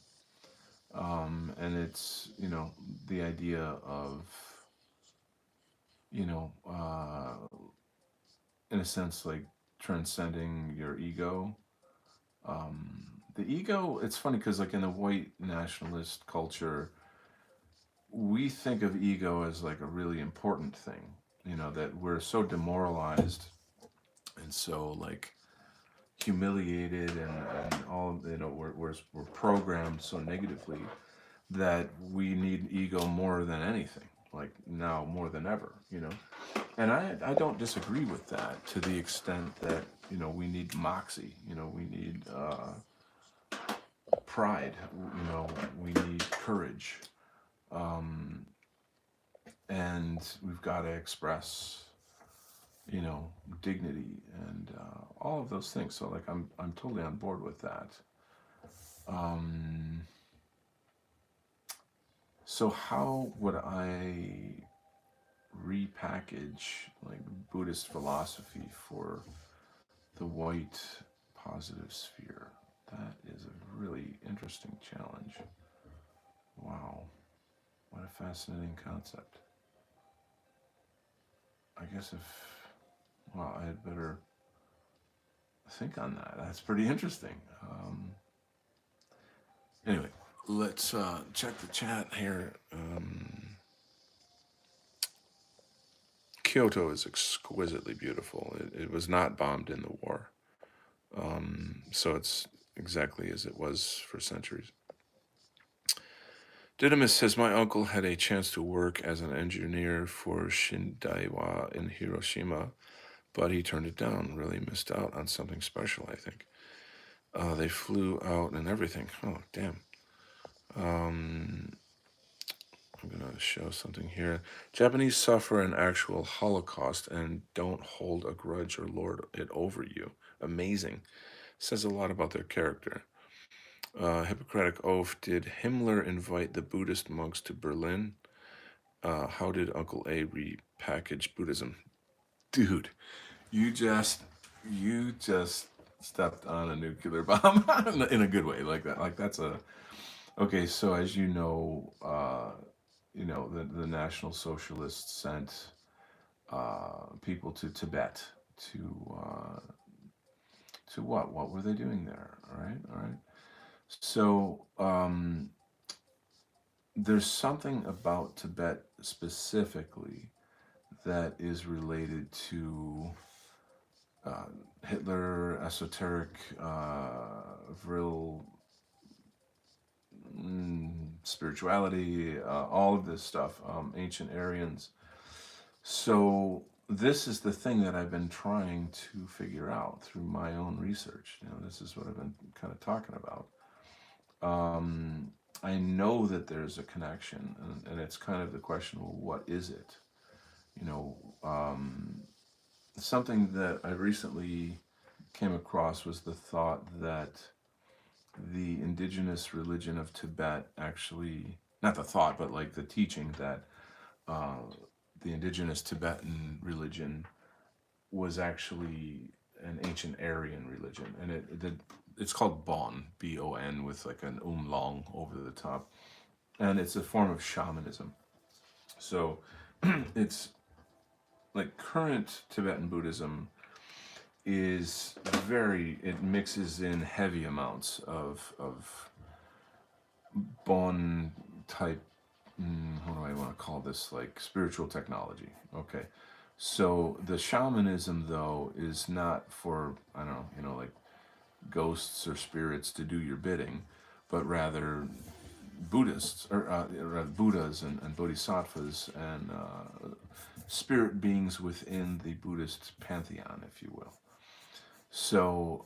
A: and it's, you know, the idea of, you know, in a sense, like transcending your ego. The ego, it's funny because, like, in the white nationalist culture, we think of ego as like a really important thing, you know, that we're so demoralized and so like humiliated and all, you know, we're programmed so negatively that we need ego more than anything, like now more than ever, you know. And I don't disagree with that to the extent that, you know, we need moxie, you know, we need pride, you know, we need courage, and we've got to express, you know, dignity and all of those things. So like I'm totally on board with that. Um, so how would I repackage like Buddhist philosophy for the white positive sphere? That is a really interesting challenge. Wow, what a fascinating concept. I guess if, well, I had better think on that. That's pretty interesting. Anyway, let's check the chat here. Kyoto is exquisitely beautiful. It was not bombed in the war, so it's exactly as it was for centuries. Didymus says, my uncle had a chance to work as an engineer for Shindaiwa in Hiroshima, but he turned it down. Really missed out on something special, I think. They flew out and everything. Oh, damn. I'm going to show something here. Japanese suffer an actual Holocaust and don't hold a grudge or lord it over you. Amazing. Says a lot about their character. Hippocratic Oath. Did Himmler invite the Buddhist monks to Berlin? How did Uncle A repackage Buddhism? Dude, you just you just stepped on a nuclear bomb in a good way, like that. Like that's a okay. So as you know, the National Socialists sent people to Tibet to what? What were they doing there? All right, all right. So there's something about Tibet specifically that is related to uh, Hitler, esoteric, vril, spirituality, all of this stuff, ancient Aryans. So this is the thing that I've been trying to figure out through my own research. This is what I've been kind of talking about. I know that there's a connection, and it's kind of the question, well, what is it? You know, something that I recently came across was the thought that the indigenous religion of Tibet actually, not the thought, but like the teaching that uh, the indigenous Tibetan religion was actually an ancient Aryan religion, and it's called Bon, Bon, with like an umlong over the top, and it's a form of shamanism. So it's like current Tibetan Buddhism is it mixes in heavy amounts of Bon type, what do I want to call this, like spiritual technology. Okay. So the shamanism though is not for, I don't know, like ghosts or spirits to do your bidding, but rather Buddhists or Buddhas and bodhisattvas and spirit beings within the Buddhist pantheon, if you will. So,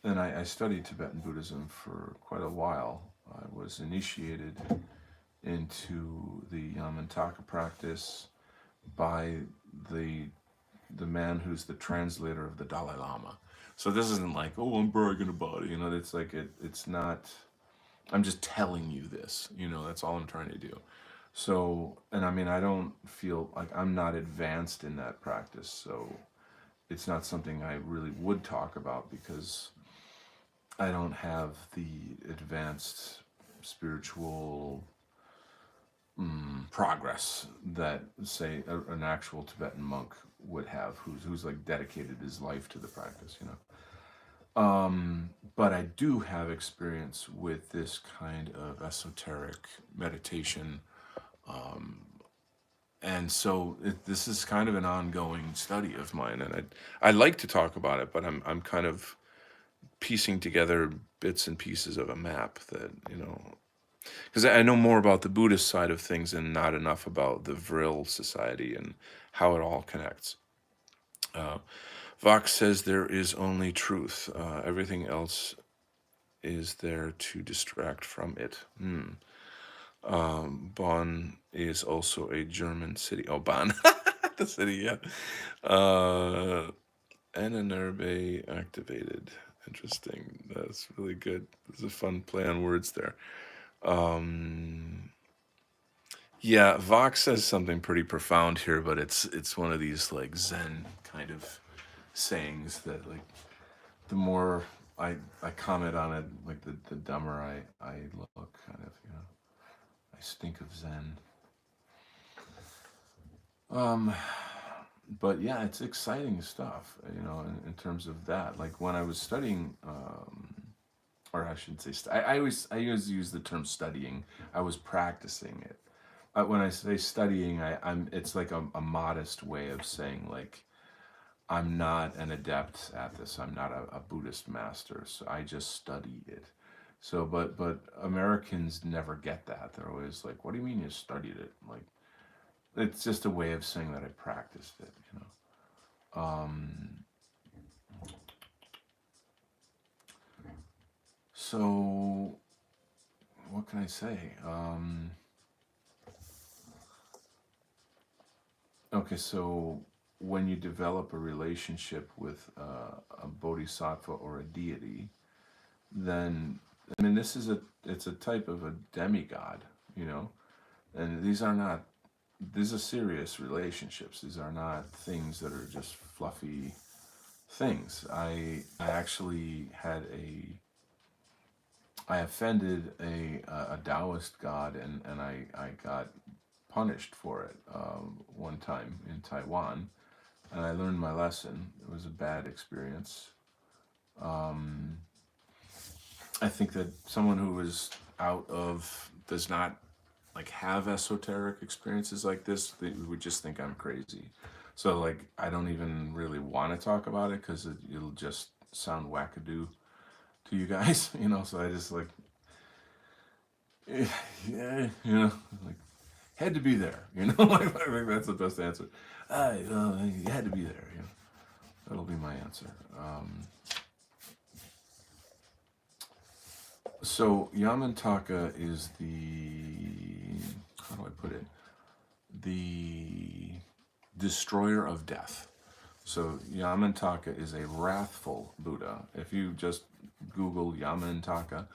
A: and I studied Tibetan Buddhism for quite a while. I was initiated into the Yamantaka practice by the the man who's the translator of the Dalai Lama. So this isn't like, oh, I'm bragging about it. It's like it's not. I'm just telling you this. That's all I'm trying to do. So, and I mean, I don't feel like I'm not advanced in that practice. So it's not something I really would talk about because I don't have the advanced spiritual progress that, say, an actual Tibetan monk would have, who's like dedicated his life to the practice. But I do have experience with this kind of esoteric meditation, and so this is kind of an ongoing study of mine, and I like to talk about it, but I'm kind of piecing together bits and pieces of a map that because I know more about the Buddhist side of things and not enough about the Vril society and how it all connects. Uh, Vox says there is only truth. Everything else is there to distract from it. Bonn is also a German city. Oh, Bonn, the city, yeah. Ananurbe activated. Interesting. That's really good. There's a fun play on words there. Yeah, Vox says something pretty profound here, but it's one of these like Zen kind of sayings that like the more I comment on it, like the dumber I look, kind of, I stink of Zen. Um, but yeah, it's exciting stuff, in terms of that. Like when I was studying, or I should say, I always use the term studying. I was practicing it. When I say studying, I'm it's like a modest way of saying like I'm not an adept at this. I'm not a Buddhist master. So I just study it. So, but Americans never get that. They're always like, "What do you mean you studied it?" Like, it's just a way of saying that I practiced it. So, what can I say? Okay, so when you develop a relationship with a bodhisattva or a deity, then I mean it's a type of a demigod, you know, and these are serious relationships. These are not things that are just fluffy things. I actually had I offended a Taoist god, and I got punished for it one time in Taiwan. and I learned my lesson. It was a bad experience. Um, I think that someone who is out of does not like have esoteric experiences like this, they would just think I'm crazy. So like I don't even really want to talk about it because it'll just sound wackadoo to you guys, you know. So I just like, yeah, you know, like had to be there, you know. Like I think that's the best answer. You had to be there, you know. That'll be my answer. So Yamantaka is the, how do I put it? The destroyer of death. So Yamantaka is a wrathful Buddha. If you just Google Yamantaka,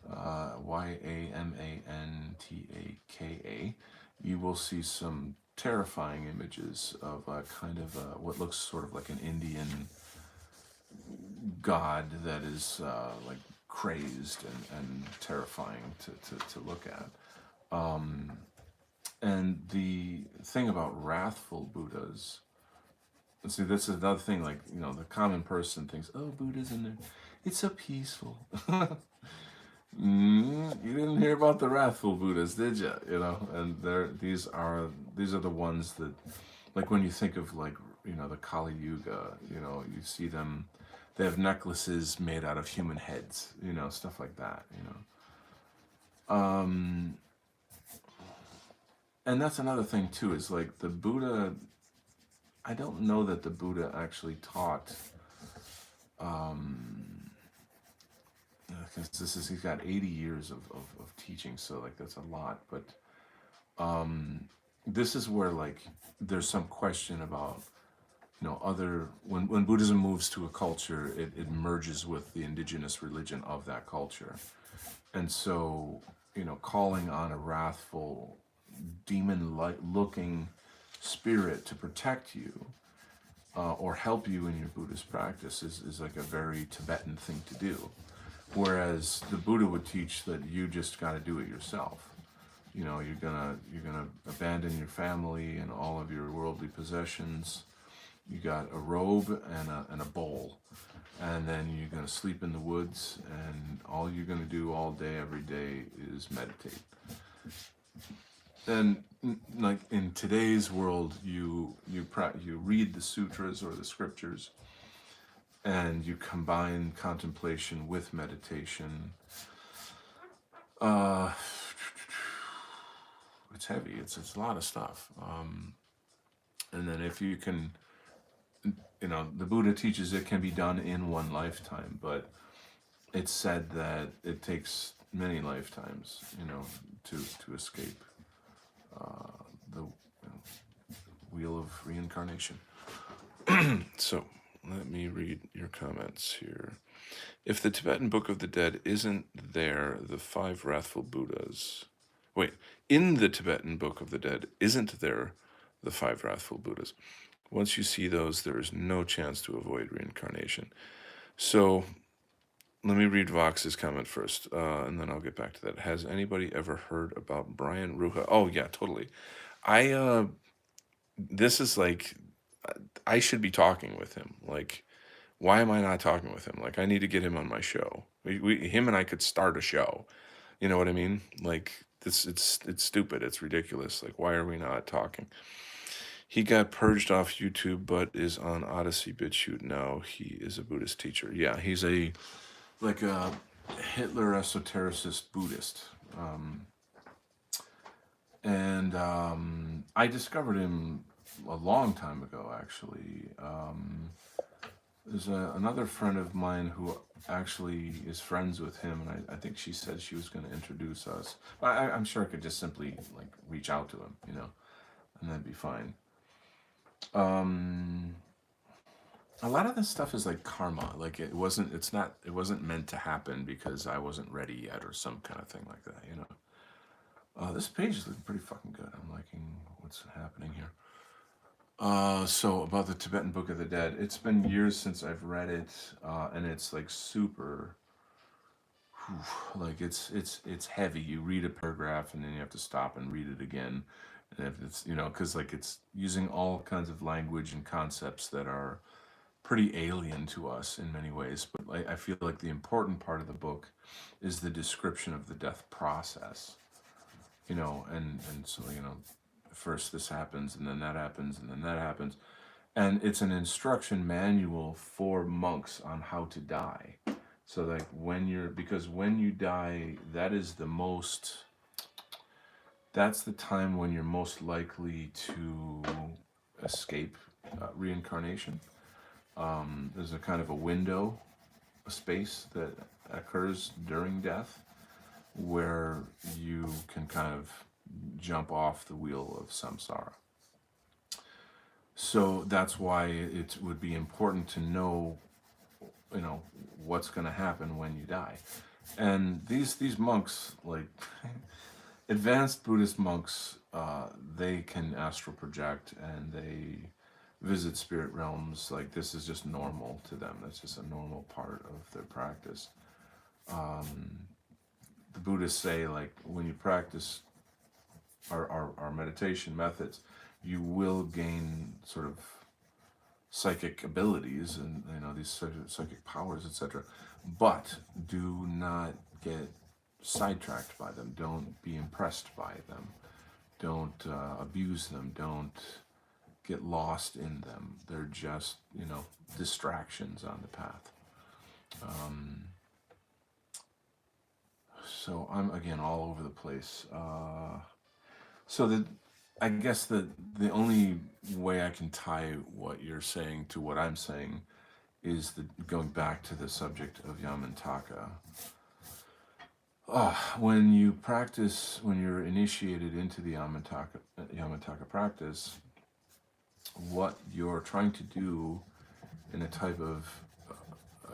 A: Yamantaka, you will see some terrifying images of a kind of what looks sort of like an Indian god that is like crazed and terrifying to look at. And the thing about wrathful Buddhas, see, this is another thing. Like, you know, the common person thinks, "Oh, Buddhism, it's so peaceful." You didn't hear about the wrathful Buddhas, did you? You know, and these are the ones that, like, when you think of like, you know, the Kali Yuga, you know, you see them. They have necklaces made out of human heads, you know, stuff like that. You know, and that's another thing too. Is like the Buddha. I don't know that the Buddha actually taught. Because this is he's got 80 years of teaching, so like that's a lot. But this is where like there's some question about, you know, other when Buddhism moves to a culture, it merges with the indigenous religion of that culture. And so, you know, calling on a wrathful demon like looking spirit to protect you or help you in your Buddhist practice is like a very Tibetan thing to do. Whereas the Buddha would teach that you just got to do it yourself. You know, you're gonna abandon your family and all of your worldly possessions. You got a robe and a bowl, and then you're gonna sleep in the woods, and all you're gonna do all day every day is meditate. And like in today's world, you read the sutras or the scriptures, and you combine contemplation with meditation. Uh, it's heavy. It's a lot of stuff. And then if you can, you know, the Buddha teaches it can be done in one lifetime, but it's said that it takes many lifetimes, you know, to escape the wheel of reincarnation. So let me read your comments here. If the Tibetan Book of the Dead isn't there, the five wrathful Buddhas. Wait, in the Tibetan Book of the Dead, isn't there the five wrathful Buddhas? Once you see those, there is no chance to avoid reincarnation. So let me read Vox's comment first, and then I'll get back to that. Has anybody ever heard about Brian Ruha? Oh yeah, totally. I this is like I should be talking with him. Like, why am I not talking with him? Like, I need to get him on my show. Him and I could start a show. You know what I mean? Like, it's stupid. It's ridiculous. Like, why are we not talking? He got purged off YouTube, but is on Odyssey BitChute now. He is a Buddhist teacher. Yeah, he's a like a Hitler esotericist Buddhist. And I discovered him a long time ago, actually. There's another friend of mine who actually is friends with him, and I think she said she was going to introduce us. I'm sure I could just simply like reach out to him, you know, and that'd be fine. Um, a lot of this stuff is like karma. Like it wasn't meant to happen because I wasn't ready yet, or some kind of thing like that, you know. This page is looking pretty fucking good. I'm liking what's happening here. So about the Tibetan Book of the Dead, it's been years since I've read it, and it's like super, like it's heavy. You read a paragraph and then you have to stop and read it again. And if it's, because like it's using all kinds of language and concepts that are pretty alien to us in many ways. But I feel like the important part of the book is the description of the death process, and so, first this happens and then that happens and then that happens. And it's an instruction manual for monks on how to die. So like because when you die, that's the time when you're most likely to escape reincarnation. There's a kind of a window, a space that occurs during death where you can kind of jump off the wheel of samsara. So that's why it would be important to know, what's going to happen when you die. And these monks, like advanced Buddhist monks, they can astral project and they visit spirit realms. Like this is just normal to them. That's just a normal part of their practice. The Buddhists say, like, when you practice our meditation methods, you will gain sort of psychic abilities and these psychic powers, etc. But do not get sidetracked by them. Don't be impressed by them. Don't abuse them. Don't get lost in them. They're just distractions on the path. So I'm again all over the place. So I guess the only way I can tie what you're saying to what I'm saying is going back to the subject of Yamantaka. When you're initiated into the Yamantaka practice, what you're trying to do in a type of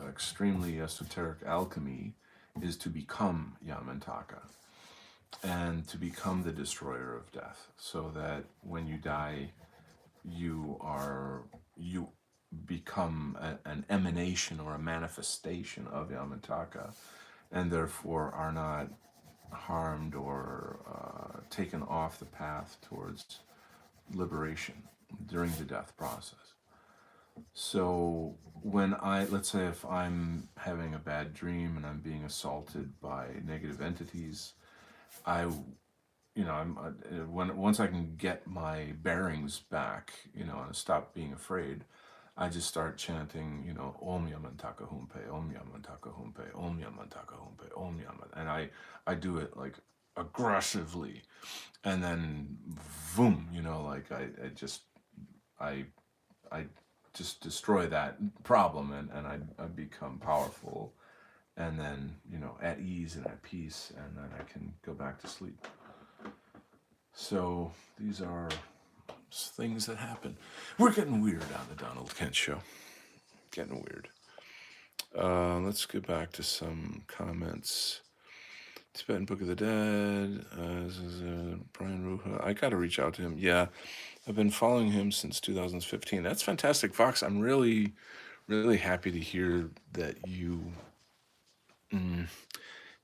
A: extremely esoteric alchemy is to become Yamantaka and to become the destroyer of death, so that when you die, you become an emanation or a manifestation of Yamantaka, and therefore are not harmed or taken off the path towards liberation during the death process. So let's say if I'm having a bad dream and I'm being assaulted by negative entities, once I can get my bearings back, and stop being afraid, I just start chanting, Om Yamantaka Humpe, Om Yamantaka Humpe, Om Yamantaka Humpe, Om Yamantaka, and I do it like aggressively, and then boom, I just destroy that problem, and I become powerful, and then at ease and at peace, and then I can go back to sleep. So these are things that happen. We're getting weird on the Donald Kent Show. Getting weird. Let's get back to some comments. Tibetan Book of the Dead. This is Brian Ruha. I got to reach out to him. Yeah, I've been following him since 2015. That's fantastic, Fox. I'm really, really happy to hear that you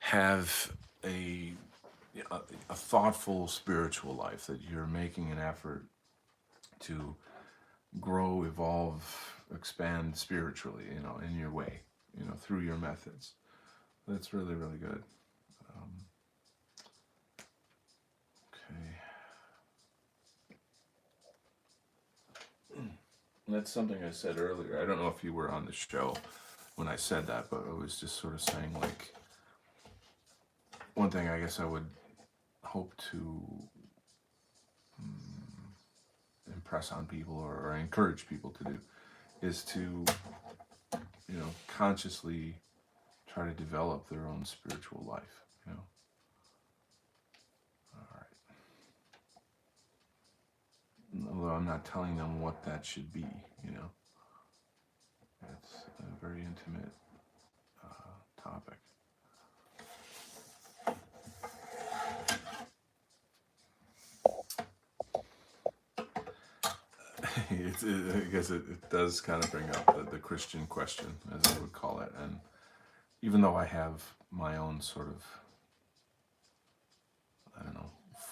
A: have a thoughtful spiritual life, that you're making an effort to grow, evolve, expand spiritually, in your way, through your methods. That's really, really good. Okay. That's something I said earlier. I don't know if you were on the show when I said that, but I was just sort of saying, like, one thing I guess I would hope to impress on people or encourage people to do is to, consciously try to develop their own spiritual life, All right. Although I'm not telling them what that should be, It's a very intimate topic. I guess it does kind of bring up the Christian question, as I would call it. And even though I have my own sort of,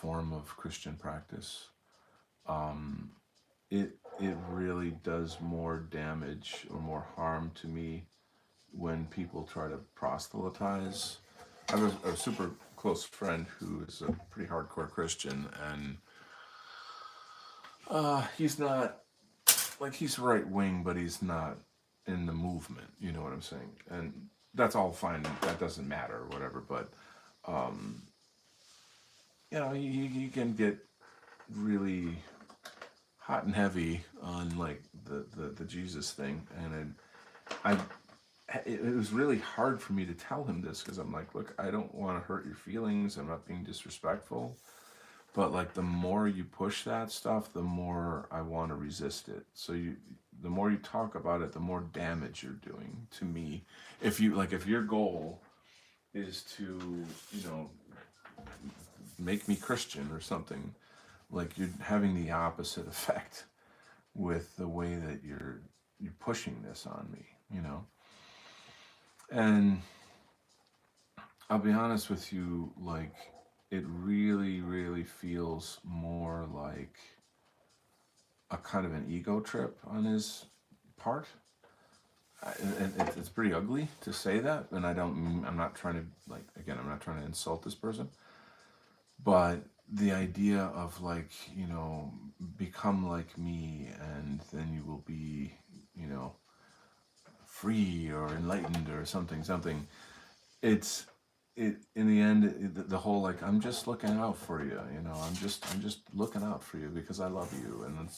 A: form of Christian practice. Um, it really does more damage or more harm to me when people try to proselytize. I have a super close friend who is a pretty hardcore Christian, and he's not like he's right wing, but he's not in the movement. You know what I'm saying? And that's all fine. That doesn't matter or whatever. But you know, he can get really hot and heavy on like the Jesus thing, and it was really hard for me to tell him this because I'm like, look, I don't want to hurt your feelings. I'm not being disrespectful. But like the more you push that stuff, the more I want to resist it. So the more you talk about it, the more damage you're doing to me. If your goal is to, you know, make me Christian or something, like you're having the opposite effect with the way that you're pushing this on me, you know. And I'll be honest with you, like it really, really feels more like a kind of an ego trip on his part. And it's pretty ugly to say that, and I'm not trying to, like, again, I'm not trying to insult this person, but the idea of, like, you know, become like me and then you will be, you know, free or enlightened or something, it's it in the end, the whole, like, I'm just looking out for you, you know, I'm just looking out for you because I love you, and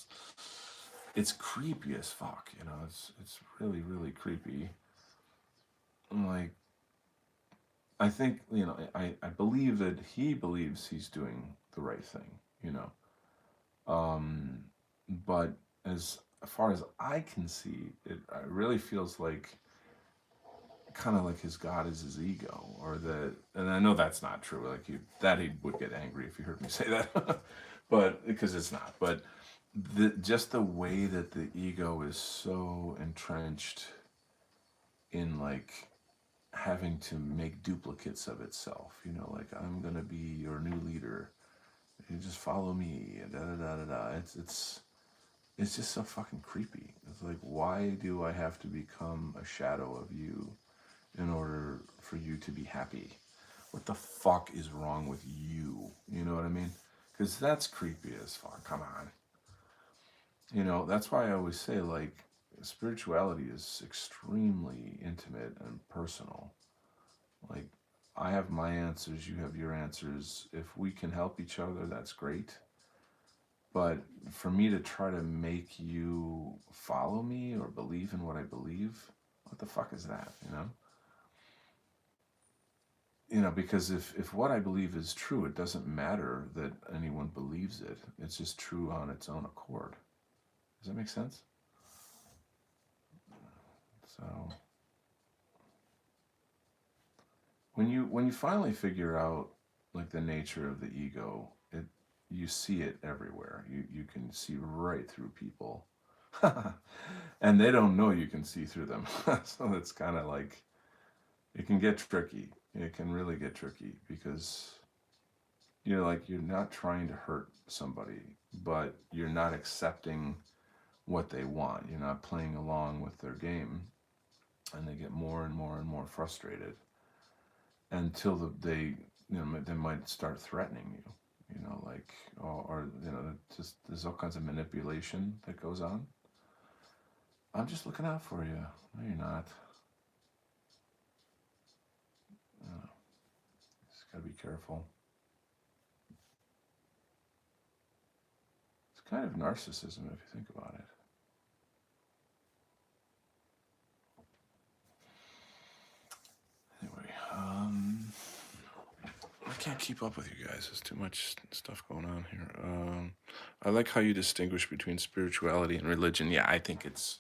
A: it's creepy as fuck, you know, it's really, really creepy. Like, I think, you know, I believe that he believes he's doing the right thing, you know. Um, but as far as I can see, it really feels like kind of like his God is his ego, or that, and I know that's not true. Like he would get angry if he heard me say that, but because it's not. But just the way that the ego is so entrenched in like having to make duplicates of itself, you know, like I'm gonna be your new leader, you just follow me, and da da da da da. It's just so fucking creepy. It's like, why do I have to become a shadow of you in order for you to be happy? What the fuck is wrong with you? You know what I mean? Because that's creepy as fuck. Come on. You know, that's why I always say, like, spirituality is extremely intimate and personal. Like, I have my answers, you have your answers. If we can help each other, that's great. But for me to try to make you follow me or believe in what I believe, what the fuck is that, you know? You know, because if what I believe is true, it doesn't matter that anyone believes it. It's just true on its own accord. Does that make sense? So when you finally figure out like the nature of the ego, you see it everywhere. You can see right through people. And they don't know you can see through them. So it's kind of like it can get tricky. It can really get tricky because you're not trying to hurt somebody, but you're not accepting what they want. You're not playing along with their game, and they get more and more and more frustrated until they they might start threatening you. You know, like or you know, just there's all kinds of manipulation that goes on. I'm just looking out for you. No, you're not. Just gotta be careful. It's kind of narcissism if you think about it. Anyway, I can't keep up with you guys. There's too much stuff going on here. I like how you distinguish between spirituality and religion. Yeah, I think it's,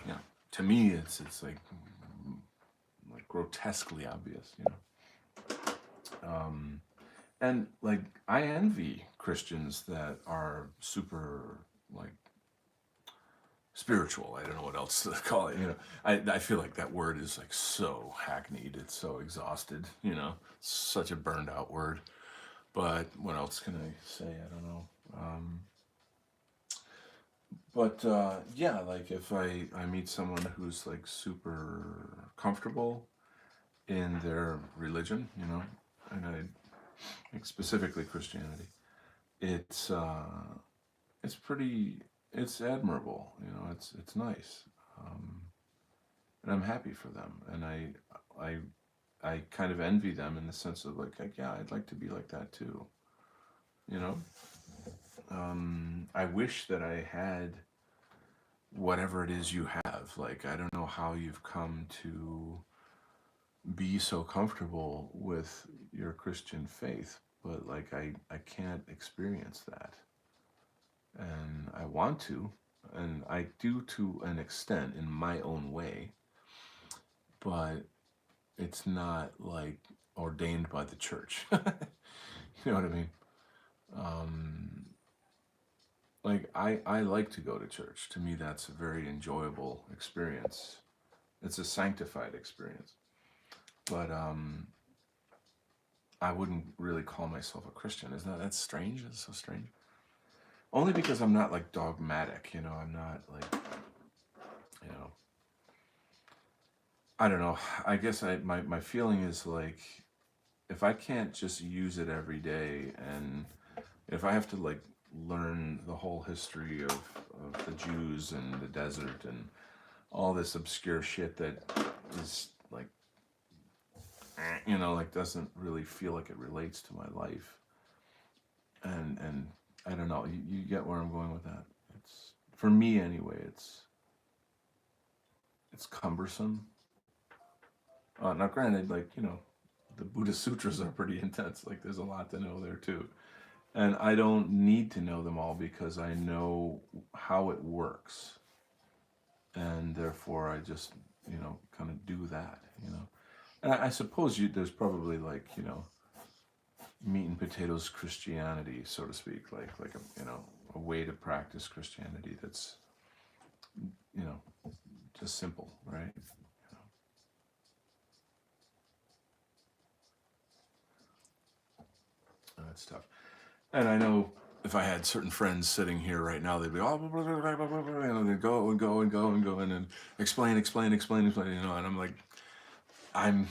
A: yeah, to me, it's like grotesquely obvious, you know. And like I envy Christians that are super like spiritual. I don't know what else to call it. You know, I feel like that word is like so hackneyed. It's so exhausted. You know, such a burned out word. But what else can I say? I don't know. But yeah, like if I meet someone who's like super comfortable in their religion, you know, and I like specifically Christianity, it's it's pretty, it's admirable, you know, it's nice, um, and I'm happy for them, and I I kind of envy them in the sense of like yeah, I'd like to be like that too, you know. I wish that I had whatever it is you have. Like I don't know how you've come to be so comfortable with your Christian faith, but like I can't experience that, and I want to, and I do to an extent in my own way, but it's not like ordained by the church. You know what I mean? Um, like I like to go to church. To me, that's a very enjoyable experience. It's a sanctified experience. But I wouldn't really call myself a Christian. Isn't that that's strange? It's so strange. Only because I'm not like dogmatic, you know. I'm not like, you know. I don't know. I guess my feeling is like if I can't just use it every day, and if I have to like learn the whole history of the Jews and the desert and all this obscure shit that is like, you know, like doesn't really feel like it relates to my life, and I don't know, you get where I'm going with that. It's for me anyway, it's cumbersome. Now granted, like, you know, the Buddhist sutras are pretty intense, like there's a lot to know there too, and I don't need to know them all because I know how it works, and therefore I just, you know, kind of do that, you know. And I suppose there's probably like, you know, meat and potatoes Christianity, so to speak, like a, you know, a way to practice Christianity that's, you know, just simple, right? That's tough. And I know if I had certain friends sitting here right now, they'd be all, you know, they'd go and go and go and go and explain, explain, explain, explain, you know, and I'm like, I'm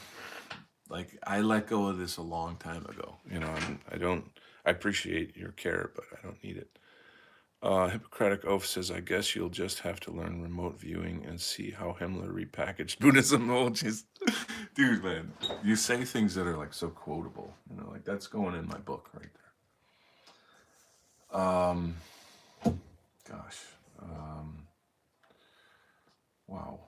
A: like, I let go of this a long time ago, you know, I don't, I appreciate your care, but I don't need it. Hippocratic Oath says, I guess you'll just have to learn remote viewing and see how Himmler repackaged Buddhism. Oh, jeez. Dude, man, you say things that are like so quotable, you know, like that's going in my book right there. Gosh. Um, wow.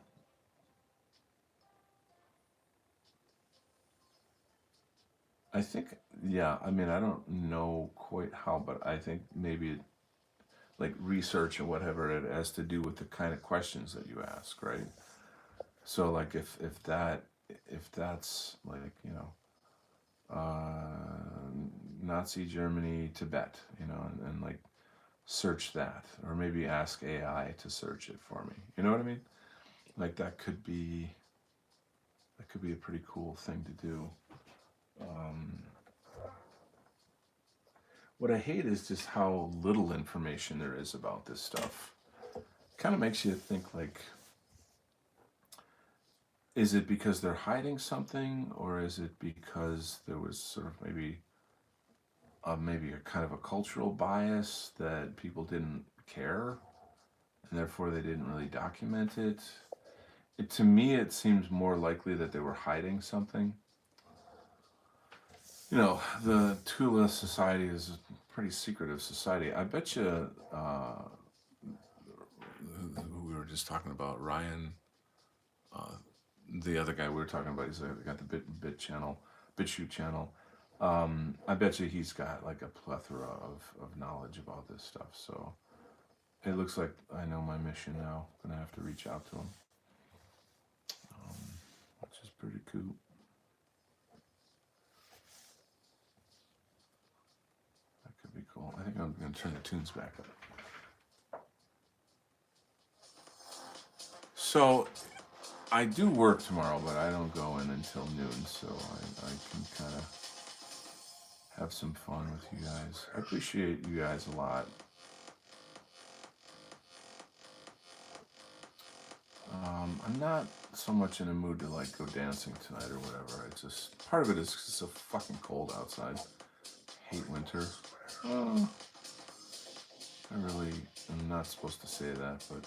A: I think, yeah, I mean, I don't know quite how, but I think maybe like research and whatever it has to do with the kind of questions that you ask, right? So like if that's like, you know, uh, Nazi Germany, Tibet, you know, and like search that, or maybe ask AI to search it for me. You know what I mean? Like that could be a pretty cool thing to do. Um, what I hate is just how little information there is about this stuff. Kind of makes you think like, is it because they're hiding something, or is it because there was sort of maybe a kind of a cultural bias that people didn't care, and therefore they didn't really document it? To me, it seems more likely that they were hiding something. You know, the Tula Society is a pretty secretive society. I bet you, who we were just talking about, Ryan, uh, the other guy we were talking about, he's got the BitChute channel. I bet you he's got like a plethora of knowledge about this stuff. So it looks like I know my mission now. I'm gonna have to reach out to him, um, which is pretty cool. That could be cool. I think I'm gonna turn the tunes back up. So I do work tomorrow, but I don't go in until noon, so I can kind of have some fun with you guys. I appreciate you guys a lot. I'm not so much in a mood to like go dancing tonight or whatever. It's just part of it is 'cause it's so fucking cold outside. Hate winter. Oh, I really am not supposed to say that, but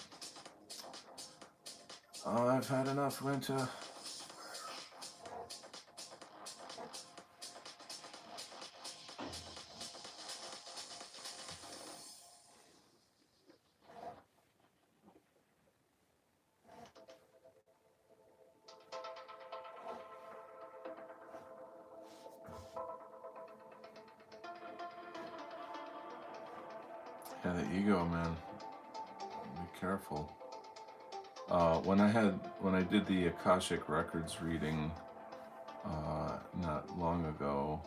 A: I've had enough winter. Yeah, the ego, man. Be careful. When I did the Akashic Records reading not long ago,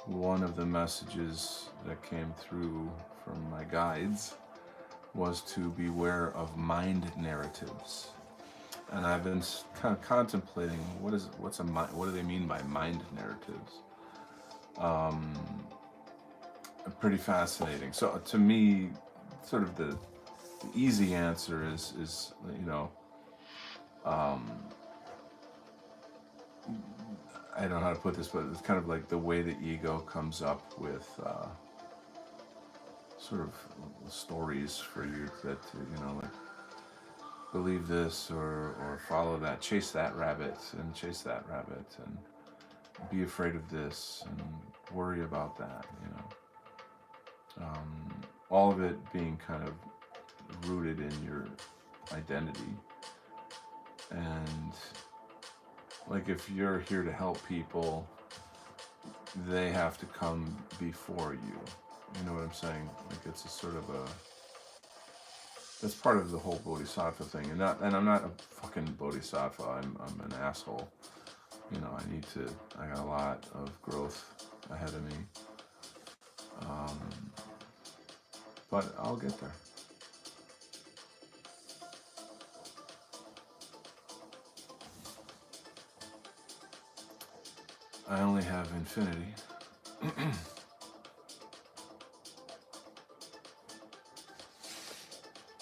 A: one of the messages that came through from my guides was to beware of mind narratives. And I've been kind of contemplating what do they mean by mind narratives? Pretty fascinating. So to me, sort of the easy answer is I don't know how to put this, but it's kind of like the way the ego comes up with sort of stories for you that like believe this or follow that, chase that rabbit and chase that rabbit and be afraid of this and worry about that. All of it being kind of rooted in your identity. And like if you're here to help people, they have to come before you. You know what I'm saying? Like it's a sort of that's part of the whole bodhisattva thing. And I'm not a fucking bodhisattva. I'm an asshole. I got a lot of growth ahead of me. But I'll get there. I only have infinity.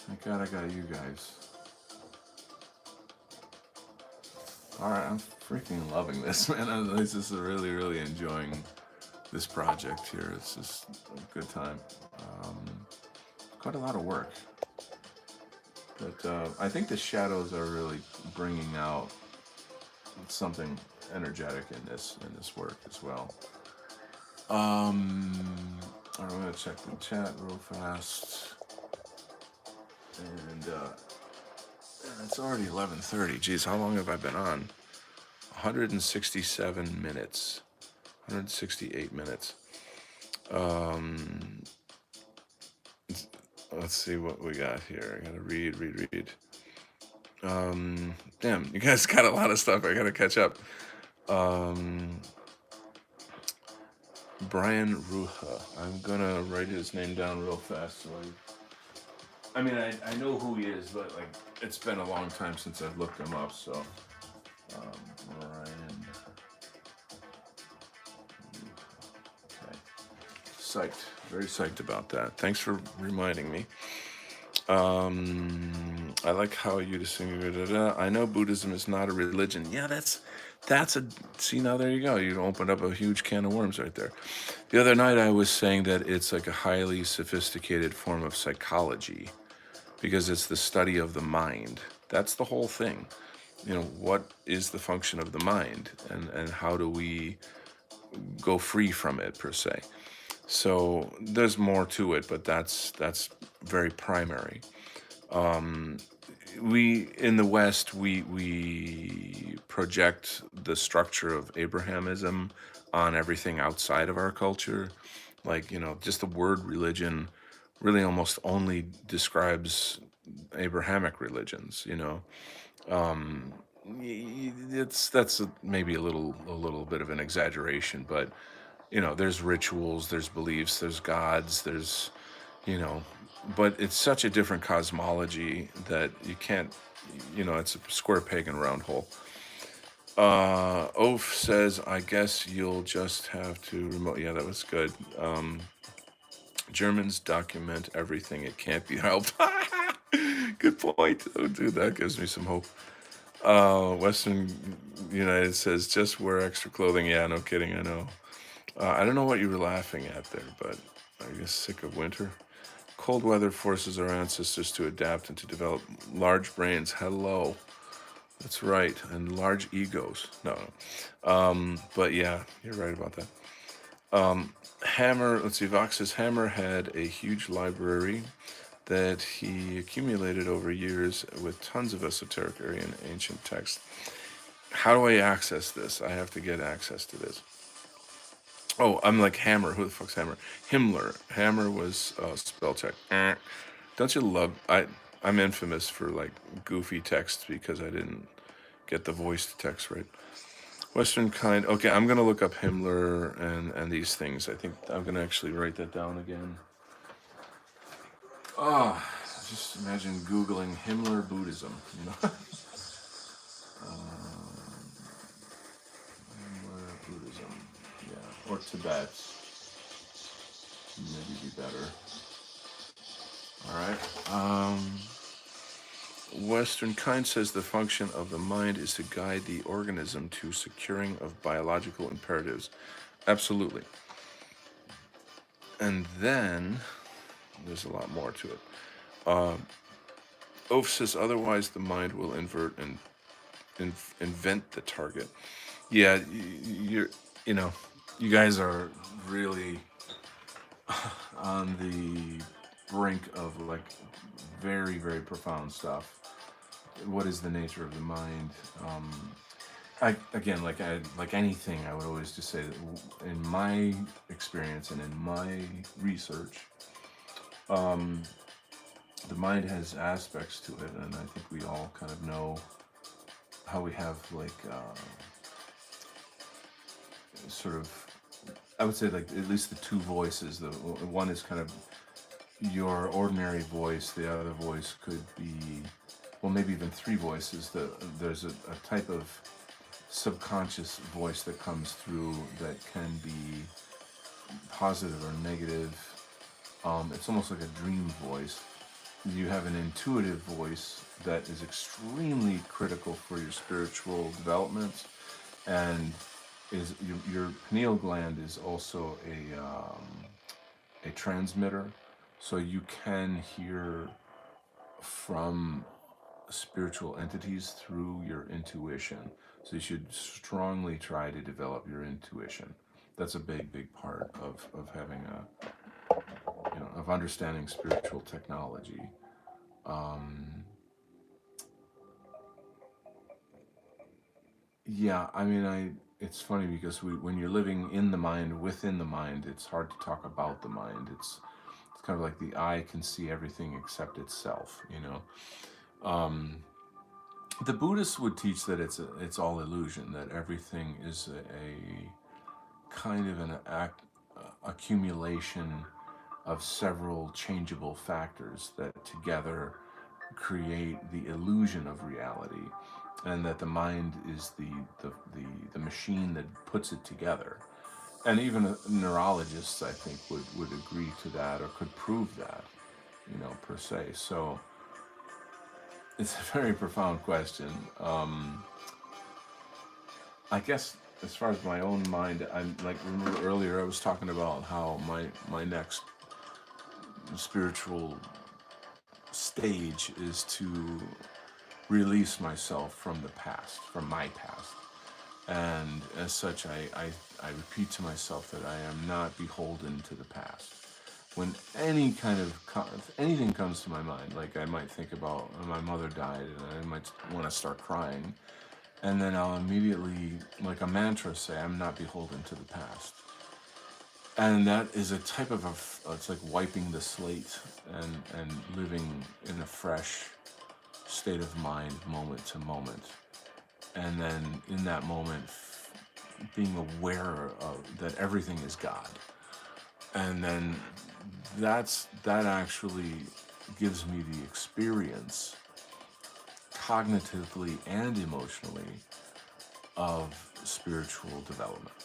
A: Thank God I got you guys. Alright, I'm freaking loving this, man. I'm just really, really enjoying this project here. It's just a good time. Quite a lot of work. But I think the shadows are really bringing out something energetic in this work as well. I'm gonna check the chat real fast, and it's already 11:30. Geez, how long have I been on? 167 minutes, 168 minutes. Let's see what we got here. I gotta read. Damn, you guys got a lot of stuff. I gotta catch up. Brian Ruha. I'm gonna write his name down real fast. So I know who he is, but like it's been a long time since I've looked him up. So Brian. Okay. Psyched. Very psyched about that. Thanks for reminding me. I like how you just sing. I know Buddhism is not a religion. Yeah, see, now there you go. You opened up a huge can of worms right there. The other night I was saying that it's like a highly sophisticated form of psychology because it's the study of the mind. That's the whole thing. What is the function of the mind and how do we go free from it per se? So there's more to it, but that's very primary. We in the West we project the structure of Abrahamism on everything outside of our culture. Like just the word religion really almost only describes Abrahamic religions. That's maybe a little bit of an exaggeration, but there's rituals, there's beliefs, there's gods, there's but it's such a different cosmology that you can't it's a square peg in a round hole. Oaf says, I guess you'll just have to remote. Yeah, that was good. Germans document everything. It can't be helped. Good point. Oh, dude, that gives me some hope. Western United says, just wear extra clothing. Yeah, no kidding. I know. I don't know what you were laughing at there, but I guess sick of winter. Cold weather forces our ancestors to adapt and to develop large brains. Hello. That's right. And large egos. No, no. But yeah, you're right about that. Hammer, let's see, Vox says Hammer had a huge library that he accumulated over years with tons of esoteric Aryan ancient texts. How do I access this? I have to get access to this. Oh, I'm like Hammer. Who the fuck's Hammer? Himmler. Hammer was spell check. Don't you love? I'm infamous for like goofy texts because I didn't get the voice to text right. Western kind. Okay, I'm gonna look up Himmler and these things. I think I'm gonna actually write that down again. Ah, just imagine Googling Himmler Buddhism. You know, Himmler Buddhism. Yeah, or Tibet. Maybe be better. All right. Western kind says the function of the mind is to guide the organism to securing of biological imperatives. Absolutely. And then there's a lot more to it. Oaf says otherwise the mind will invert and invent the target. Yeah, you're, you know, you guys are really on the brink of like very, very profound stuff. What is the nature of the mind? Again, like anything, I would always just say that in my experience and in my research, the mind has aspects to it, and I think we all kind of know how we have like sort of, I would say like at least the two voices. The one is kind of your ordinary voice. The other voice could be, well, maybe even three voices. There's a type of subconscious voice that comes through that can be positive or negative. It's almost like a dream voice. You have an intuitive voice that is extremely critical for your spiritual development, and is your pineal gland is also a transmitter, so you can hear from spiritual entities through your intuition. So you should strongly try to develop your intuition. That's a big part of having of understanding spiritual technology. Yeah, I mean, it's funny because when you're living in the mind, within the mind, it's hard to talk about the mind. It's kind of like the eye can see everything except itself, you know. The Buddhists would teach that it's all illusion, that everything is a kind of an accumulation of several changeable factors that together create the illusion of reality, and that the mind is the machine that puts it together. And even neurologists, I think, would agree to that or could prove that, per se. So it's a very profound question. I guess as far as my own mind, I'm like, remember earlier I was talking about how my next spiritual stage is to release myself from the past, from my past. And as such, I repeat to myself that I am not beholden to the past. When anything comes to my mind, like I might think about when my mother died, and I might want to start crying, and then I'll immediately, like a mantra, say, I'm not beholden to the past. And that is a type of it's like wiping the slate and living in a fresh state of mind, moment to moment. And then in that moment, being aware of that everything is God. And then that actually gives me the experience, cognitively and emotionally, of spiritual development.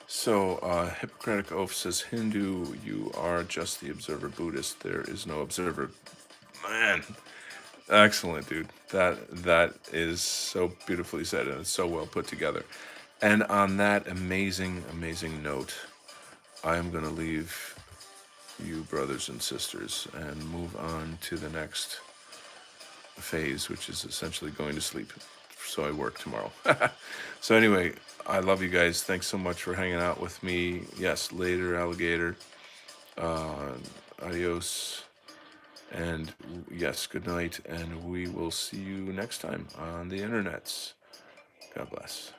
A: So, Hippocratic Oath says, Hindu, you are just the observer. Buddhist, there is no observer. Man, excellent, dude. That is so beautifully said, and it's so well put together. And on that amazing, amazing note, I am going to leave you, brothers and sisters, and move on to the next phase, which is essentially going to sleep. So I work tomorrow. So anyway, I love you guys. Thanks so much for hanging out with me. Yes, later, alligator. Adios. And yes, good night. And we will see you next time on the internets. God bless.